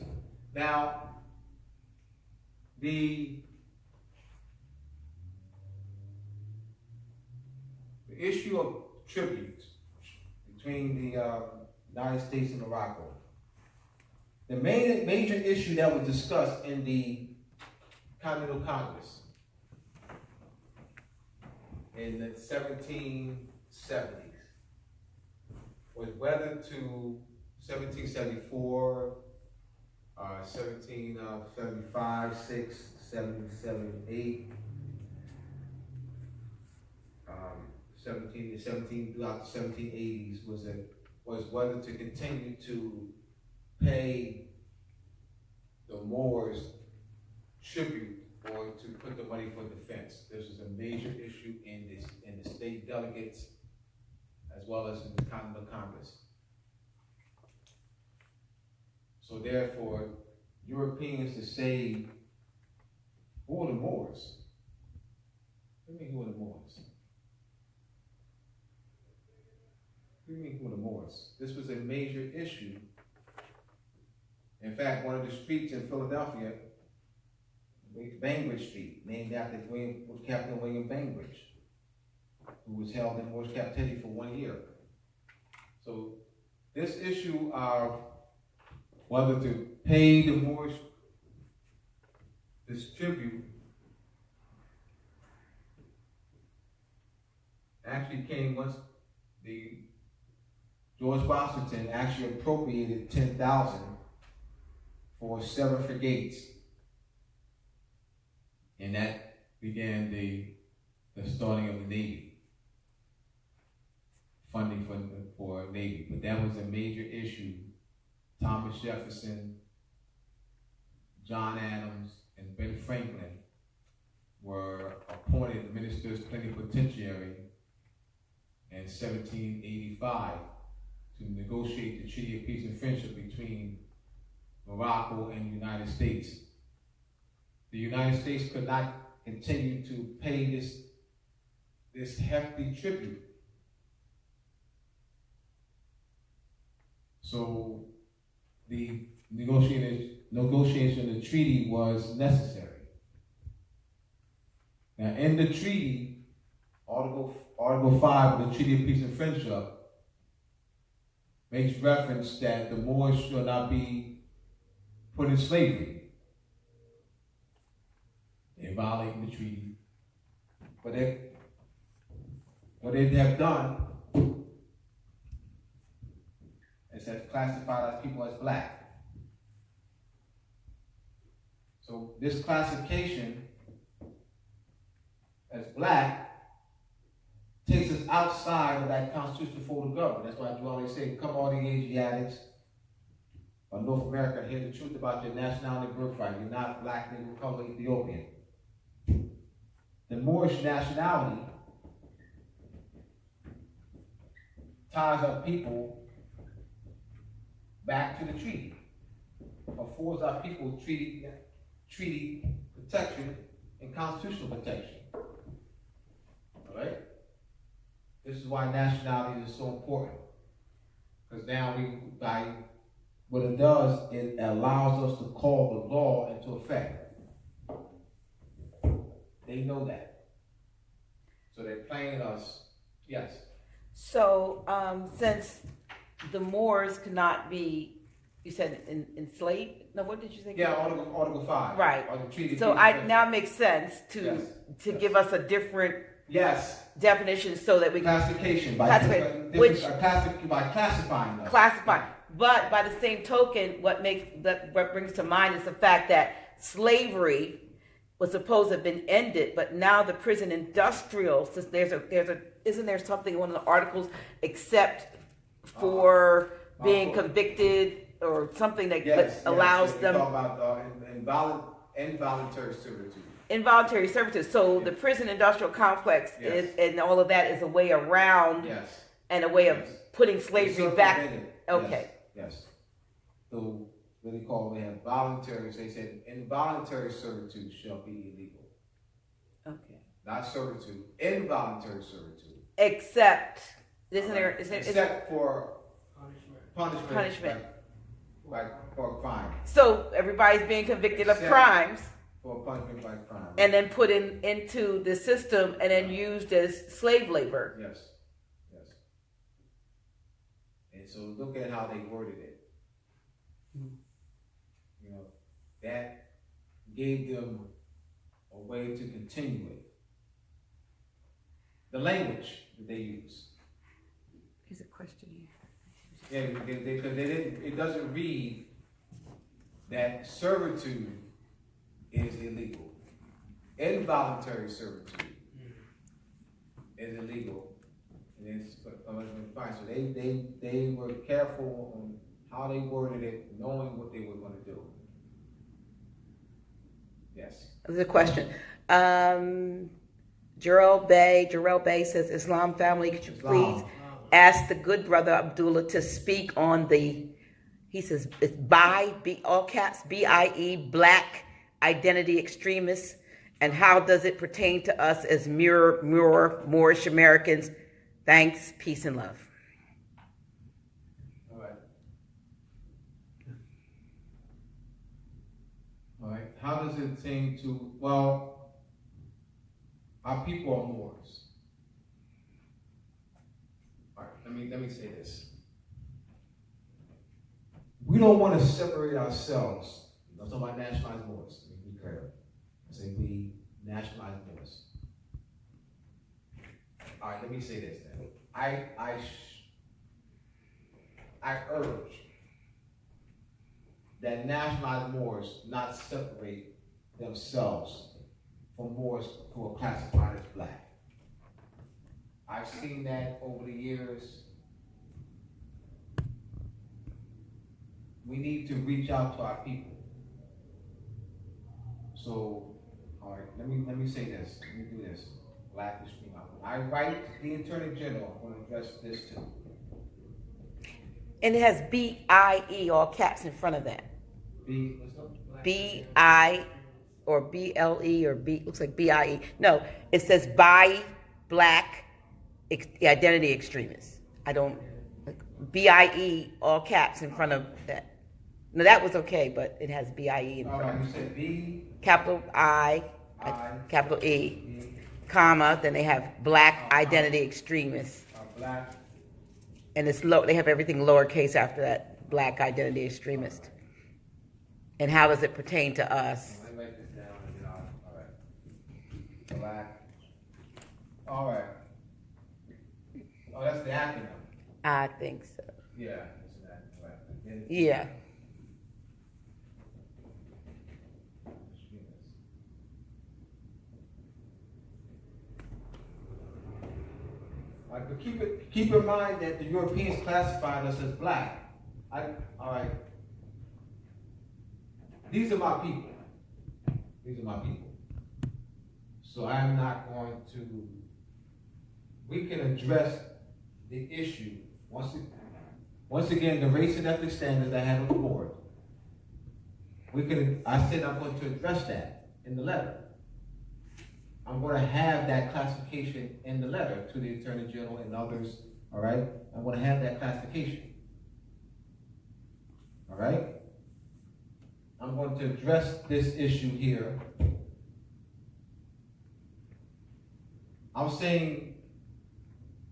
Now, the issue of tributes between the United States and Morocco, the major issue that was discussed in the Continental Congress in the 1770s was whether to 1774, 1775, 6, 7, 7, 8, 17 throughout the 1780s was whether to continue to pay the Moors tribute or to put the money for defense. This was a major issue in the state delegates as well as in the Continental Congress. So therefore, Europeans to say, who are the Moors? What do you mean, who are the Moors? What do you mean, who are the Moors? This was a major issue. In fact, one of the streets in Philadelphia, Bainbridge Street, named after Captain William Bainbridge, who was held in Moorish captivity for 1 year. So this issue of whether to pay the Moorish this tribute actually came once the George Washington actually appropriated $10,000 for 7 frigates And that began the starting of the Navy, funding for Navy. But that was a major issue. Thomas Jefferson, John Adams, and Ben Franklin were appointed ministers plenipotentiary in 1785 to negotiate the Treaty of Peace and Friendship between Morocco and the United States. The United States could not continue to pay this hefty tribute. So the negotiation of the treaty was necessary. Now in the treaty, Article 5 of the Treaty of Peace and Friendship makes reference that the Moors shall not be put in slavery. They violating the treaty. But what they have done is have classified as people as black. So this classification as black takes us outside of that constitutional form of government. That's why you always say, come all the Asiatics or North America, hear the truth about your nationality and birthright. You're not black, Negro, color, Ethiopian. The Moorish nationality ties our people back to the treaty, affords our people treaty protection and constitutional protection. All right? This is why nationality is so important. Because now what it does, it allows us to call the law into effect. They know that. So they're playing us, yes. So since the Moors cannot be, you said enslaved? No, what did you say? Yeah, Article 5. Right. Or the treaty So now it makes sense to give us a different definition so that we can classification by classifying us. Classify. But by the same token, what brings to mind is the fact that slavery was supposed to have been ended, but now the prison industrial, since isn't there something in one of the articles except for being convicted or something that allows them about involuntary servitude. Involuntary servitude. So the prison industrial complex is, and all of that is a way around and a way of putting slavery back. Okay. Yes. So what they have voluntary, they said involuntary servitude shall be illegal. Okay. Not servitude, involuntary servitude. Except for punishment. For crime. So everybody's being convicted of crimes. For punishment by crime. And then put into the system and then used as slave labor. Yes. And so look at how they worded it. You know, that gave them a way to continue it. The language that they use. Here's a question here. Yeah, because they didn't. It doesn't read that servitude is illegal. Involuntary servitude is illegal, and it's fine. So they were careful on how they worded it, knowing what they were going to do. Yes. There's a question. Jarrell Bey says, Islam family, could you please ask the good brother Abdullah to speak on he says, it's all caps, BIE, black identity extremists, and how does it pertain to us as Moorish Americans? Thanks, peace and love. All right. How does it seem to, well, our people are Moors. All right, let me say this. We don't want to separate ourselves. I'm talking about nationalized Moors. Let me be clear. I say we nationalized Moors. All right, let me say this then. I urge that nationalized Moors not separate themselves for Moors who are classified as black. I've seen that over the years. We need to reach out to our people. So, all right, let me say this. Let me do this. Black Extreme. I write to the Attorney General. I'm going to address this too. And it has B-I-E, all caps in front of that. B-I or B-L-E or B, looks like B-I-E. No, it says by black identity extremists. I don't, B-I-E, all caps in front of that. No, that was okay, but it has B-I-E in front. All right, you said B. Capital I, capital E, comma, then they have black identity extremists. Black. And it's low, they have everything lowercase after that, black identity extremist. And how does it pertain to us? Let me write this down and then all right. Black. All right. Oh, that's the acronym. I think so. Yeah, it's an acronym. Right. Yeah. All right, but keep in mind that the Europeans classified us as black. All right. These are my people. These are my people. So I'm not going to. We can address the issue once again. The race and ethnic standards I had on the board. I said I'm going to address that in the letter. I'm going to have that classification in the letter to the Attorney General and others. All right. I'm going to have that classification. All right. I'm going to address this issue here. I'm saying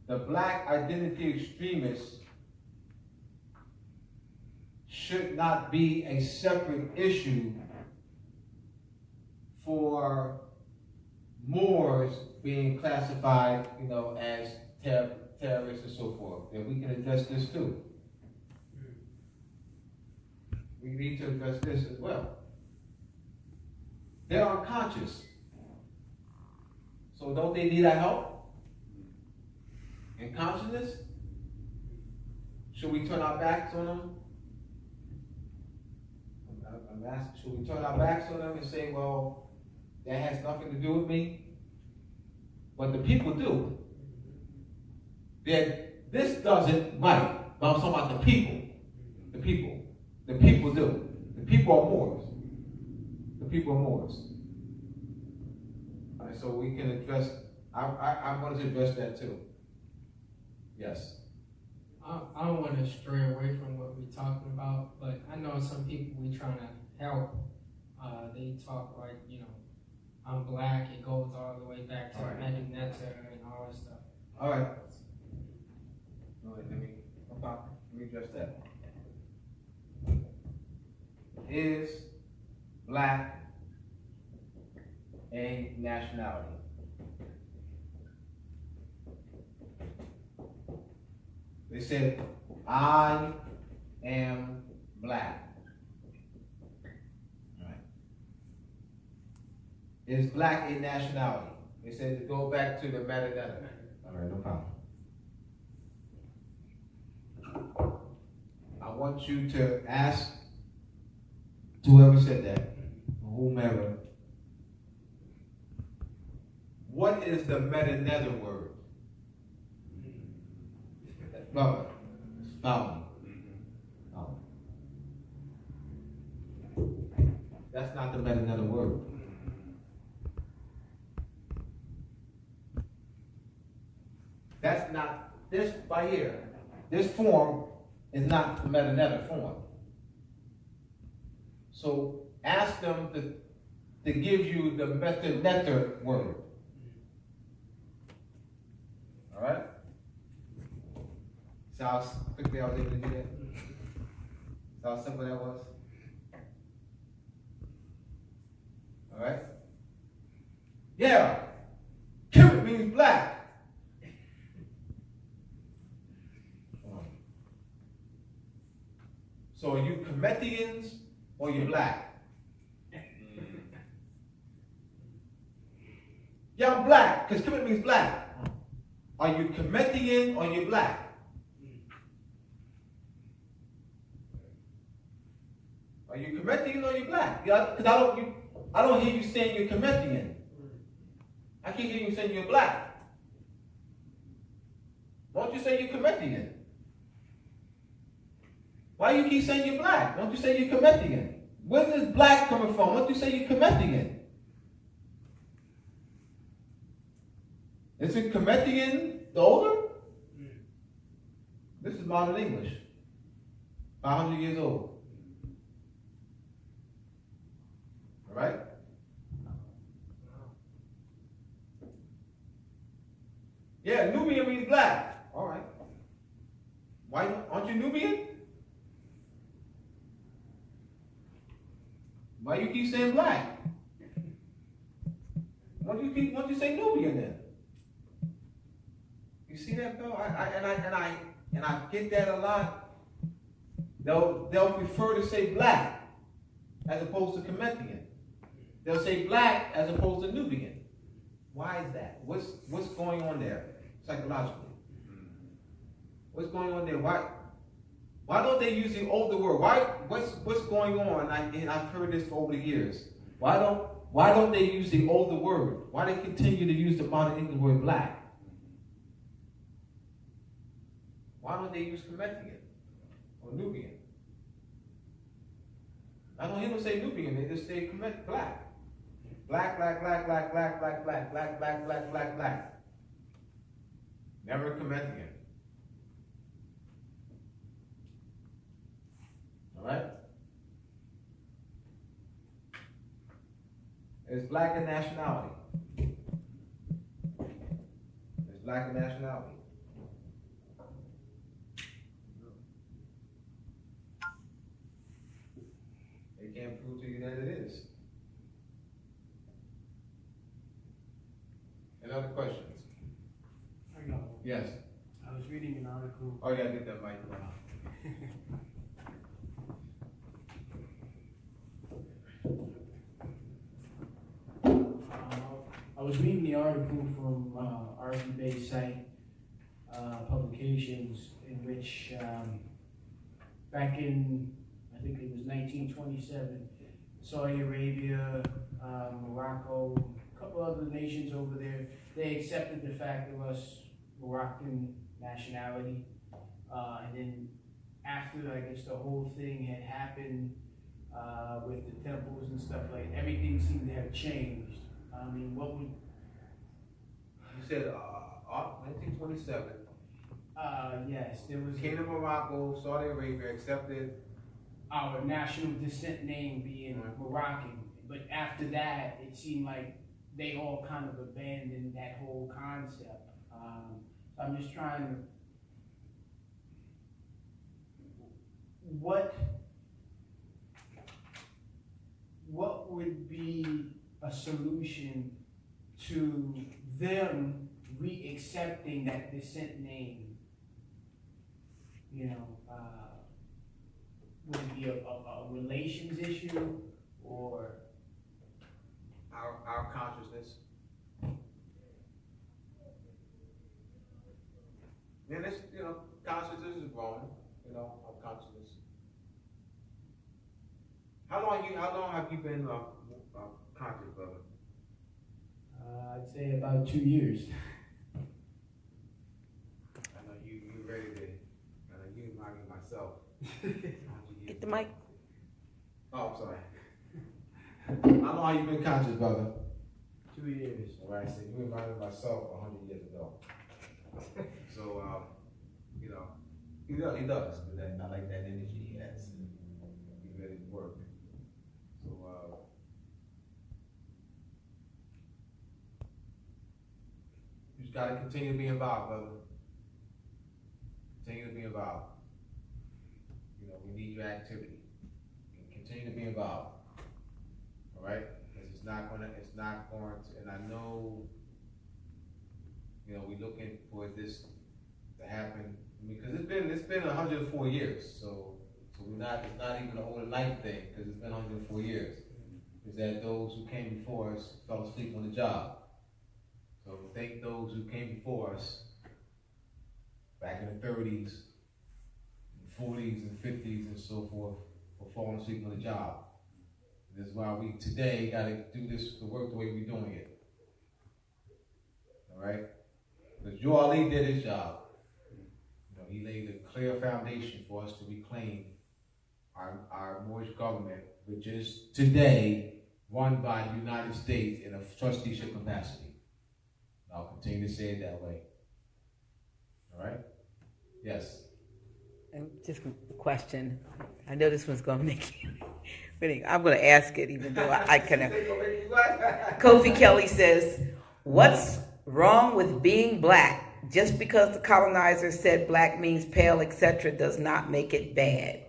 the black identity extremists should not be a separate issue for Moors being classified, as terrorists and so forth. That we can address this too. We need to address this as well. They're unconscious. So don't they need our help? In consciousness? Should we turn our backs on them? I'm asking, should we turn our backs on them and say, well, that has nothing to do with me? But the people do. That this doesn't, right, but I'm talking about the people. The people. The people do. The people are Moors. The people are Moors. All right, so we can address, I wanted to address that too. Yes. I don't want to stray away from what we're talking about, but I know some people we trying to help. They talk like, I'm black. It goes all the way back to Right. Meta and all that stuff. All right. Let me address that. Is black a nationality? They said, I am black. All right. Is black a nationality? They said to go back to the metadata. All right, no problem. I want you to ask whoever said that, whomever, what is the meta-nether word? Brother, follow me. That's not the meta-nether word. That's not, this right here, this form is not the meta-nether form. So ask them to give you the meta-nether word. All right? See how quickly I was able to do that? See how simple that was? All right? Yeah. Kemet means black. So are you Kemetians or you black? means black. Are you Kemetian or you black? Are you Kemetian or you black? Because I don't hear you saying you're Kemetian. I keep hearing you saying you're black. Why don't you say you're Kemetian? Why do you keep saying you're black? Don't you say you're Kemetian? Where's this black coming from? Why don't you say you're Kemetian? Isn't Kemetian the older? This is modern English. 500 years old. All right? Yeah, Nubian means black. All right. Why aren't you Nubian? Why you keep saying black? Why don't you say Nubian then? You see that, Bill? And I get that a lot. They'll prefer to say black as opposed to Kemetian. They'll say black as opposed to Nubian. Why is that? What's going on there psychologically? What's going on there? Why don't they use the older word? What's going on? And I've heard this for over the years. Why don't they use the older word? Why they continue to use the modern English word black? Why don't they use Kemetian or Nubian? I don't hear them say Nubian. They just say black. Black, black, black, black, black, black, black, black, black, black, black, black. Never Kemetian. All right? It's black in nationality. It's black in nationality. They can't prove to you that it is. Any other questions? I know. Yes. I was reading an article. Oh, yeah, I did that mic. I was reading the article from RV Bey's site, publications, in which back in, I think it was 1927, Saudi Arabia, Morocco, a couple other nations over there, they accepted the fact of us Moroccan nationality. And then after, I guess, the whole thing had happened with the temples and stuff like that, everything seemed to have changed. I mean, what would... You said 1927. Yes, there was... Kingdom of Morocco, Saudi Arabia accepted our national descent name being Moroccan. But after that, it seemed like they all kind of abandoned that whole concept. So I'm just trying to... What would be a solution to them re-accepting that descent name? You know, would it be a relations issue, or our consciousness? And this, consciousness is growing, our consciousness. How long have you been conscious, brother? I'd say about 2 years. I know you ready to. I know you remind me of myself. Get the mic. Oh, I'm sorry. How long have you been conscious, brother? 2 years. All right, so you reminded myself 100 years ago. So, he does. I like that energy he has. He's ready to work. So, you just got to continue to be involved, brother. Continue to be involved. We need your activity. Continue to be involved. All right? Because it's not going to, and I know, we're looking for this to happen. Because it's been 104 years, so it's not even an overnight thing, because it's been 104 years. Is that those who came before us fell asleep on the job. So thank those who came before us back in the 30s, 40s, and 50s, and so forth, for falling asleep on the job. This is why we today got to do this to work the way we're doing it. All right? Because Joe Ali did his job. You know, he laid a clear foundation for us to reclaim our Moorish government, which is today run by the United States in a trusteeship capacity. I'll continue to say it that way. All right? Yes. And just a question. I know this one's going to make you. I'm going to ask it, even though I cannot. Kofi Kelly says, "What's wrong with being black? Just because the colonizer said black means pale, etc., does not make it bad."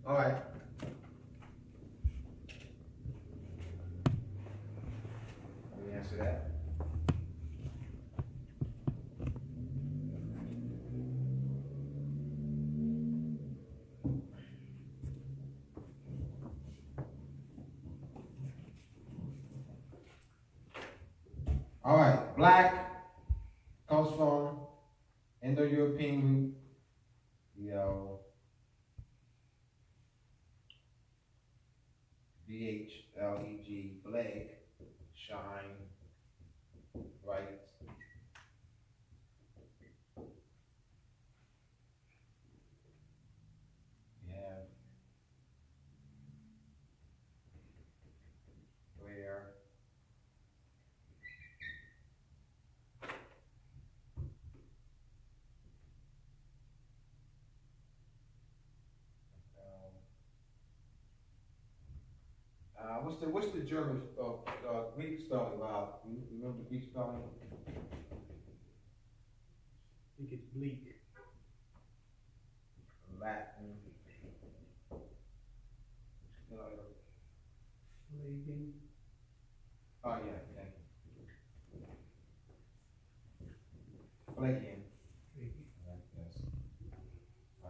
All right. Let me answer that. All right, black comes from Indo-European root, BHLEG, bleg, shine, bright. We have clear. What's the German Greek spelling, Rob? You remember the Greek spelling? I think it's bleak. Latin. Flagging. Oh yeah, thank you. Flagian. Right, yes.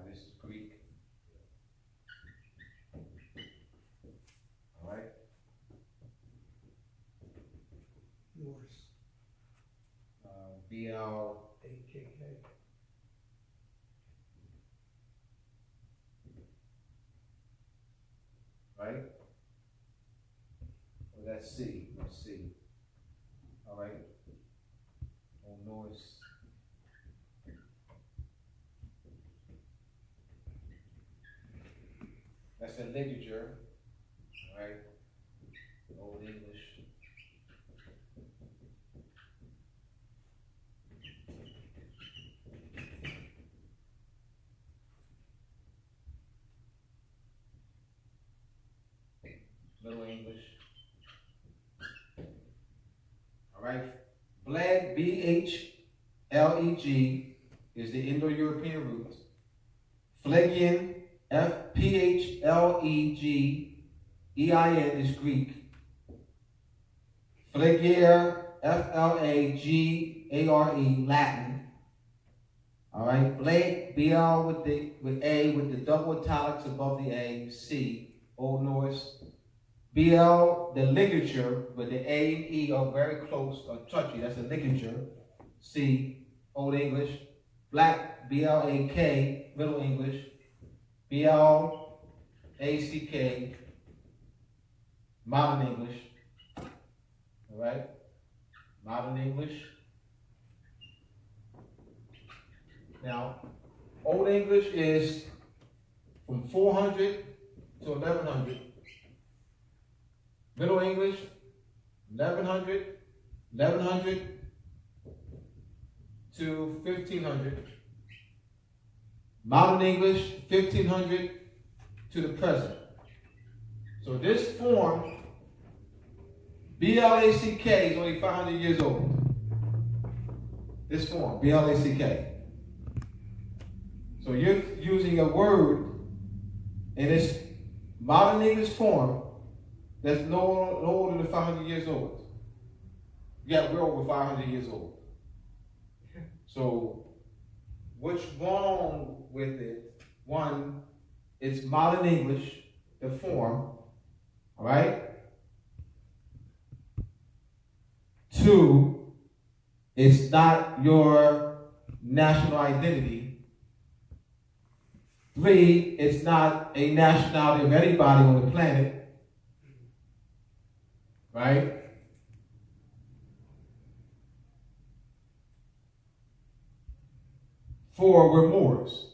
This is Greek. All right. Moors. BL. AKK. Right? Well, that's C. Let's see. All right. Old Norse. That's a ligature. All right. Old English. Middle English. All right. Bleg, B-H-L-E-G, is the Indo-European root. Phlegian, F-P-H-L-E-G-E-I-N, is Greek. Phlegier, F-L-A-G-A-R-E, Latin. All right. Bleg, B-L with A with the double italics above the A, C, Old Norse. BL, the ligature, with the A and E are very close or touchy. That's a ligature. C, Old English. Black, B-L-A-K, Middle English. B-L-A-C-K, Modern English. All right? Modern English. Now, Old English is from 400 to 1100. Middle English, 1100 to 1500. Modern English, 1500 to the present. So this form, B-L-A-C-K, is only 500 years old. This form, B-L-A-C-K. So you're using a word in this modern English form that's no older than 500 years old. Yeah, we're over 500 years old. So what's wrong with it? One, it's modern English, the form, all right? 2, it's not your national identity. 3, it's not a nationality of anybody on the planet. Right? 4, we're Moors.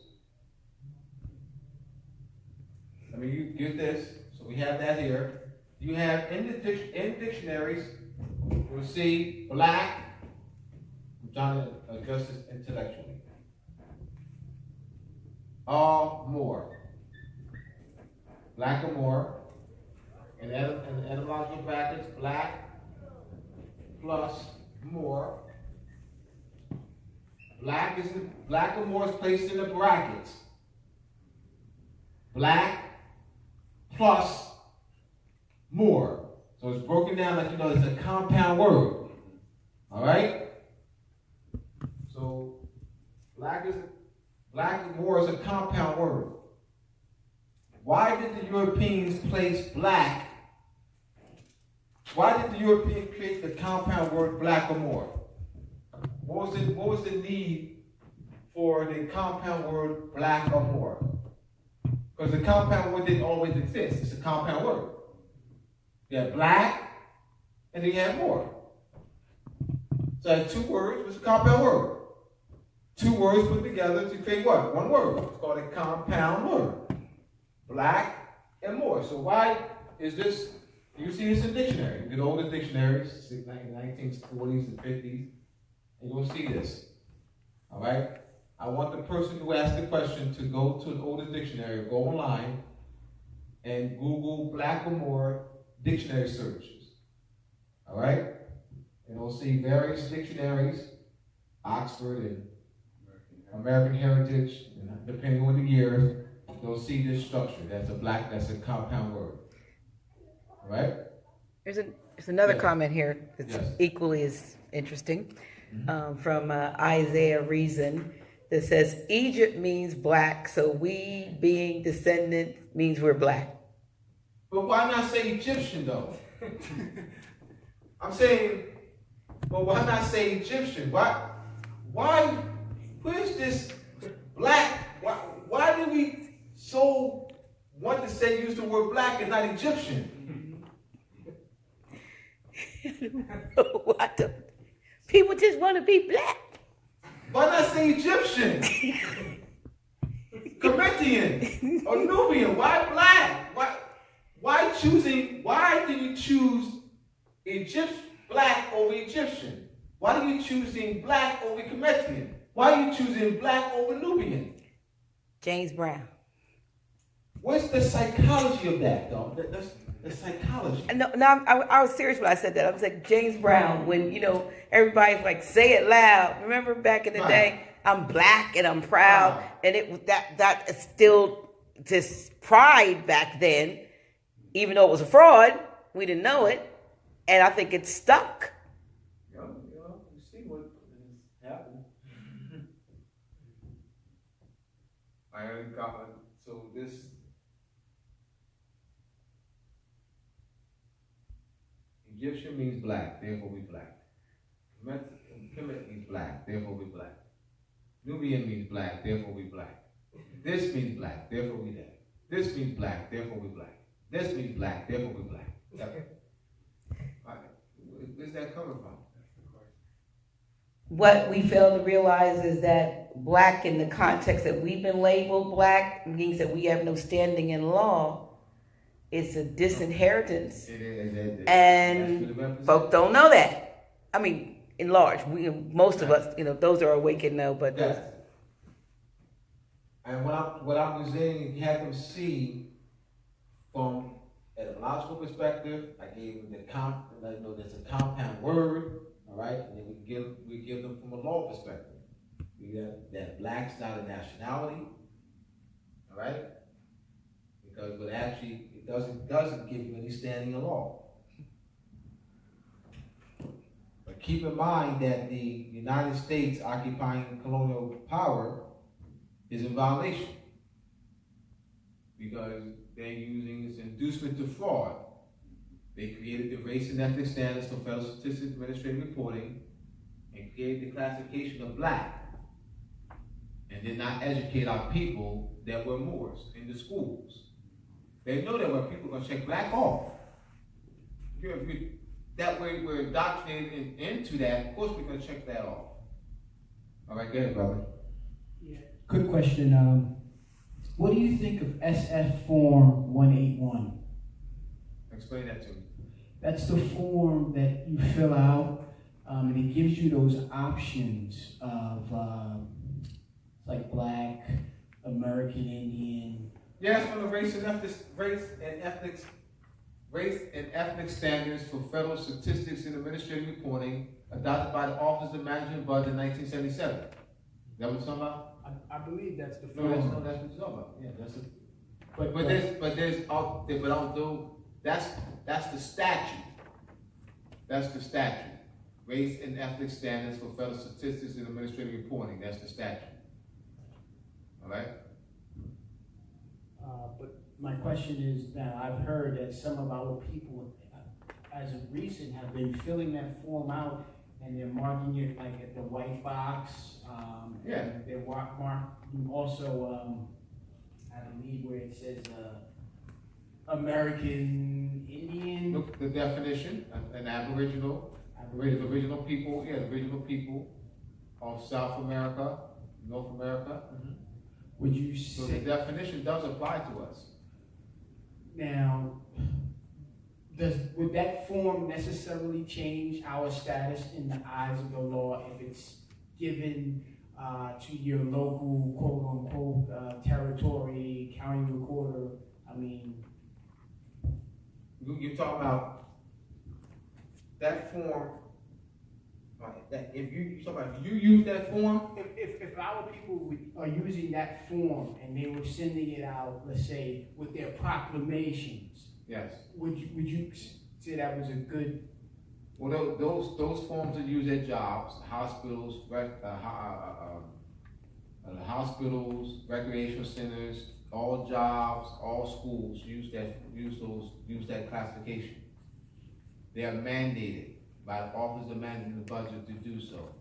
I mean, you get this. So we have that here. You have in dictionaries, you'll see black. I'm trying to address this intellectually. All Moor. Black or Moor. In the etymological brackets, black plus Moor. Black or Moor is placed in the brackets. Black plus Moor. So it's broken down like, it's a compound word. All right? So black and Moor is a compound word. Why did the Europeans place black? Why did the Europeans create the compound word black or Moor? What was the need for the compound word black or Moor? Because the compound word didn't always exist. It's a compound word. You have black, and then you have Moor. So I had 2 words, it's a compound word. 2 words put together to create what? 1 word. It's called a compound word. Black and Moor. So why is this? You see this in dictionary. You get older dictionaries, 1940s and 50s, and you'll see this. All right? I want the person who asked the question to go to an older dictionary, go online, and Google black or Moor dictionary searches. All right? And you'll see various dictionaries, Oxford and American Heritage, and depending on the years, you'll see this structure. That's a compound word. All right? There's another comment here that's equally as interesting, from Isaiah Reason, that says, Egypt means black, so we being descendants means we're black. But why not say Egyptian, though? I'm saying, but why not say Egyptian? Why, where's this black? Why do we so want to use the word black and not Egyptian? People just want to be black. Why not say Egyptian? Corinthian or Nubian? Why black? Why do you choose black over Egyptian? Why are you choosing black over Corinthian? Why are you choosing black over Nubian? James Brown. What's the psychology of that, though? That's the psychology. No, I was serious when I said that. I was like, James Brown, when, everybody's like, say it loud. Remember back in the day, I'm black and I'm proud. And that is still this pride back then, even though it was a fraud, we didn't know it. And I think it's stuck. You see what has happened. So this. Egyptian means black, therefore we black. Kemet means black, therefore we black. Nubian means black, therefore we black. This means black, therefore we that. This means black, therefore we black. This means black, therefore we black. Where's that coming from? What we fail to realize is that black, in the context that we've been labeled black, means that we have no standing in law. It's a disinheritance, and folk don't know that. I mean, in large, most of us, those are awake and know, but. Yes. And what I was saying, you have them see from an etymological perspective. I gave them there's a compound word, all right, and then we give them from a law perspective. We have that black's not a nationality, all right, but actually it doesn't give you any standing in law. But keep in mind that the United States occupying colonial power is in violation because they're using this inducement to fraud. They created the race and ethnic standards for federal statistics administrative reporting and created the classification of black, and did not educate our people that were Moors in the schools. They know that when people are going to check black off. That way we're indoctrinated into that. Of course we're going to check that off. All right, go ahead, brother. Yeah. Quick question. What do you think of SF Form 181? Explain that to me. That's the form that you fill out, and it gives you those options of like black, American Indian. Yes, from the race and ethnic standards for federal statistics and administrative reporting adopted by the Office of Management and Budget in 1977. Is that what you're talking about? I believe that's the No, that's form. what you're talking about. Yeah, that's it. That's the statute. That's the statute. Race and ethnic standards for federal statistics and administrative reporting. That's the statute. All right. But my question is that I've heard that some of our people, as of recent, have been filling that form out and they're marking it like at the white box. Yeah. And they're marking also, I believe where it says American Indian. Look, the definition: an Aboriginal people. Yeah, original people of South America, North America. Mm-hmm. Would you So say the definition does apply to us. now? Would that form necessarily change our status in the eyes of the law if it's given to your local quote-unquote territory, county recorder? I mean, You're talking about that form. That if you use that form, if our people are using that form and they were sending it out, let's say with their proclamations, yes. would you say that was a good? Well, those forms are used at jobs, hospitals, hospitals, recreational centers, all jobs, all schools use that classification. They are mandated by the Office of Management and Budget to do so.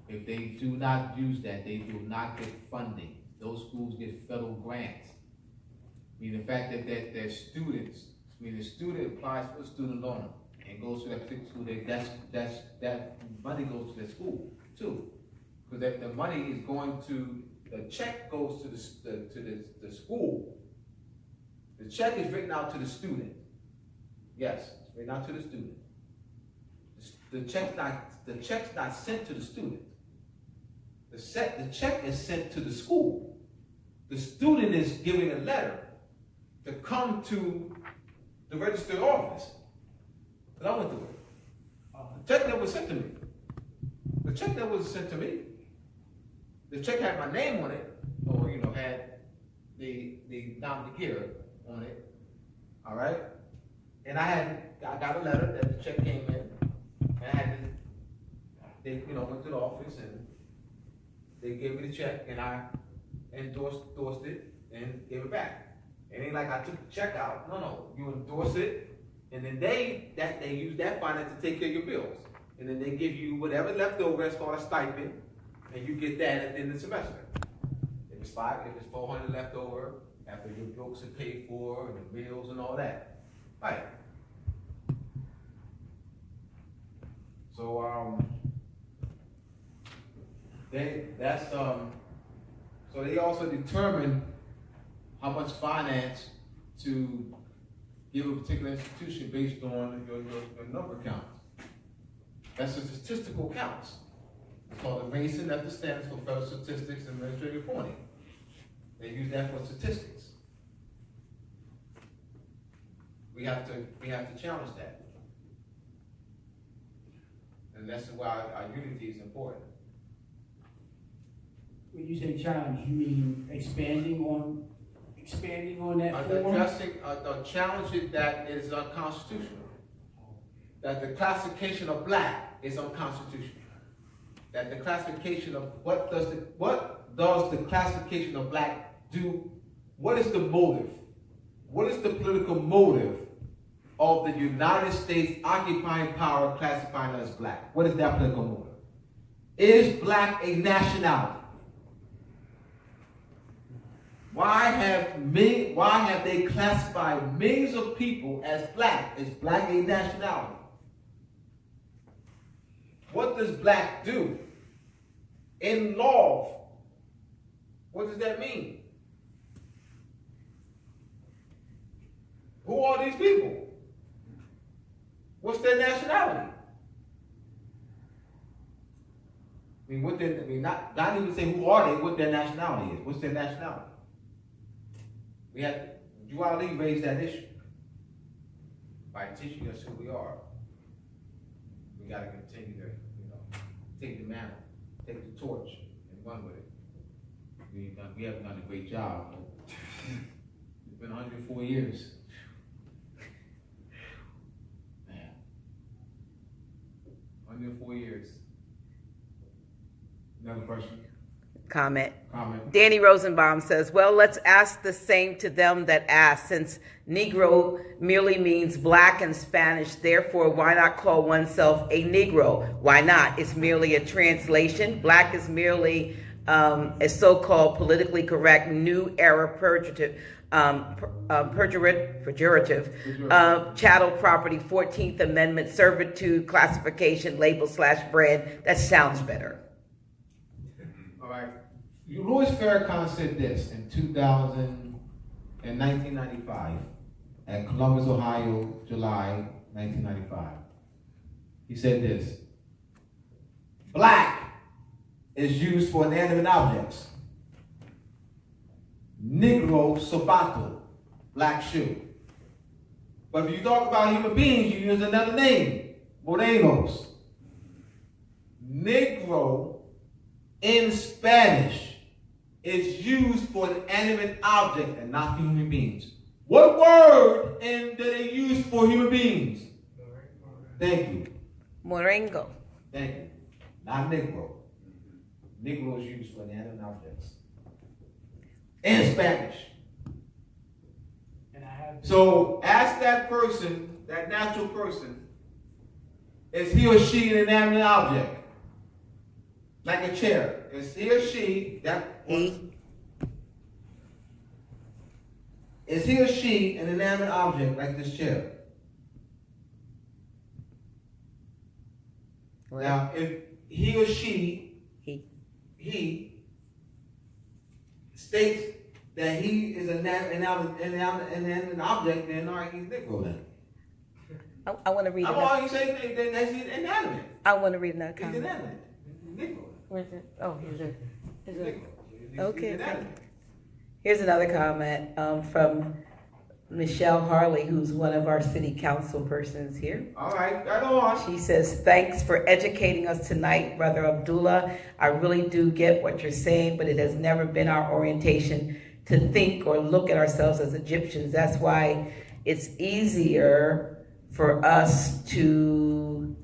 If they do not use that, they do not get funding. Those schools get federal grants. I mean, the fact that their students, the student applies for a student loan and goes to that particular school, that money goes to the school too. Because the money is going to, the check goes to the school. The check is written out to the student. Yes, it's written out to the student. The check's not sent to the student. The check is sent to the school. The student is giving a letter to come to the registered office. But I went through it. The check that was sent to me. The check that was sent to me. The check had my name on it, or had the nominator on it. All right, and I got a letter that the check came in. They went to the office and they gave me the check and I endorsed it and gave it back. It ain't like I took the check out. No, you endorse it and then they use that finance to take care of your bills. And then they give you whatever left over as far as stipend and you get that at the end of the semester. If it's 400 left over after your books are paid for and the bills and all that. Right. So so they also determine how much finance to give a particular institution based on your number count. That's the statistical counts. It's called the race and ethnic standards for federal statistics and administrative reporting. They use that for statistics. We have to challenge that. And that's why our unity is important. When you say challenge, you mean expanding on that form? Addressing challenging that is unconstitutional. That the classification of black is unconstitutional. That the classification of what does the classification of black do? What is the motive? What is the political motive of the United States occupying power classifying us as black. What is that political movement? Is black a nationality? Why have they classified millions of people as black? Is black a nationality? What does black do? In law, what does that mean? Who are these people? What's their nationality? Not even say who are they, what their nationality is. What's their nationality? Jawad Ali raised that issue by teaching us who we are. We got to continue to, take the mantle, take the torch, and run with it. We haven't done a great job. It's been 104 years. Man, 104 years. Another question? Comment. Danny Rosenbaum says, well, let's ask the same to them that ask, since Negro merely means black in Spanish, therefore why not call oneself a Negro? Why not? It's merely a translation. Black is merely a so-called politically correct new era pejorative, chattel property, 14th Amendment, servitude, classification, label / brand. That sounds better. All right. Louis Farrakhan said this in 1995 at Columbus, Ohio, July 1995. He said this: black is used for inanimate objects. Negro zapato, black shoe. But if you talk about human beings, you use another name, morenos. Negro in Spanish is used for an animate object and not for human beings. What word do they use for human beings? Thank you. Morengo. Thank you. Not Negro. Negro is used for inanimate objects. In Spanish. So ask that person, that natural person, is he or she an inanimate object? Like a chair. Is he or she Is he or she an inanimate object like this chair? Well, now, if he or she, he states that he is an inanimate object, then all right, he's Negro then. I want to read it. Oh, you say that he's inanimate. I want to read another He's comment. inanimate. Negro. Where's it? Oh, here's it. He's Okay. inanimate. Here's another comment from Michelle Harley, who's one of our city council persons here. All right, go on. She says, thanks for educating us tonight, Brother Abdullah. I really do get what you're saying, but it has never been our orientation to think or look at ourselves as Egyptians. That's why it's easier for us to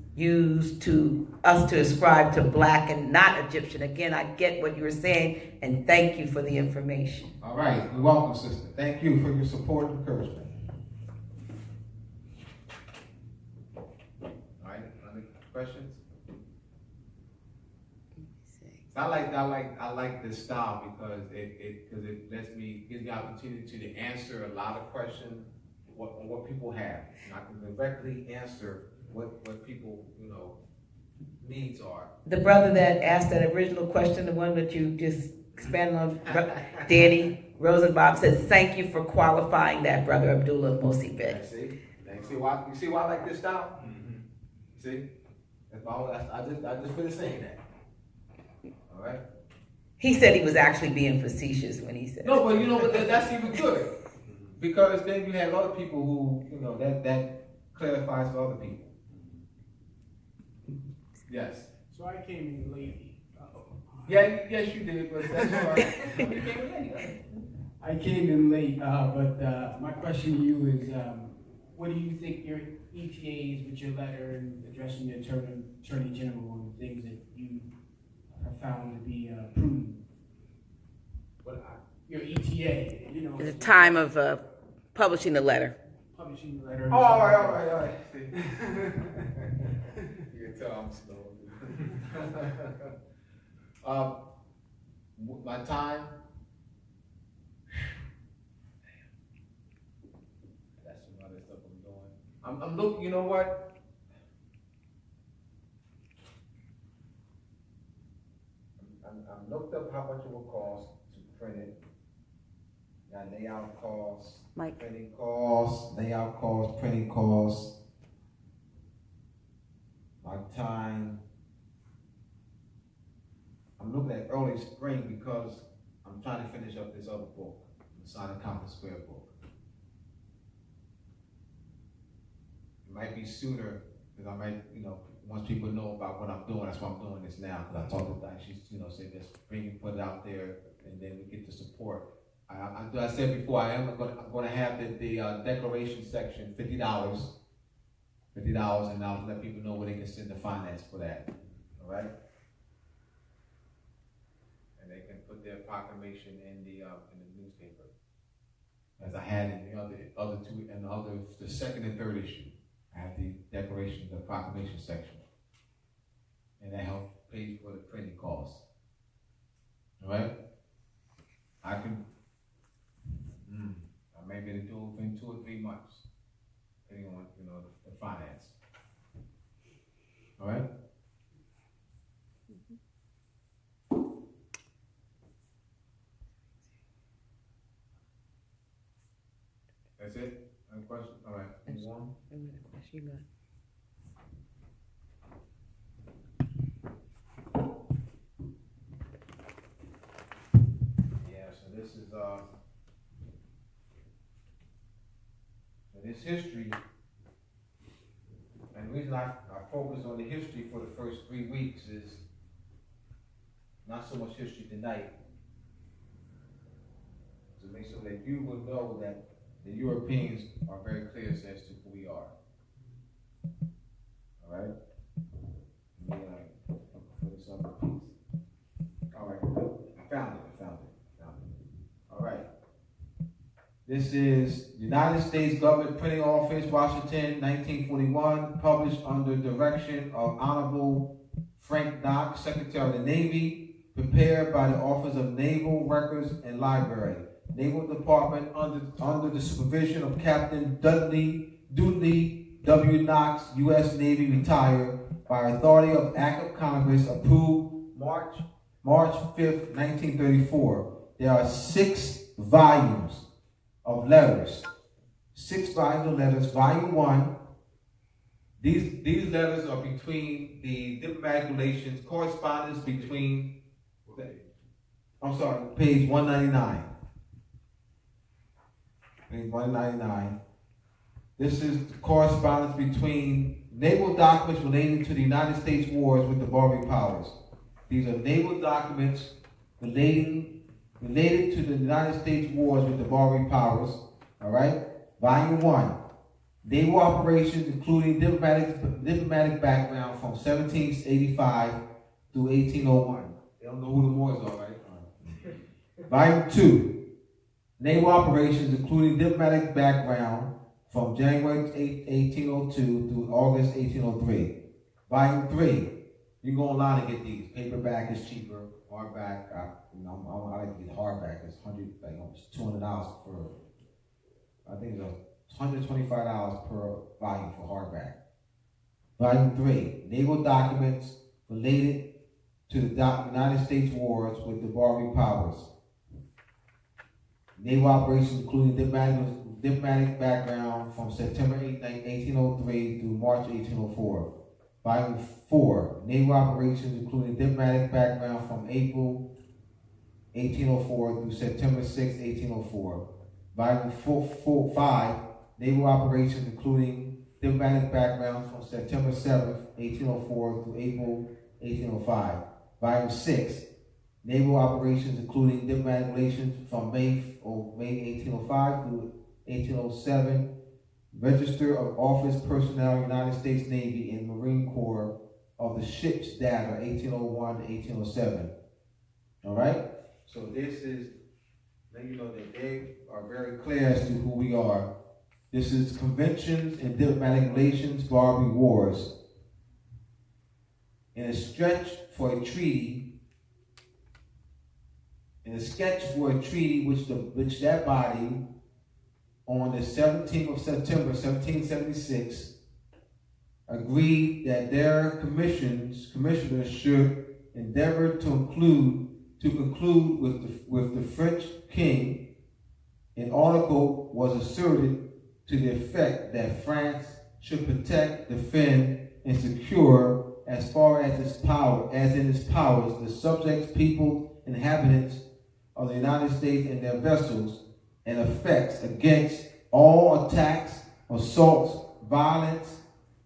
ascribe to black and not Egyptian. Again, I get what you were saying, and thank you for the information. All right, you're welcome, sister. Thank you for your support and encouragement. All right, other questions? I like this style because it gives me the opportunity to answer a lot of questions on what people have. And I can directly answer what people, needs are. The brother that asked that original question, the one that you just expanded on, Danny Rosenbaum, says, thank you for qualifying that, Brother Abdullah El Mosi Bey. See why I like this style? Mm-hmm. See? I just finished saying that. All right? He said he was actually being facetious when he said no, but you know what? That's even good. Because then you have other people who, that clarifies for other people. Yes. So I came in late. Yes, you did, but that's all right. You came in late. Right? I came in late, but my question to you is, what do you think your ETA is with your letter and addressing the Attorney General on the things that you have found to be prudent? Your ETA, at the time of publishing the letter. publishing the letter. Oh, all right. See. You can tell I'm slow. My time. That's some other stuff I'm doing. I'm looking. You know what? I'm looked up how much it will cost to print it. Got layout costs, Mike. printing costs, layout costs, printing costs. My time. I'm looking at early spring because I'm trying to finish up this other book, the Sonic Compton Square book. It might be sooner because I might, once people know about what I'm doing, that's why I'm doing this now. Because I talked to her, she's, say let's bring it, put it out there, and then we get the support. I said before, I'm going to have the declaration section $50, and I'll let people know where they can send the finance for that. All right. And they can put their proclamation in the newspaper, as I had in the other two, and the second and third issue. I had the declaration, the proclamation section, and that helped pay for the printing costs. All right, I may be able to do it within 2 or 3 months, depending on the finance. All right. That's it? Any question? All right. Move on. Yeah, so this is this history, and the reason I focus on the history for the first 3 weeks is not so much history tonight, to make sure that you will know that the Europeans are very clear as to who we are. All right? Let me put this up a piece. All right, I found it. All right. This is United States Government Printing Office, Washington, 1941, published under direction of Honorable Frank Knox, Secretary of the Navy, prepared by the Office of Naval Records and Library, Naval Department, under the supervision of Captain Dudley W. Knox, U.S. Navy, retired, by authority of Act of Congress, approved March 5th, 1934. There are 6 volumes of letters. 6 volumes of letters. Volume 1. These letters are between the diplomatic relations, correspondence between. Page 199. Page 199. This is correspondence between naval documents relating to the United States wars with the warring powers. These are naval documents related to the United States wars with the warring powers. All right. Volume 1. Naval operations, including diplomatic background from 1785 through 1801. They don't know who the Moors are, right? Volume 2. Naval operations, including diplomatic background from January 1802 through August 1803. Volume 3. You can go online and get these. Paperback is cheaper. Hardback, I like to get hardback. It's $200 per. I think it's $125 per volume for hardback. Volume 3. Naval documents related to the United States wars with the warring powers. Naval operations, including diplomatic background from September 8, 1803 through March 1804. Volume 4. Naval operations, including diplomatic background from April 1804 through September 6, 1804. Volume 5. Naval operations, including diplomatic background from September 7, 1804 through April 1805. Volume 6. Naval operations, including diplomatic relations from May 1805 through 1807. Register of Office Personnel, United States Navy and Marine Corps of the Ships Data, 1801 to 1807. All right? So this is, let you know that they are very clear as to who we are. This is Conventions and Diplomatic Relations, Barbary Wars. In a sketch for a treaty, which that body, on the 17th of September, 1776, agreed that their commissioners should endeavor to conclude with the French king. An article was asserted to the effect that France should protect, defend, and secure as far as in its powers, the subjects, people, inhabitants of the United States and their vessels and effects against all attacks, assaults, violence,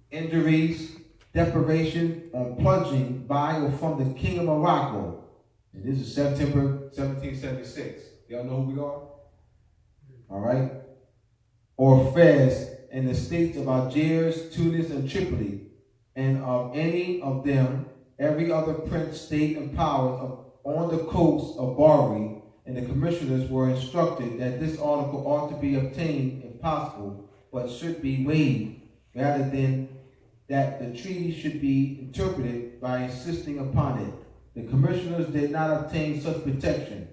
injuries, deprivation, or plunging by or from the King of Morocco. And this is September 1776. Y'all know who we are? All right? Or Fez in the states of Algiers, Tunis, and Tripoli, and of any of them, every other prince, state, and powers on the coast of Barbary. And the commissioners were instructed that this article ought to be obtained if possible, but should be waived, rather than that the treaty should be interpreted by insisting upon it. The commissioners did not obtain such protection.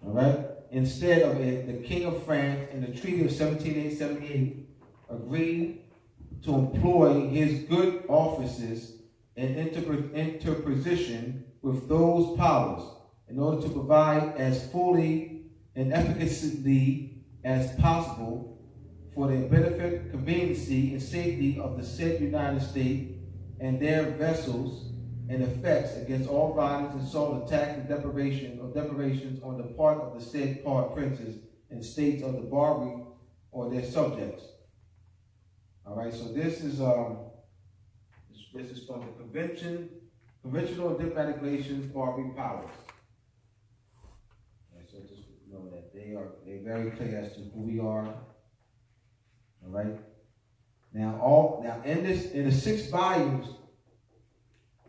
All right? Instead of it, the King of France in the Treaty of 1778 agreed to employ his good offices and interposition with those powers in order to provide as fully and efficaciously as possible for the benefit, conveniency, and safety of the said United States and their vessels and effects against all violence, assault, attack, and deprivations on the part of the said princes and states of the Barbary or their subjects. All right, so this is from the Conventional and Diplomatic Relations, Barbary Powers. All right, so just know that they're very clear as to who we are. All right. Now in the 6 volumes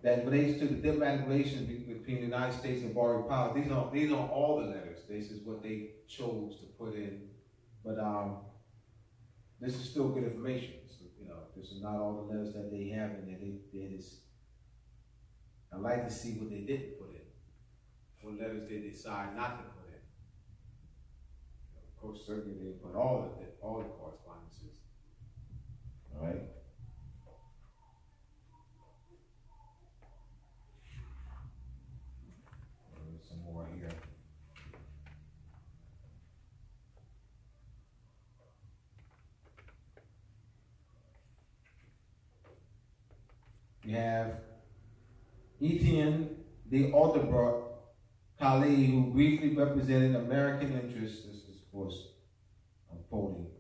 that relates to the diplomatic relations between the United States and Barbary powers, these are all the letters. This is what they chose to put in, but this is still good information. So, this is not all the letters that they have in there. I'd like to see what they didn't put in. What letters they decide not to put in. Of course, certainly they put all the correspondences. All right. There's some more here. We have Etienne de Audebert Calais, who briefly represented American interests. This is, of course, I'm quoting.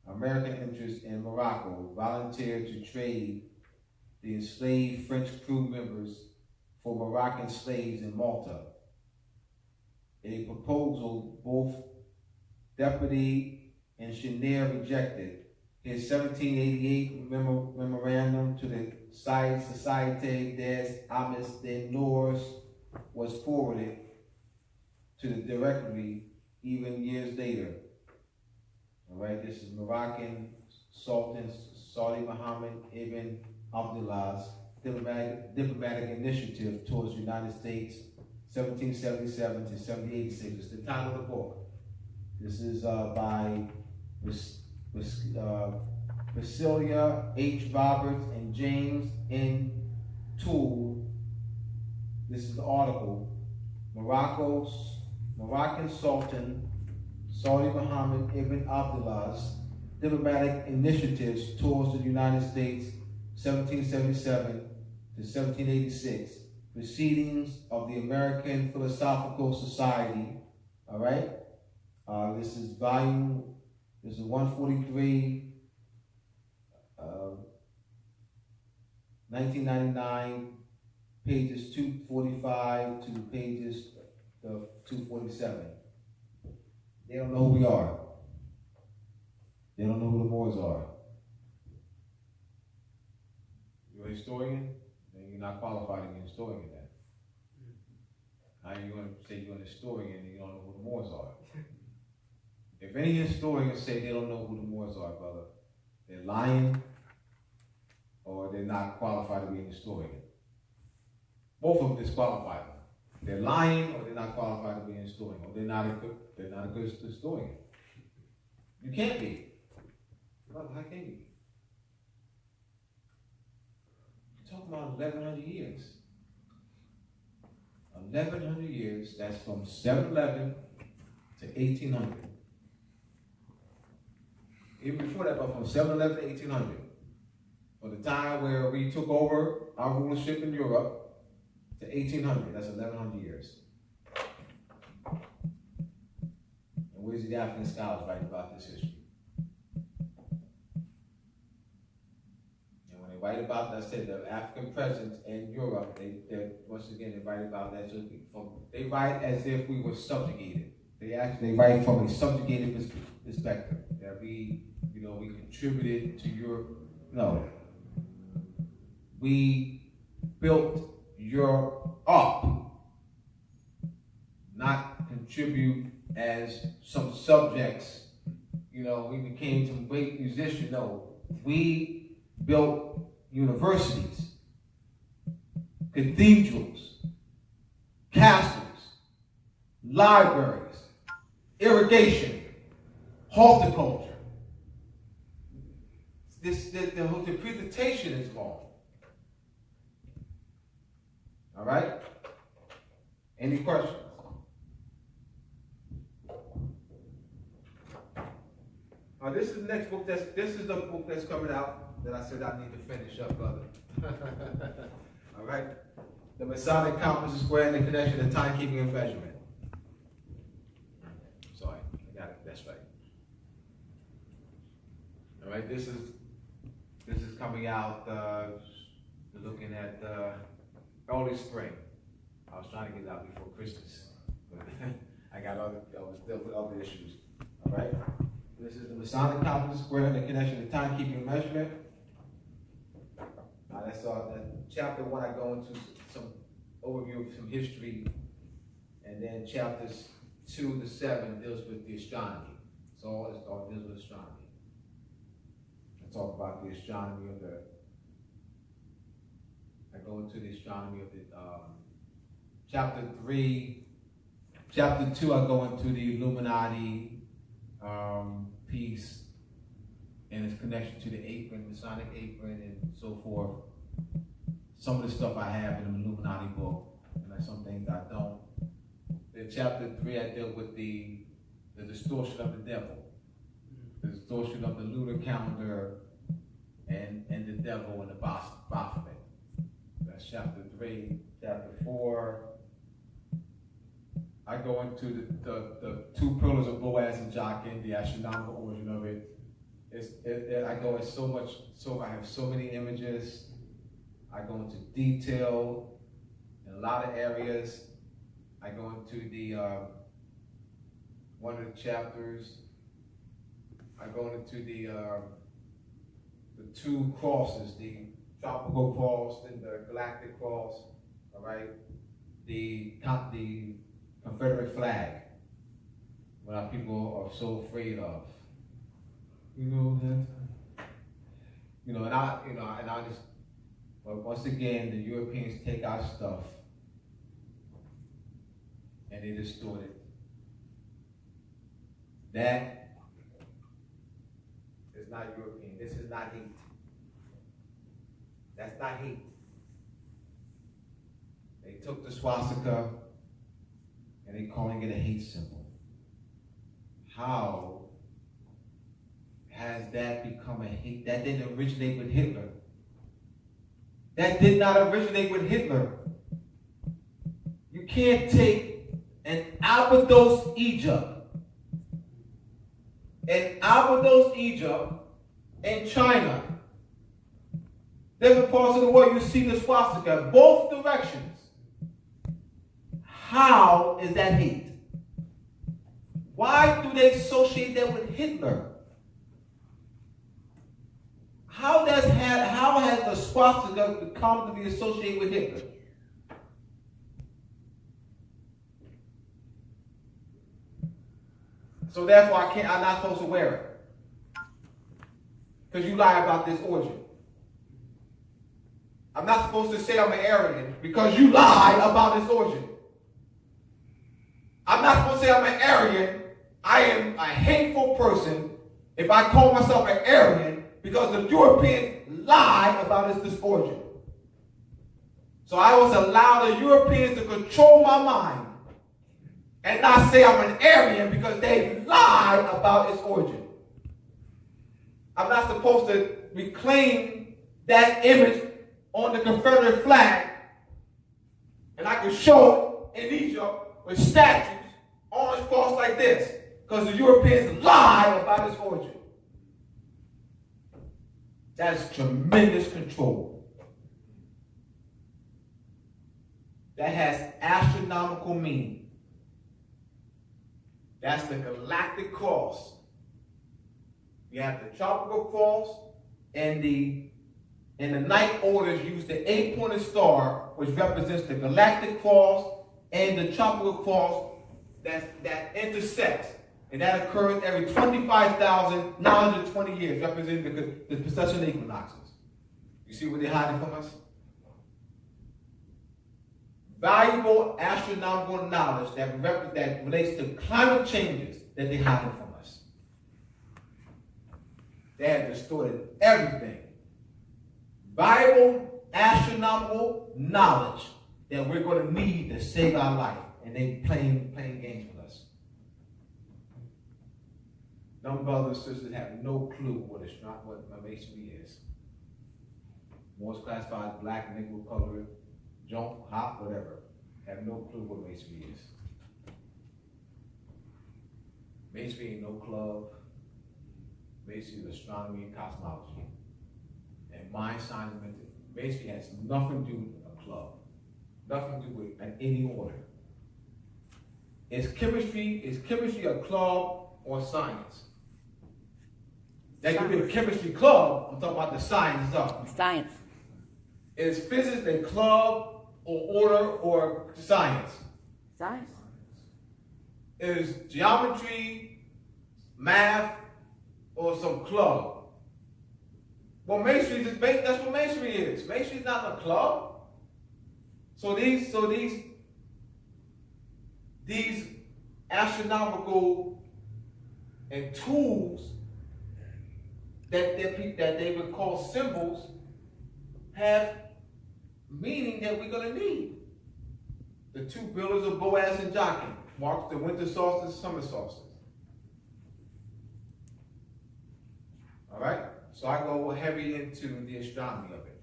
American interests in Morocco, volunteered to trade the enslaved French crew members for Moroccan slaves in Malta. A proposal both Deputy and Chenier rejected. His 1788 memorandum to the Société des Amis des Noirs was forwarded to the Directory even years later. All right, this is Moroccan Sultan Saudi Mohammed ibn Abdullah's diplomatic initiative towards the United States, 1777 to 1786. It's the title of the book. This is by Basilia H. Roberts and James N. Toole. This is the article. Moroccan Sultan Saudi Mohammed ibn Abdullah's diplomatic initiatives towards the United States, 1777 to 1786. Proceedings of the American Philosophical Society. All right. This is 143, 1999, pages 245 to pages 247. They don't know who we are. They don't know who the Moors are. You're a historian, then you're not qualified to be a historian then. How are you going to say you're a historian and you don't know who the Moors are? If any historians say they don't know who the Moors are, brother, they're lying or they're not qualified to be a historian. Both of them disqualify them. They're lying or they're not qualified to be a historian, or they're not a good historian. You can't be. Brother, how can you? You're talking about 1,100 years. 1,100 years, that's from 711 to 1800. Even before that, but from 711 to 1800. From the time where we took over our rulership in Europe to 1800, that's 1,100 years. And where's the African scholars writing about this history? And when they write about, I said, the African presence in Europe, they once again, they write about that. They write as if we were subjugated. They write from a subjugated perspective, that we contributed to Europe. No. We built Europe up, not contribute as some subjects. We became some great musicians. No, we built universities, cathedrals, castles, libraries, irrigation, horticulture. The presentation is wrong. All right? Any questions? This is the next book. This is the book that's coming out that I said I need to finish up, brother. All right? The Masonic Compass Square and the Connection to Timekeeping and Measurement. Sorry, I got it. That's right. All right, this is coming out. Looking at early spring. I was trying to get it out before Christmas, but I was dealt with other issues. All right. This is the Masonic Compass Square and the Connection to Timekeeping and Measurement. That's all. Chapter 1, I go into some overview of some history, and then chapters 2 to 7 deals with the astronomy. It all deals with astronomy. I talk about the astronomy of the. I go into the astronomy of the chapter 3. Chapter 2, I go into the Illuminati piece and its connection to the apron, Masonic apron, and so forth. Some of the stuff I have in the Illuminati book, and some things I don't. In chapter 3, I deal with the distortion of the devil, the distortion of the lunar calendar, and the devil and the Baphomet. That's chapter 3. Chapter 4, I go into the two pillars of Boaz and Jachin, the astronomical origin of it. I go in so much, I have so many images. I go into detail in a lot of areas. I go into the one of the chapters. I go into the two crosses, the tropical cross and the galactic cross. All right, the Confederate flag, what our people are so afraid of. And I just, but once again, the Europeans take our stuff and they distort it. That is not European. This is not hate. That's not hate. They took the swastika and they're calling it a hate symbol. How has that become a hate? That didn't originate with Hitler. That did not originate with Hitler. You can't take an Abydos Egypt, in China, different parts of the world, you see the swastika, both directions. How is that hate? Why do they associate that with Hitler? How has the swastika come to be associated with Hitler? So therefore, I'm not supposed to wear it. Because you lie about this origin. I'm not supposed to say I'm an Aryan because you lie about this origin. I'm not supposed to say I'm an Aryan. I am a hateful person if I call myself an Aryan because the Europeans lie about this origin. So I was allowed the Europeans to control my mind and not say I'm an Aryan because they lie about its origin. I'm not supposed to reclaim that image on the Confederate flag, and I can show it in Egypt with statues on its cross like this, because the Europeans lie about its origin. That is tremendous control. That has astronomical meaning. That's the galactic cross. You have the tropical cross, and the night orders use the 8-pointed star, which represents the galactic cross and the tropical cross that intersects. And that occurs every 25,920 years, representing the precession equinoxes. You see what they're hiding from us? Valuable astronomical knowledge that relates to climate changes that they're hiding from us. They have distorted everything. Valuable astronomical knowledge that we're going to need to save our life, and they playing games with us. Some brothers and sisters have no clue what Masonry is. Moors classified black, Negro, colored, junk, hot, whatever. Have no clue what Masonry is. Masonry ain't no club. Masonry is astronomy and cosmology. And mind science and mental. Masonry has nothing to do with a club. Nothing to do with any order. Is chemistry a club or science? That could be a chemistry club. I'm talking about the science stuff. Science. Is physics a club or order or science? Science. Is geometry, math, or some club? Well, masonry is that's what masonry is. Masonry is not a club. So these astronomical and tools that they would call symbols have meaning that we're going to need. The 2 pillars of Boaz and Jachin marks the winter solstice, summer solstice. All right? So I go heavy into the astronomy of it.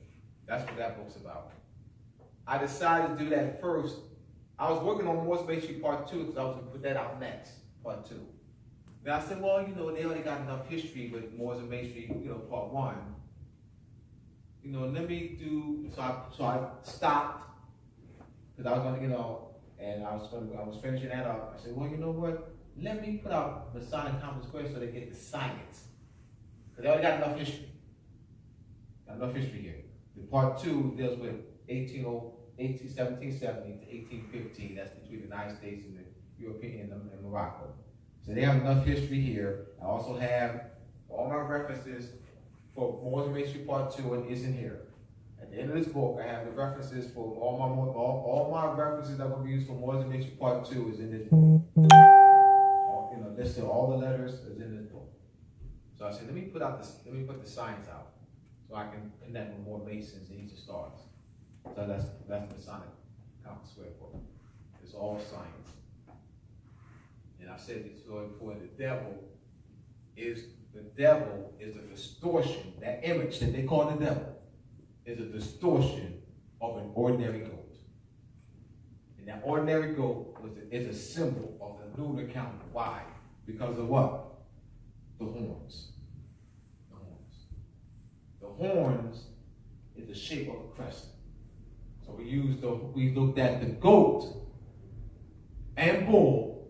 That's what that book's about. I decided to do that first. I was working on Moors Masonry Part 2 because I was going to put that out next, Part 2. Then I said, well, they already got enough history with Moors and Masonry, Part 1. Let me do, so I stopped, because I was going to, and I was finishing that up. I said, well, you know what? Let me put out Masonic Common Square so they get the science. Because they already got enough history. Got enough history here. The Part 2 deals with 1770 to 1815. That's between the United States and the European and Morocco. So they have enough history here. I also have all my references for Moors and Masonry Part 2 and isn't here. At the end of this book, I have the references for all my references that will be used for Moors and Masonry Part 2 is in this book. Listed all the letters is in this book. So I said, let me put the science out so I can connect with more Masons and each stars. So that's the Masonic Common Square book. It's all science. And I said this before, the devil is a distortion. That image that they call the devil is a distortion of an ordinary goat. And that ordinary goat is a symbol of the lunar calendar. Why? Because of what? The horns. The horns. The horns is the shape of a crescent. So we looked at the goat and bull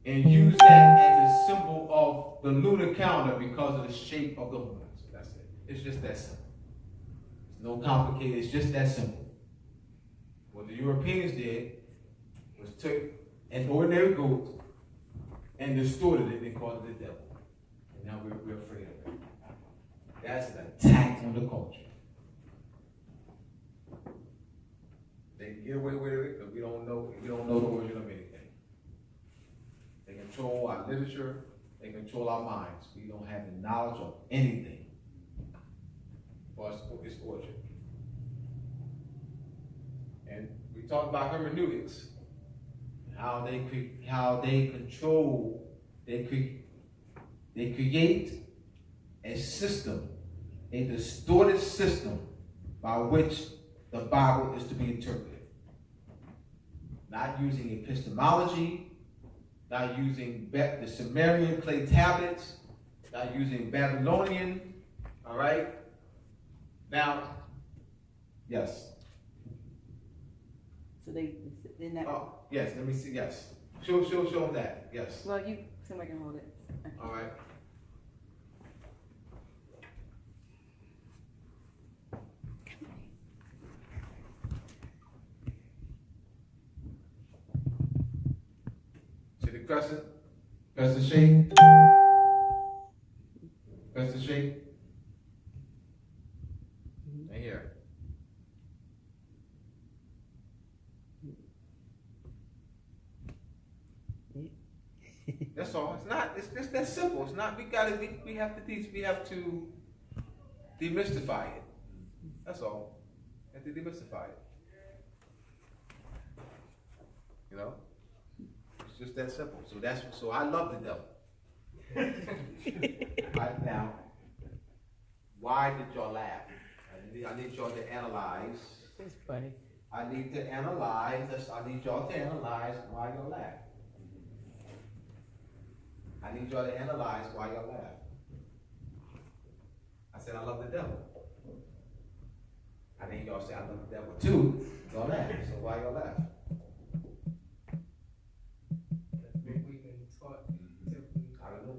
and used that as a symbol of the lunar calendar because of the shape of the horns. That's it. It's just that simple. It's no complicated. It's just that simple. What the Europeans did was took an ordinary goat and distorted it and called it the devil. And now we're afraid of it. That's an attack on the culture. They can get away with it because we don't know the origin of anything. They control our literature, they control our minds. We don't have the knowledge of anything for its origin. And we talked about hermeneutics, how they control, they create a system, a distorted system by which the Bible is to be interpreted. Not using epistemology, not using the Sumerian clay tablets, not using Babylonian, all right? Now, yes. So they didn't that. Oh, yes, let me see, yes. Show them that, yes. Well, somebody can hold it. All right. See the crescent? Crescent shape? Crescent shape? And here. That's all. It's just that simple. It's not, we have to demystify it. That's all. We have to demystify it. You know? It's just that simple. So I love the devil. Right now, why did y'all laugh? I need y'all to analyze. It's funny. I need y'all to analyze why y'all laugh. I need y'all to analyze why y'all laugh. I said I love the devil. I need y'all to say I love the devil too. Y'all laugh. So why y'all laugh?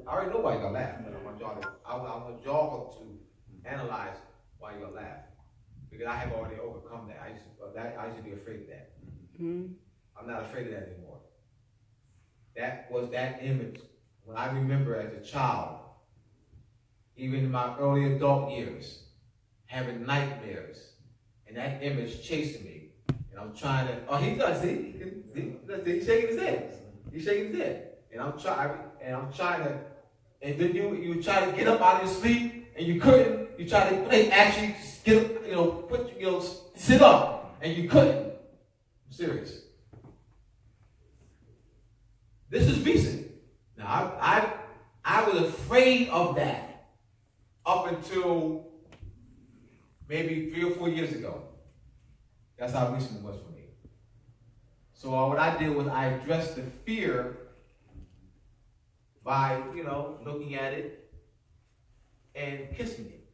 I already know why y'all laugh, but I want y'all to analyze why y'all laugh. Because I have already overcome that. I used to be afraid of that. Mm-hmm. I'm not afraid of that anymore. That was that image. When I remember as a child, even in my early adult years, having nightmares, and that image chasing me, and I'm trying to, he's shaking his head. He's shaking his head. And I'm trying to, and then you try to get up out of your sleep, and you couldn't. You try to actually get up, sit up, and you couldn't. I'm serious. This is recent. Now, I was afraid of that up until maybe 3 or 4 years ago. That's how recent it was for me. So what I did was I addressed the fear by, looking at it and kissing it.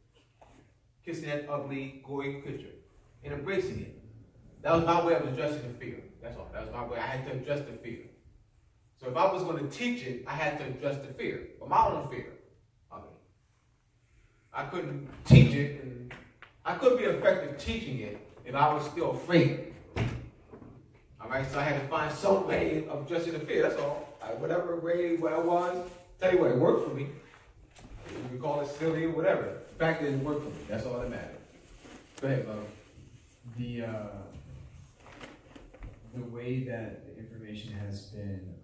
Kissing that ugly, gory picture and embracing it. That was my way of addressing the fear. That's all. That was my way. I had to address the fear. So if I was going to teach it, I had to address the fear, or my own fear of it. I couldn't teach it, and I couldn't be effective teaching it if I was still afraid. All right, so I had to find some way of addressing the fear. That's all. Whatever way where I was, tell you what, it worked for me. You can call it silly or whatever. The fact is, it worked for me. That's all that matters. Go ahead, Bob. The way that the information has been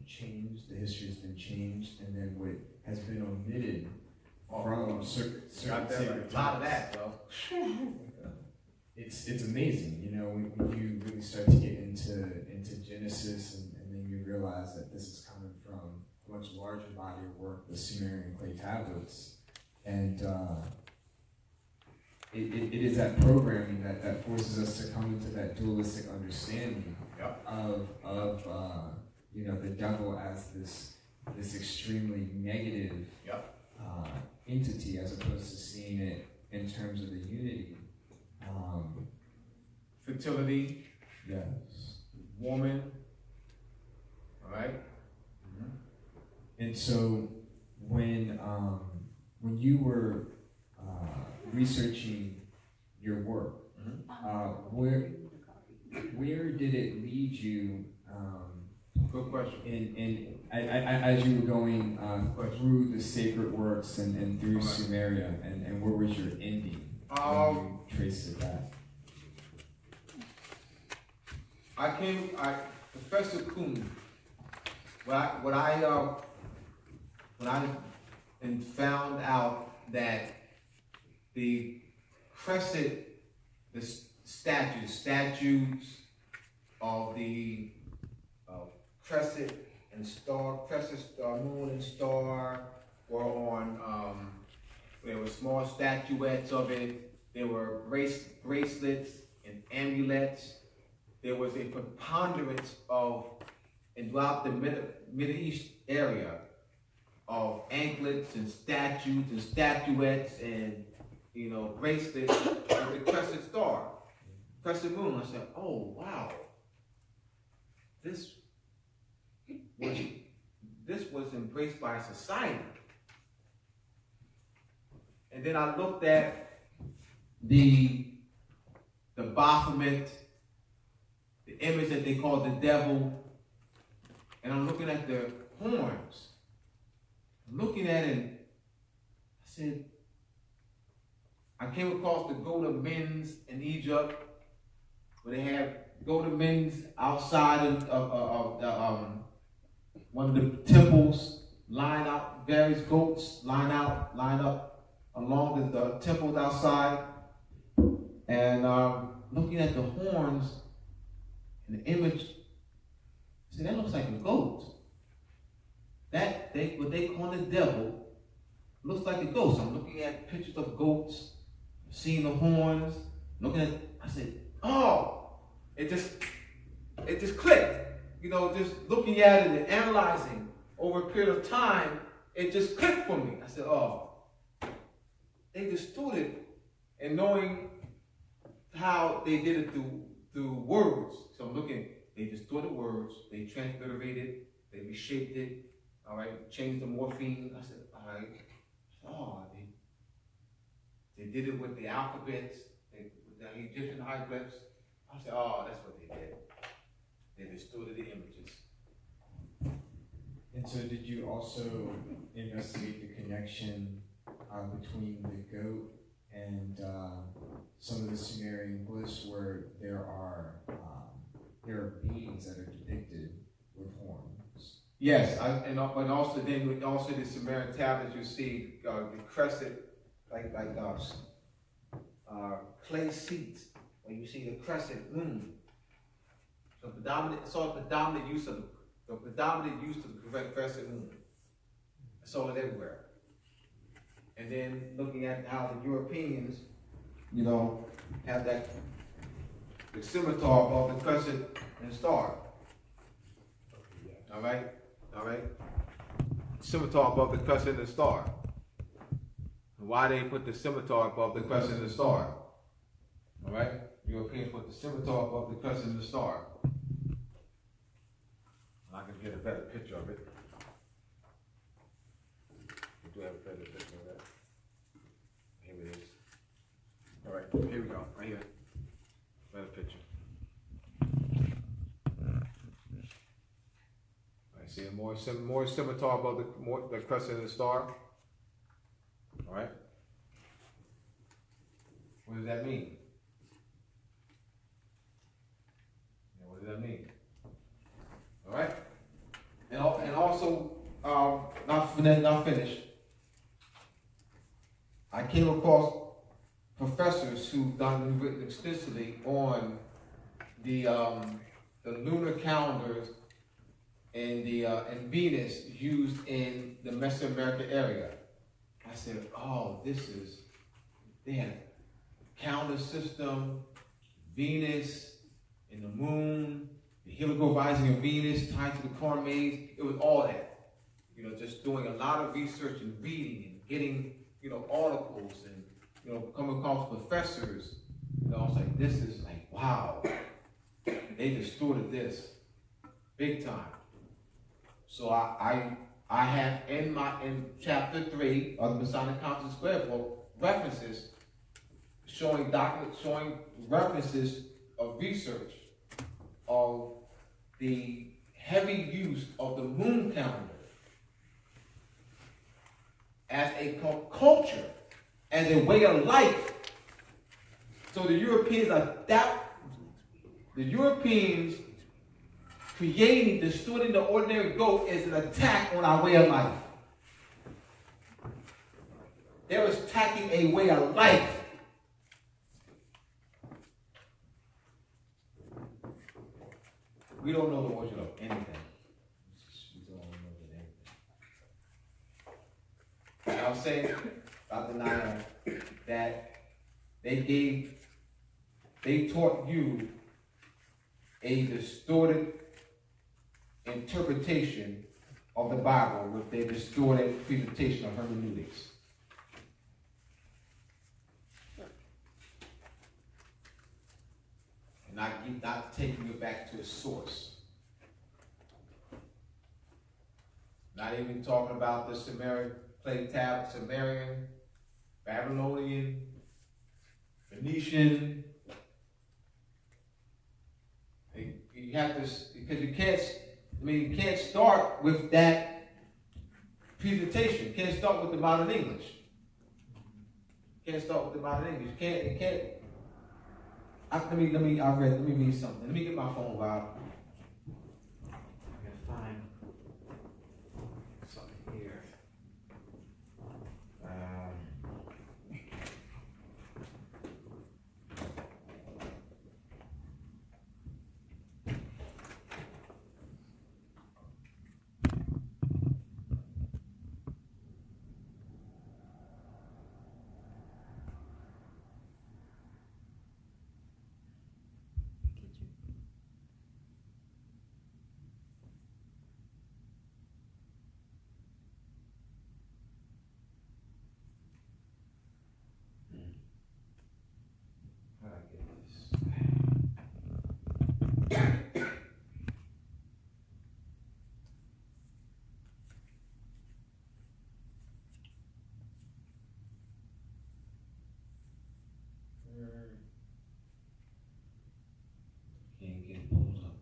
changed, the history has been changed, and then what has been omitted from certain a lot of that, though. It's amazing, when you really start to get into Genesis, and then you realize that this is coming from a much larger body of work, the Sumerian clay tablets, and it is that programming that forces us to come into that dualistic understanding of the devil as this extremely negative entity, as opposed to seeing it in terms of the unity. Fertility. Yes. Woman. All right. Mm-hmm. And so when you were researching your work, where did it lead you? good question. And as you were going through the sacred works and through Sumeria, and where was your ending? When you traced it back. Professor Kuhn, when I found out that the crescent, the statues of the crescent and star, moon and star were on, there were small statuettes of it, there were bracelets and amulets. There was a preponderance of, and throughout the Middle East area, of anklets and statues and statuettes and, bracelets with the crescent star, crescent moon. I said, oh, wow. This was embraced by society. And then I looked at the Baphomet, the image that they call the devil, and I'm looking at the horns. I'm looking at it, and I said, I came across the golden men's in Egypt, where they have golden men's outside of one of the temples, line out, various goats line up along the temples outside, and looking at the horns and the image, I said, that looks like a goat. What they call the devil looks like a goat. So I'm looking at pictures of goats, seeing the horns, looking at, I said, oh, it just clicked. Just looking at it and analyzing over a period of time, it just clicked for me. I said, oh, they distorted, and knowing how they did it through words. So I'm looking, they distorted words, they transliterated, they reshaped it, all right, changed the morpheme. I said, all right, oh, they did it with the alphabets, with the Egyptian hieroglyphs. I said, oh, that's what they did. They distorted the images. And so did you also investigate the connection between the goat and some of the Sumerian glyphs where there are beings that are depicted with horns? Yes, but also the Sumerian tablets you see the crescent like clay seats where you see the crescent moon. So the predominant use of the crescent moon. I saw it everywhere. And then looking at how the Europeans, have the scimitar above the crescent and star. All right. Scimitar above the crescent and star. Why they put the scimitar above the crescent and star? All right. Europeans put the scimitar above the crescent and star. I can get a better picture of it. We do have a better picture of that. Here it is. All right, here we go. Right here. Better picture. All right, see a more scimitar above the crescent and the star. All right. What does that mean? What does that mean? All right. And also, not finished. I came across professors who've written extensively on the lunar calendars and and Venus used in the Mesoamerica area. I said, oh, they had a calendar system, Venus and the moon, the helical rising of Venus tied to the corn maze. It was all that. Just doing a lot of research and reading and getting, articles and, coming across professors. I was like, this is like, wow. They distorted this big time. So I have in chapter 3 of the Masonic Council Square book references showing references of research of the heavy use of the moon calendar as a culture, as a way of life. So the Europeans creating, distorting the ordinary goat is an attack on our way of life. They're attacking a way of life. We don't know the origin of anything. We don't know anything. And I was saying, Dr. Nailah, that they taught you a distorted interpretation of the Bible with their distorted presentation of hermeneutics. And not taking it back to its source. Not even talking about the Sumerian, Babylonian, Phoenician. You have to, because you can't start with that presentation. You can't start with the modern English. You can't start with the modern English. You can't. Let me read something. Let me get my phone out. I can find something here. Can't get it pulled up.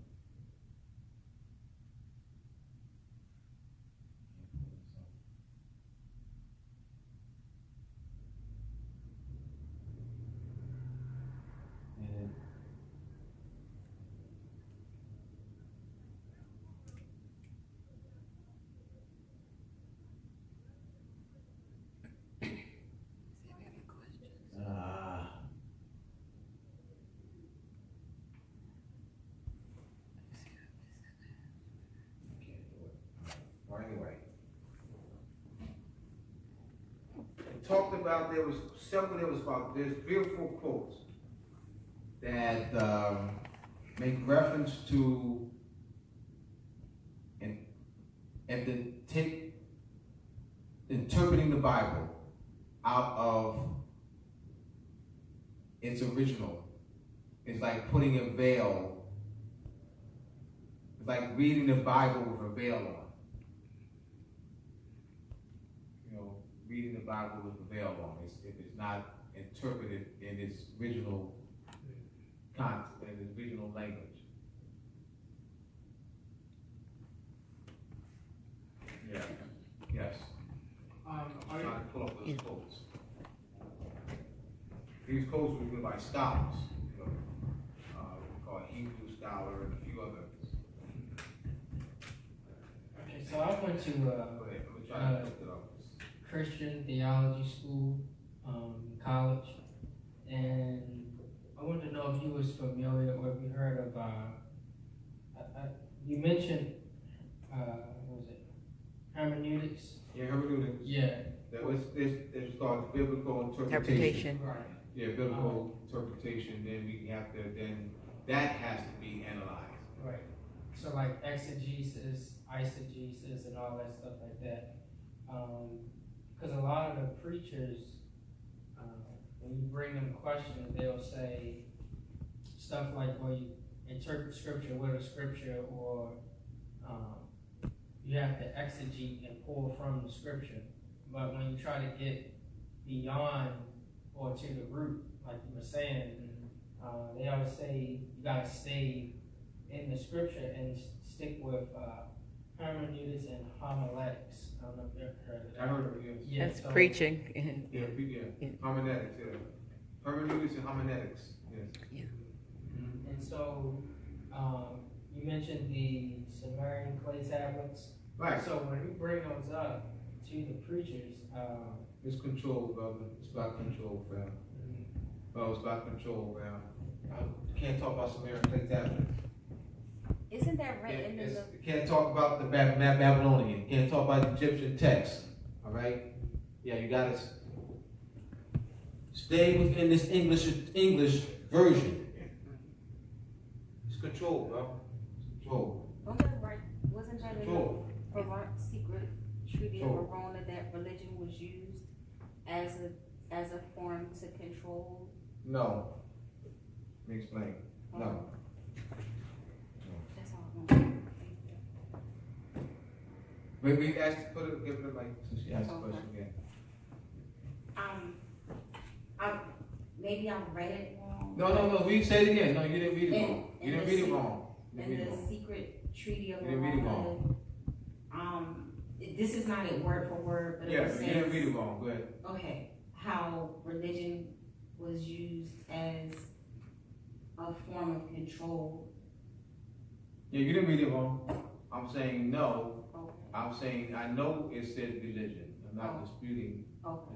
Anyway, it talked about there's beautiful quotes that make reference to and then take interpreting the Bible out of its original. It's like putting a veil. It's like reading the Bible with a veil on. Reading the Bible with the veil on. If it's not interpreted in its original content, in its original language. Yeah. Yes. I'm trying to pull up those quotes. These quotes were given by scholars. We call it Hebrew scholar and a few others. Okay, so I went to Christian theology school in college, and I wanted to know if you was familiar or if you heard of you mentioned what was it, hermeneutics? Yeah, hermeneutics. Yeah. There's called biblical interpretation. Right. Yeah, biblical interpretation. Then that has to be analyzed. Right. So like exegesis, eisegesis, and all that stuff like that. Because a lot of the preachers, when you bring them questions, they'll say stuff like, well, you interpret scripture with a scripture, or you have to exegete and pull from the scripture. But when you try to get beyond or to the root, like you were saying, they always say you got to stay in the scripture and stick with hermeneutics and homiletics. I don't know if you ever heard of that. I heard of it, yes. Yeah, That's so- preaching. Yeah. Homiletics, yeah. Hermeneutics and homiletics, yes. And so, you mentioned the Sumerian clay tablets. Right. So when we bring those up to the preachers, It's control, brother. It's about control, fam. Oh, it's about control, fam. I can't talk about Sumerian clay tablets. Isn't that written in the? You can't talk about the Babylonian. You can't talk about Egyptian text. All right? Yeah, you gotta stay within this English version. It's control, bro. It's control. Wasn't that in Control. the secret treaty of Control. Verona that religion was used as a form to control? No. Let me explain. No. That's all I want. Wait, we asked, give it a mic since she asked the Okay. question again. Maybe I read it wrong. No, we say it again. No, you didn't read it In- wrong. You in didn't the read it se- wrong. You didn't In read it the wrong. secret treaty of You didn't read it Verona, this is not it word for word, but Yeah, it you says, didn't read it wrong. Go ahead. okay, how religion was used as a form of control. Yeah, you didn't read it wrong. I'm saying no. Okay. I'm saying I know it said religion. I'm not Oh. disputing. Okay.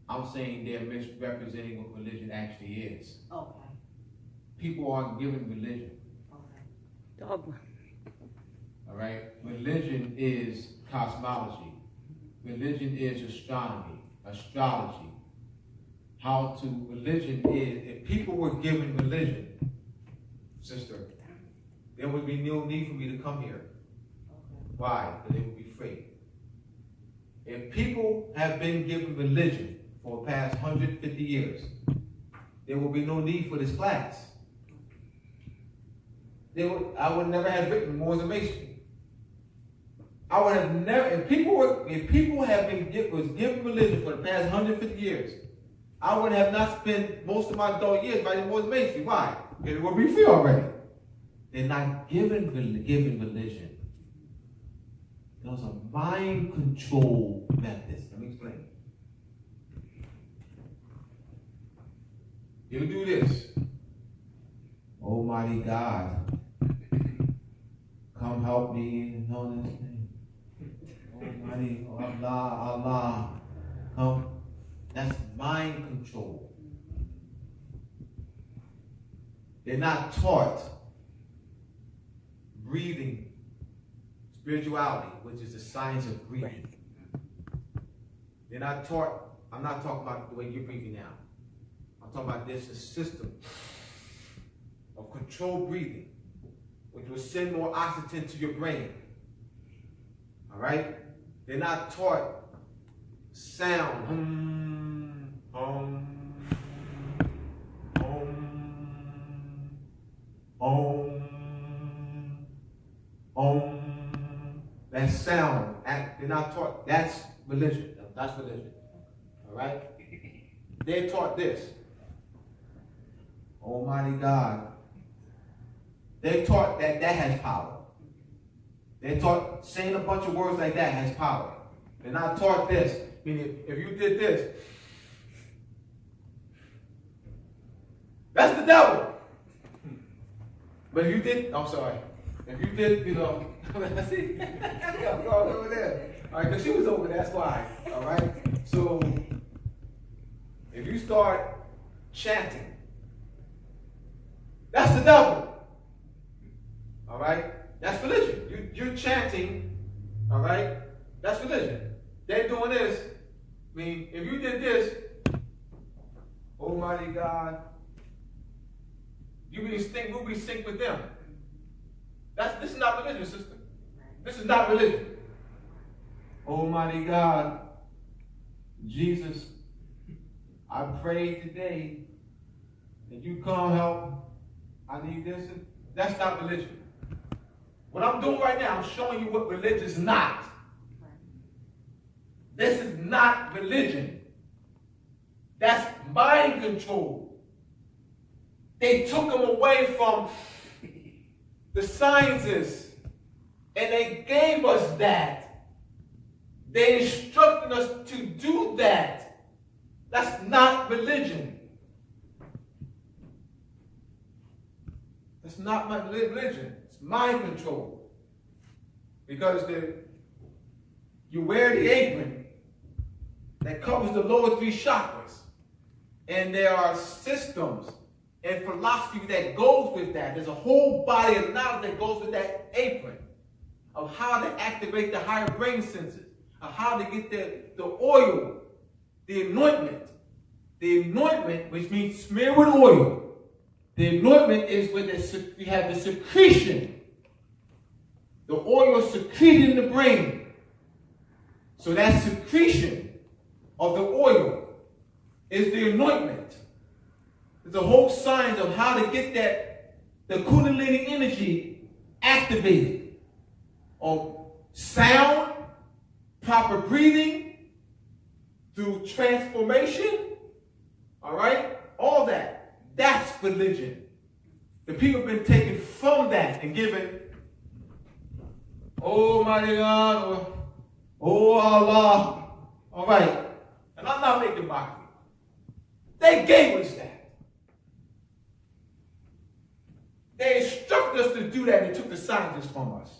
I'm saying they're misrepresenting what religion actually is. Okay. People aren't given religion. Okay. Dogma. All right? Religion is cosmology. Religion is astronomy, astrology. Religion is, if people were given religion, sister, there would be no need for me to come here. Why? Because they would be free. If people have been given religion for the past 150 years, there will be no need for this class. I would never have written Moors and Masonry. I would have never, if people have was given religion for the past 150 years, I would have not spent most of my adult years writing Moors and Masonry. Why? Because it would be free already. They're not given religion. Those are mind control methods. Let me explain. You do this. Almighty God, come help me in all this thing. Almighty Allah, come. That's mind control. They're not taught breathing, spirituality, which is the science of breathing. They're not taught, I'm not talking about the way you're breathing now. I'm talking about this system of controlled breathing, which will send more oxygen to your brain. All right? They're not taught sound. That sound. They're not taught. That's religion. That's religion. All right? They're taught this. Almighty God. They're taught that has power. They're taught saying a bunch of words like that has power. They're not taught this. Meaning, if you did this, that's the devil. But if you did, I'm sorry. If you did, see, I'm going over there. All right, because she was over there, that's why. All right? So, if you start chanting, that's the devil. All right? That's religion. You're chanting, all right? That's religion. They're doing this. I mean, if you did this, Almighty God, we'll be sync with them. This is not religion, sister. This is not religion. Almighty God, Jesus, I pray today that you come help. I need this. That's not religion. What I'm doing right now, I'm showing you what religion is not. This is not religion. That's mind control. They took them away from the sciences, and they gave us that. They instructed us to do that. That's not religion. That's not my religion. It's mind control. Because you wear the apron that covers the lower three chakras. And there are systems and philosophy that goes with that. There's a whole body of knowledge that goes with that apron of how to activate the higher brain senses, of how to get the oil, the anointment. The anointment, which means smear with oil. The anointment is when we have the secretion. The oil is secreted in the brain. So that secretion of the oil is the anointment. There's a whole science of how to get the Kundalini energy activated. On sound, proper breathing, through transformation, all right? All that. That's religion. The people have been taken from that and given, oh mighty God, or oh Allah, all right? And I'm not making mockery. They gave us that. They instructed us to do that and took the scientists from us.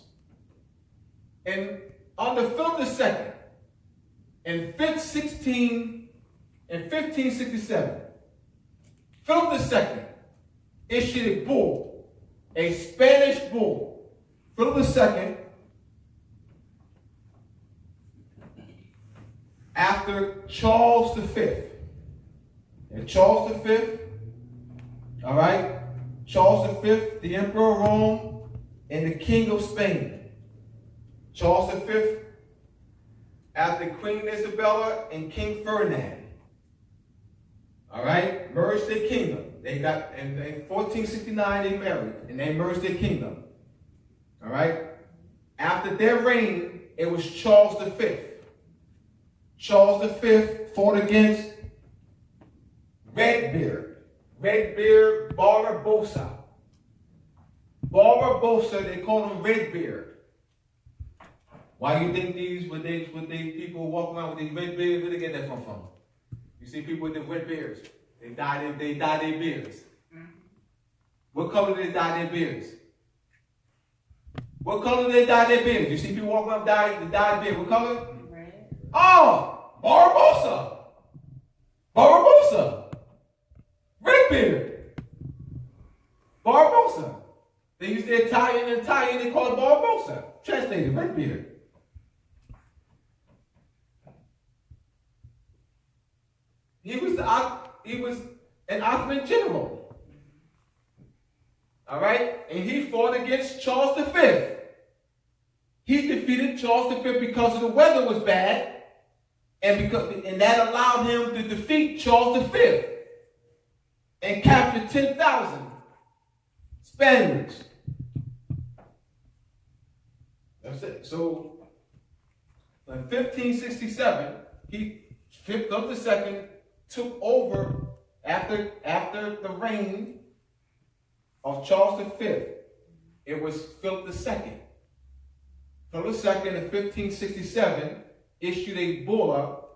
And on the Philip II, in 1567, Philip II issued a bull, a Spanish bull. Philip II, after Charles V. And Charles V, all right? Charles V, the Emperor of Rome, and the King of Spain. Charles V, after Queen Isabella and King Ferdinand, all right, merged their kingdom. They got, in 1469, they married, and they merged their kingdom. All right? After their reign, it was Charles V. Charles V fought against Redbeard Barbarossa. Barbarossa, they call him Redbeard. Why do you think when they people walk around with these red beards, where they get that from? You see people with the red beards. They dye their beards. What color do they dye their beards? What color do they dye their beards? You see people walk around with dyed beard. What color? Red. Oh, Barbarossa. Redbeard. Barbarossa. They use their Italian, they call it Barbarossa. Translated, Redbeard. He was an Ottoman general. All right? And he fought against Charles V. He defeated Charles V because the weather was bad, and that allowed him to defeat Charles V and capture 10,000 Spaniards. That's it. So, in 1567, Philip II took over after the reign of Charles V. It was Philip II. Philip II in 1567 issued a bull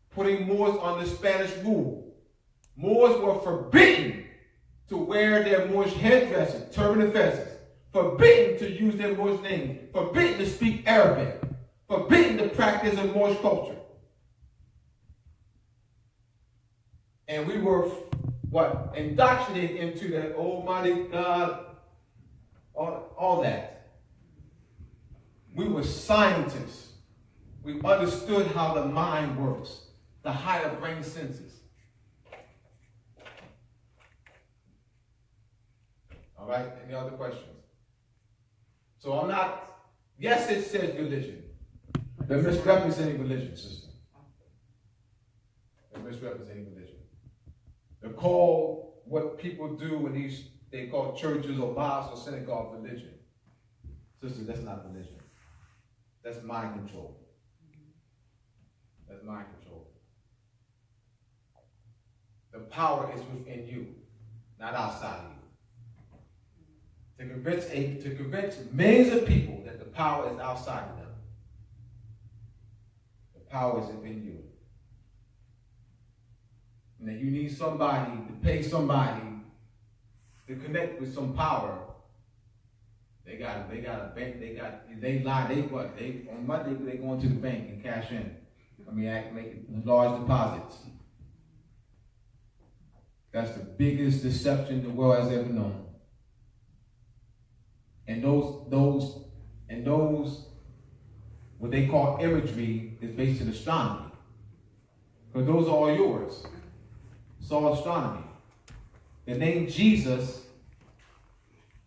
putting Moors under Spanish rule. Moors were forbidden to wear their Moorish headdresses, turban and fezes, forbidden to use their Moorish names, forbidden to speak Arabic, forbidden to practice a Moorish culture. And we were, indoctrinated into that Almighty God, all that. We were scientists. We understood how the mind works, the higher brain senses. All right, any other questions? So I'm not, yes, it says religion. They're misrepresenting religion, sister. They're misrepresenting religion. They call what people do in they call churches or mosques or synagogues religion. Sister, that's not religion. That's mind control. That's mind control. The power is within you, not outside of you. to convince millions of people that the power is outside of them. The power is within you. And that you need somebody to pay somebody to connect with some power. They got a bank. On Monday they go into the bank and cash in. Make large deposits. That's the biggest deception the world has ever known. And those what they call imagery is based in astronomy. Because those are all yours. It's all astronomy. The name Jesus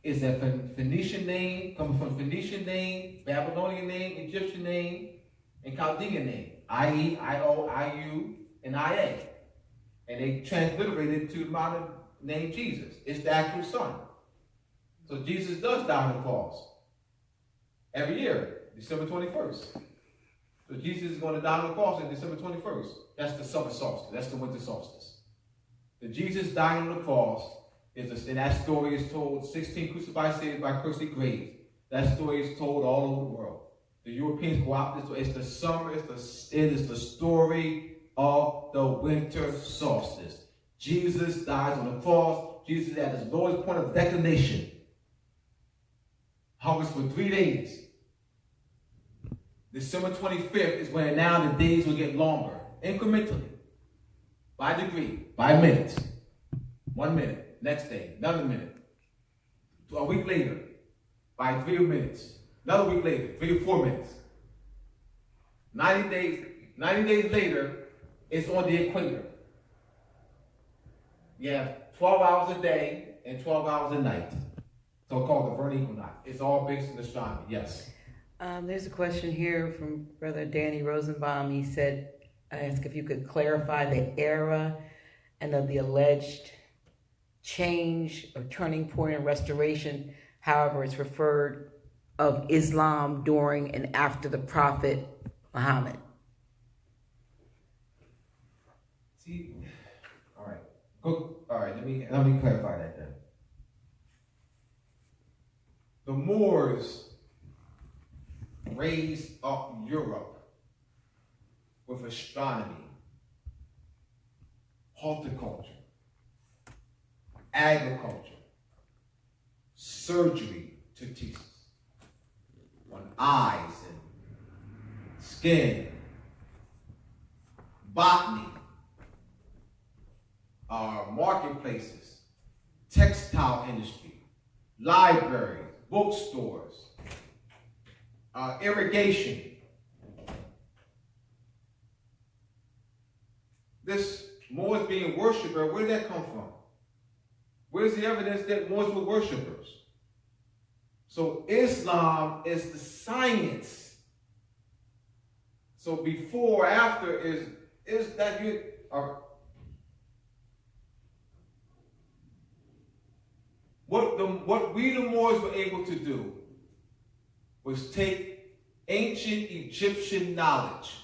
is a Phoenician name, coming from Phoenician name, Babylonian name, Egyptian name, and Chaldean name. I-E, I-O, I-U, and I-A. And they transliterated it to the modern name Jesus. It's the actual Son. So Jesus does die on the cross. Every year, December 21st. So Jesus is going to die on the cross on December 21st. That's the summer solstice. That's the winter solstice. The Jesus dying on the cross and that story is told, 16 crucified saints by cursed graves. That story is told all over the world. The Europeans go out this way. It's the summer, it is the story of the winter solstice. Jesus dies on the cross. Jesus is at his lowest point of declination. Hungers for 3 days. December 25th is when now the days will get longer, incrementally, by degree, by minute. 1 minute, next day, another minute. A week later, by 3 minutes. Another week later, 3 or 4 minutes. 90 days later, it's on the equator. You have 12 hours a day and 12 hours a night. So called the vernal equinox. It's all based in astronomy, yes. There's a question here from Brother Danny Rosenbaum. He said, I asked if you could clarify the era and of the alleged change or turning point and restoration, however it's referred, of Islam during and after the Prophet Muhammad. See, all right, let me clarify that then. The Moors raised up Europe with astronomy, horticulture, agriculture, surgery to teach on eyes and skin, botany, marketplaces, textile industry, libraries, bookstores, irrigation. This Moors being worshiper, where did that come from? Where's the evidence that Moors were worshipers? So Islam is the science. So before, after is that you are. What we the Moors were able to do was take ancient Egyptian knowledge.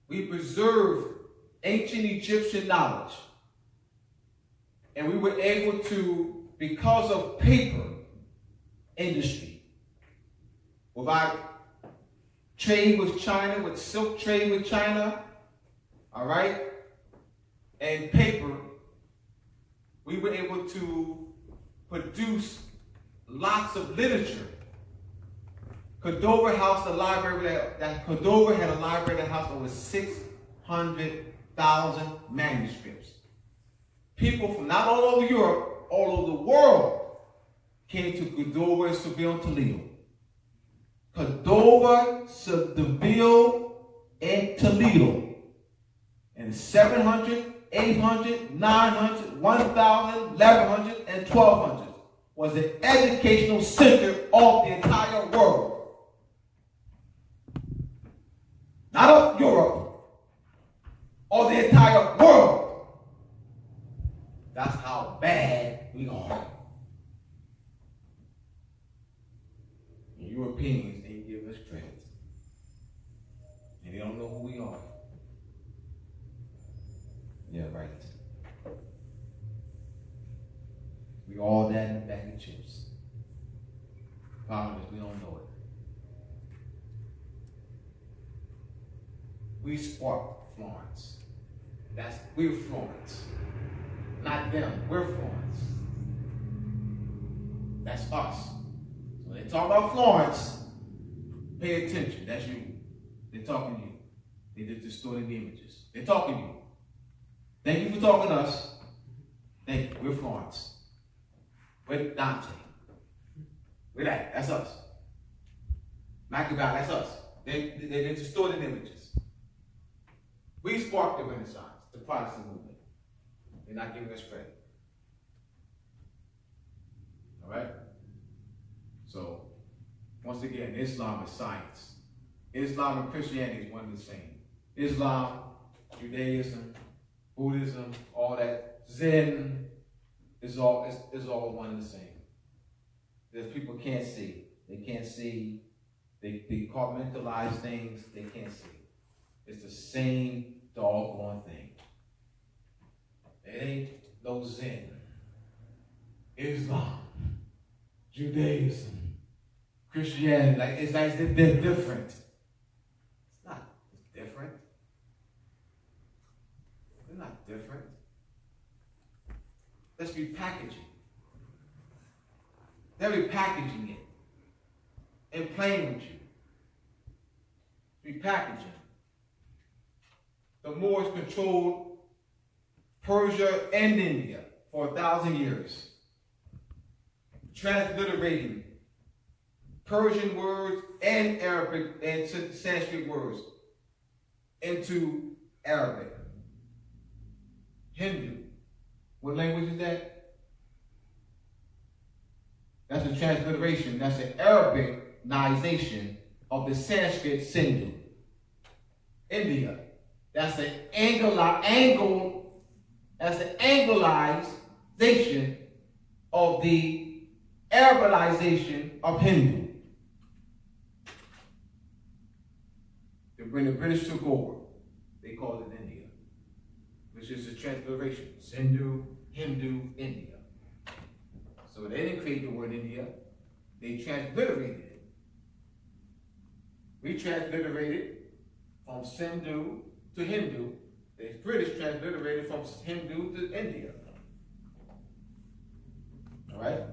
We preserved ancient Egyptian knowledge. And we were able to, because of paper industry, without trade with China, with silk trade with China, all right, and paper, we were able to produce lots of literature. Cordova House, the library, Cordova had a library that housed over 600,000 manuscripts. People from not all over Europe, all over the world, came to Cordova and Seville and Toledo. Cordova, Seville, and Toledo. And 700, 800, 900, 1,000, 1,100, and 1,200 was the educational center of the entire world. Not of Europe, or the entire world. That's how bad we are. The Europeans, they give us credit. And they don't know who we are. Yeah, right. championships. Problem is, we don't know it. We sparked Florence. We're Florence. Not them, we're Florence. That's us. So they talk about Florence, pay attention, that's you. They're talking to you. They just distorting the images. They're talking to you. Thank you for talking to us. Thank you, we're Florence. We're Dante. We're that, that's us. Machiavelli, that's us. They're distorting images. We sparked the Renaissance, the Protestant movement. They're not giving us credit. All right? So, once again, Islam is science. Islam and Christianity is one and the same. Islam, Judaism, Buddhism, all that, Zen, is all one and the same. There's people can't see. They can't see. They compartmentalize things they can't see. It's the same doggone thing. It ain't no Zen, Islam, Judaism, Christianity. It's like they're different. It's not. It's different. They're not different. Let's repackage it. They're repackaging it and playing with you. Repackaging. The Moors controlled Persia and India for 1,000 years, transliterating Persian words and Arabic and Sanskrit words into Arabic. Hindu. What language is that? That's a transliteration. That's an Arabicization of the Sanskrit Sindhu. India. That's an Anglicization of the Arabization of Hindu. When the British took over, they called it India, which is a transliteration. Sindhu, Hindu, India. So they didn't create the word India, they transliterated it. We transliterated from Sindhu to Hindu. The British transliterated from Hindu to India. All right?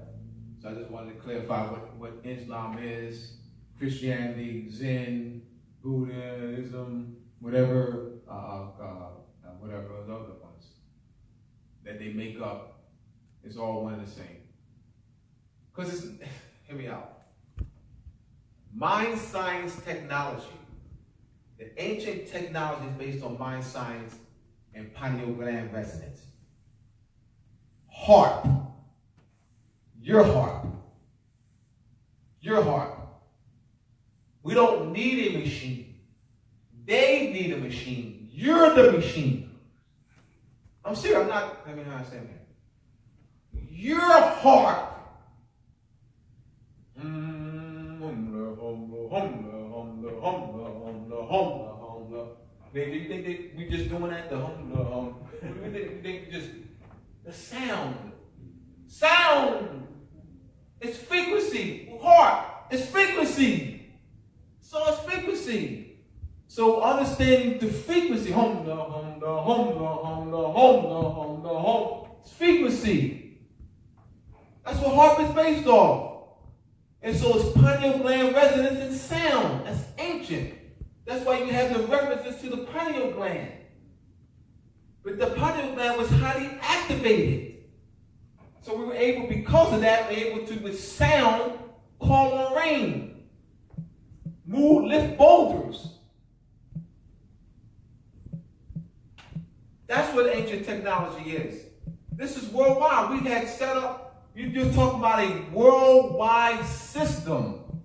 So I just wanted to clarify what Islam is, Christianity, Zen, Buddhism, whatever those other ones that they make up, it's all one and the same. Because hear me out. Mind science technology, the ancient technology is based on mind science and pineal gland resonance. Heart, your heart. We don't need a machine. They need a machine. You're the machine. I'm serious. I'm not, I mean, how I say that. Your heart. You think we just doing that? We think just the sound. It's frequency. Heart. It's frequency. So it's frequency. So understanding the frequency. It's frequency. That's what heart is based off. And so it's pineal gland resonance and sound. That's ancient. That's why you have the references to the pineal gland. But the pineal gland was highly activated. So we were able, because of that, we were able to, with sound, call on rain. Lift boulders. That's what ancient technology is. This is worldwide. We had set up, you're talking about a worldwide system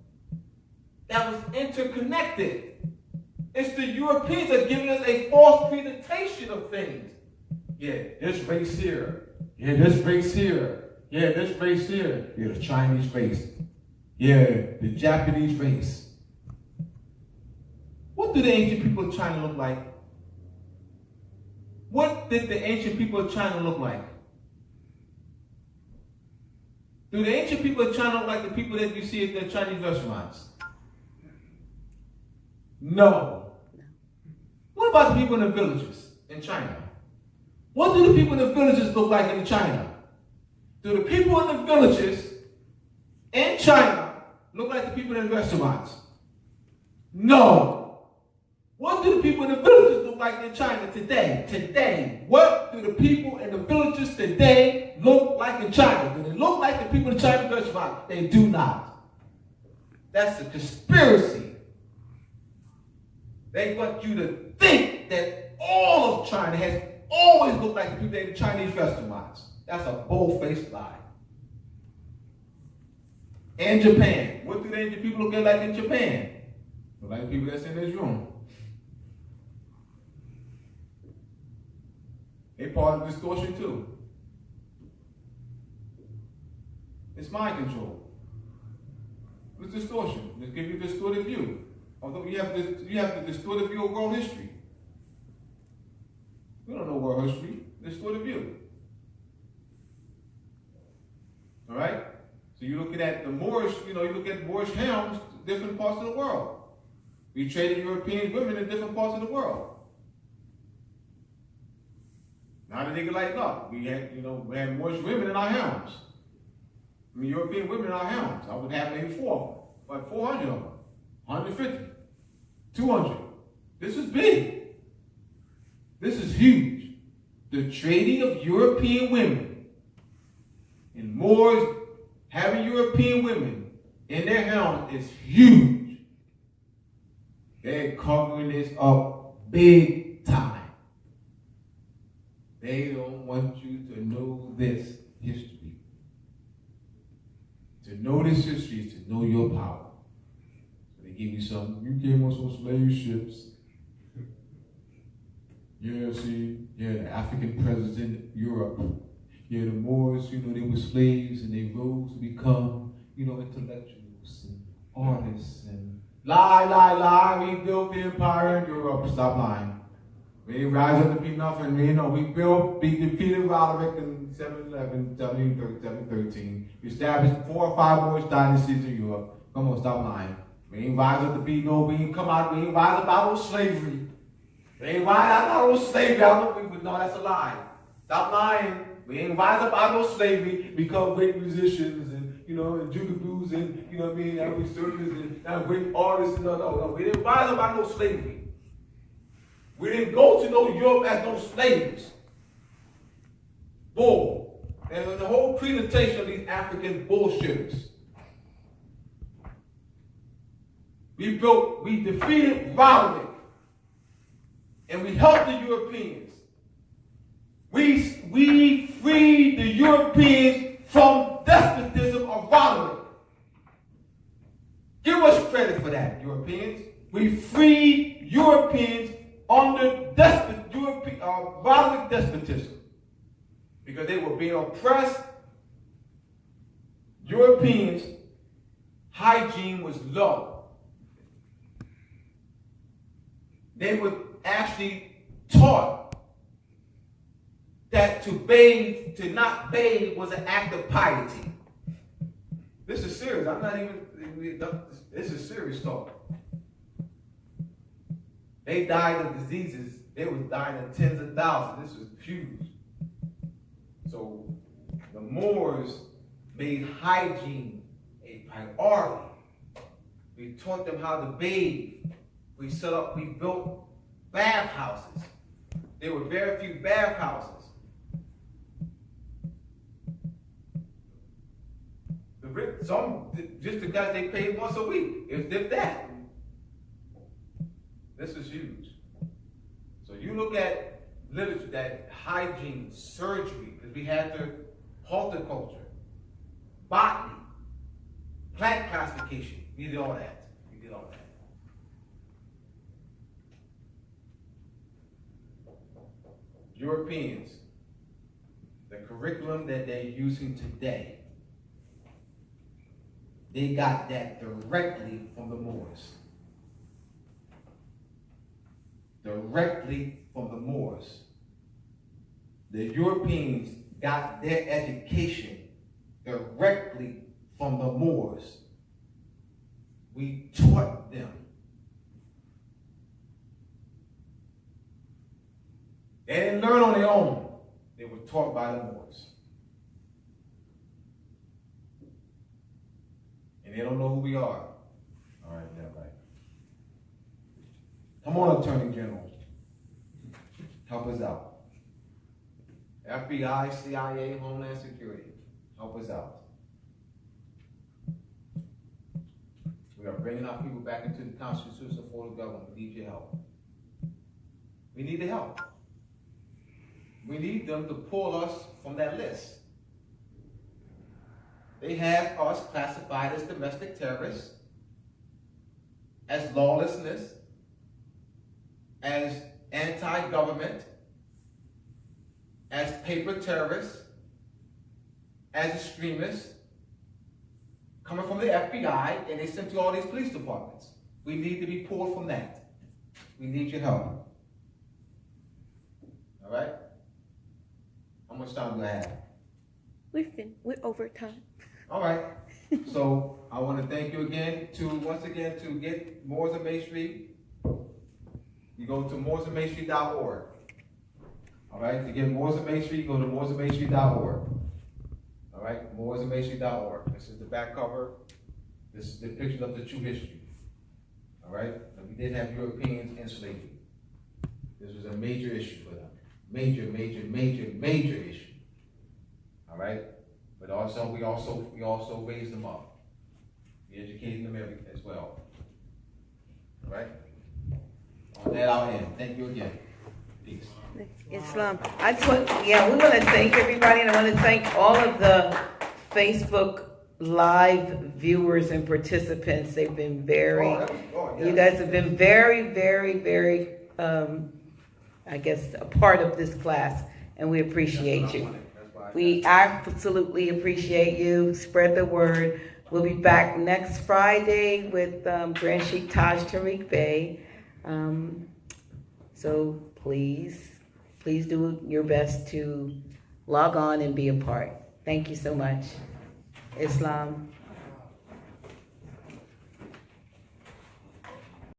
that was interconnected. It's the Europeans that are giving us a false presentation of things. Yeah, this race here. Yeah, this race here. Yeah, this race here. Yeah, the Chinese race. Yeah, the Japanese race. What do the ancient people of China look like? What did the ancient people of China look like? Do the ancient people of China look like the people that you see at the Chinese restaurants? No. What about the people in the villages in China? What do the people in the villages look like in China? Do the people in the villages in China look like the people in the restaurants? No. What do the people in the villages look like in China today? Today, what do the people in the villages today look like in China? Do they look like the people in the Chinese restaurant? They do not. That's a conspiracy. They want you to think that all of China has always looked like the people in the Chinese restaurants. That's a bold-faced lie. And Japan. What do the Asian people look like in Japan? Look like the people that's in this room. They part of distortion too. It's mind control. It's distortion. It gives you a distorted view. Although you have the distorted view of world history. We don't know world history. Distorted view. All right? So you're looking at the Moorish, you look at Moorish hymns, different parts of the world. We traded European women in different parts of the world. Now that they get lighten up, we had Moorish women in our hymns. I mean, European women in our hymns. I would have maybe 400 of them, 150, 200. This is big. This is huge. The trading of European women and Moors having European women in their hymns is huge. They're covering this up big time. They don't want you to know this history. To know this history is to know your power. So they give you some, you came on some slave ships. Yeah, see, the African presidents in Europe. Yeah, the Moors, they were slaves and they rose to become, intellectuals and artists and lie. We built the empire in Europe. Stop lying. We didn't rise up to be nothing. We defeated Roderick in 711, 713. We established 4 or 5 Moorish dynasties in Europe. Come on, stop lying. We ain't rise up to be we ain't rise up out of slavery. We ain't rise up out of slavery. No, that's a lie. Stop lying. We ain't rise up out of slavery, become great musicians and jugaboos and and researchers and great artists and no. We didn't rise up out of no slavery. We didn't go to no Europe as no slaves. Bull. And the whole presentation of these African bullshitters. We defeated Roderick. And we helped the Europeans. We freed the Europeans from despotism of Roderick. Give us credit for that, Europeans. We freed Europeans under Roderick despotism. Because they were being oppressed. Europeans' hygiene was low. They were actually taught that to not bathe was an act of piety. This is serious. This is serious talk. They died of diseases. They was dying of tens of thousands. This was huge. So the Moors made hygiene a priority. We taught them how to bathe. We built bathhouses. There were very few bathhouses. Just the guys they paid once a week, if that. This is huge. So you look at literature, that hygiene, surgery, because we had the horticulture, botany, plant classification. We did all that. Europeans, the curriculum that they're using today, they got that directly from the Moors. Directly from the Moors. The Europeans got their education directly from the Moors. We taught them. They didn't learn on their own. They were taught by the Moors. And they don't know who we are. All right, yeah, right. Come on, Attorney General. Help us out. FBI, CIA, Homeland Security. Help us out. We are bringing our people back into the constitutional form of government. We need your help. We need the help. We need them to pull us from that list. They have us classified as domestic terrorists, as lawlessness, as anti-government, as paper terrorists, as extremists, coming from the FBI, and they sent to all these police departments. We need to be pulled from that. We need your help. All right? How much time do I have? We're over time. All right. So I want to thank you again to get Moors of Masonry. You go to moorsofmasonry.org. All right. To get Moors of Masonry, go to moorsofmasonry.org. All right. moorsofmasonry.org. This is the back cover. This is the picture of the true history. All right. And we did have Europeans in slavery. This was a major issue for them. Major issue. All right. But also, we also raised them up. We educated them as well. All right? On that, I'll end. Thank you again. Peace. Islam. We want to thank everybody, and I want to thank all of the Facebook Live viewers and participants. They've been you guys have been very, I guess, a part of this class, and we appreciate you. We absolutely appreciate you. Spread the word. We'll be back next Friday with Grand Sheikh Taj Tariq Bey. So please do your best to log on and be a part. Thank you so much. Islam.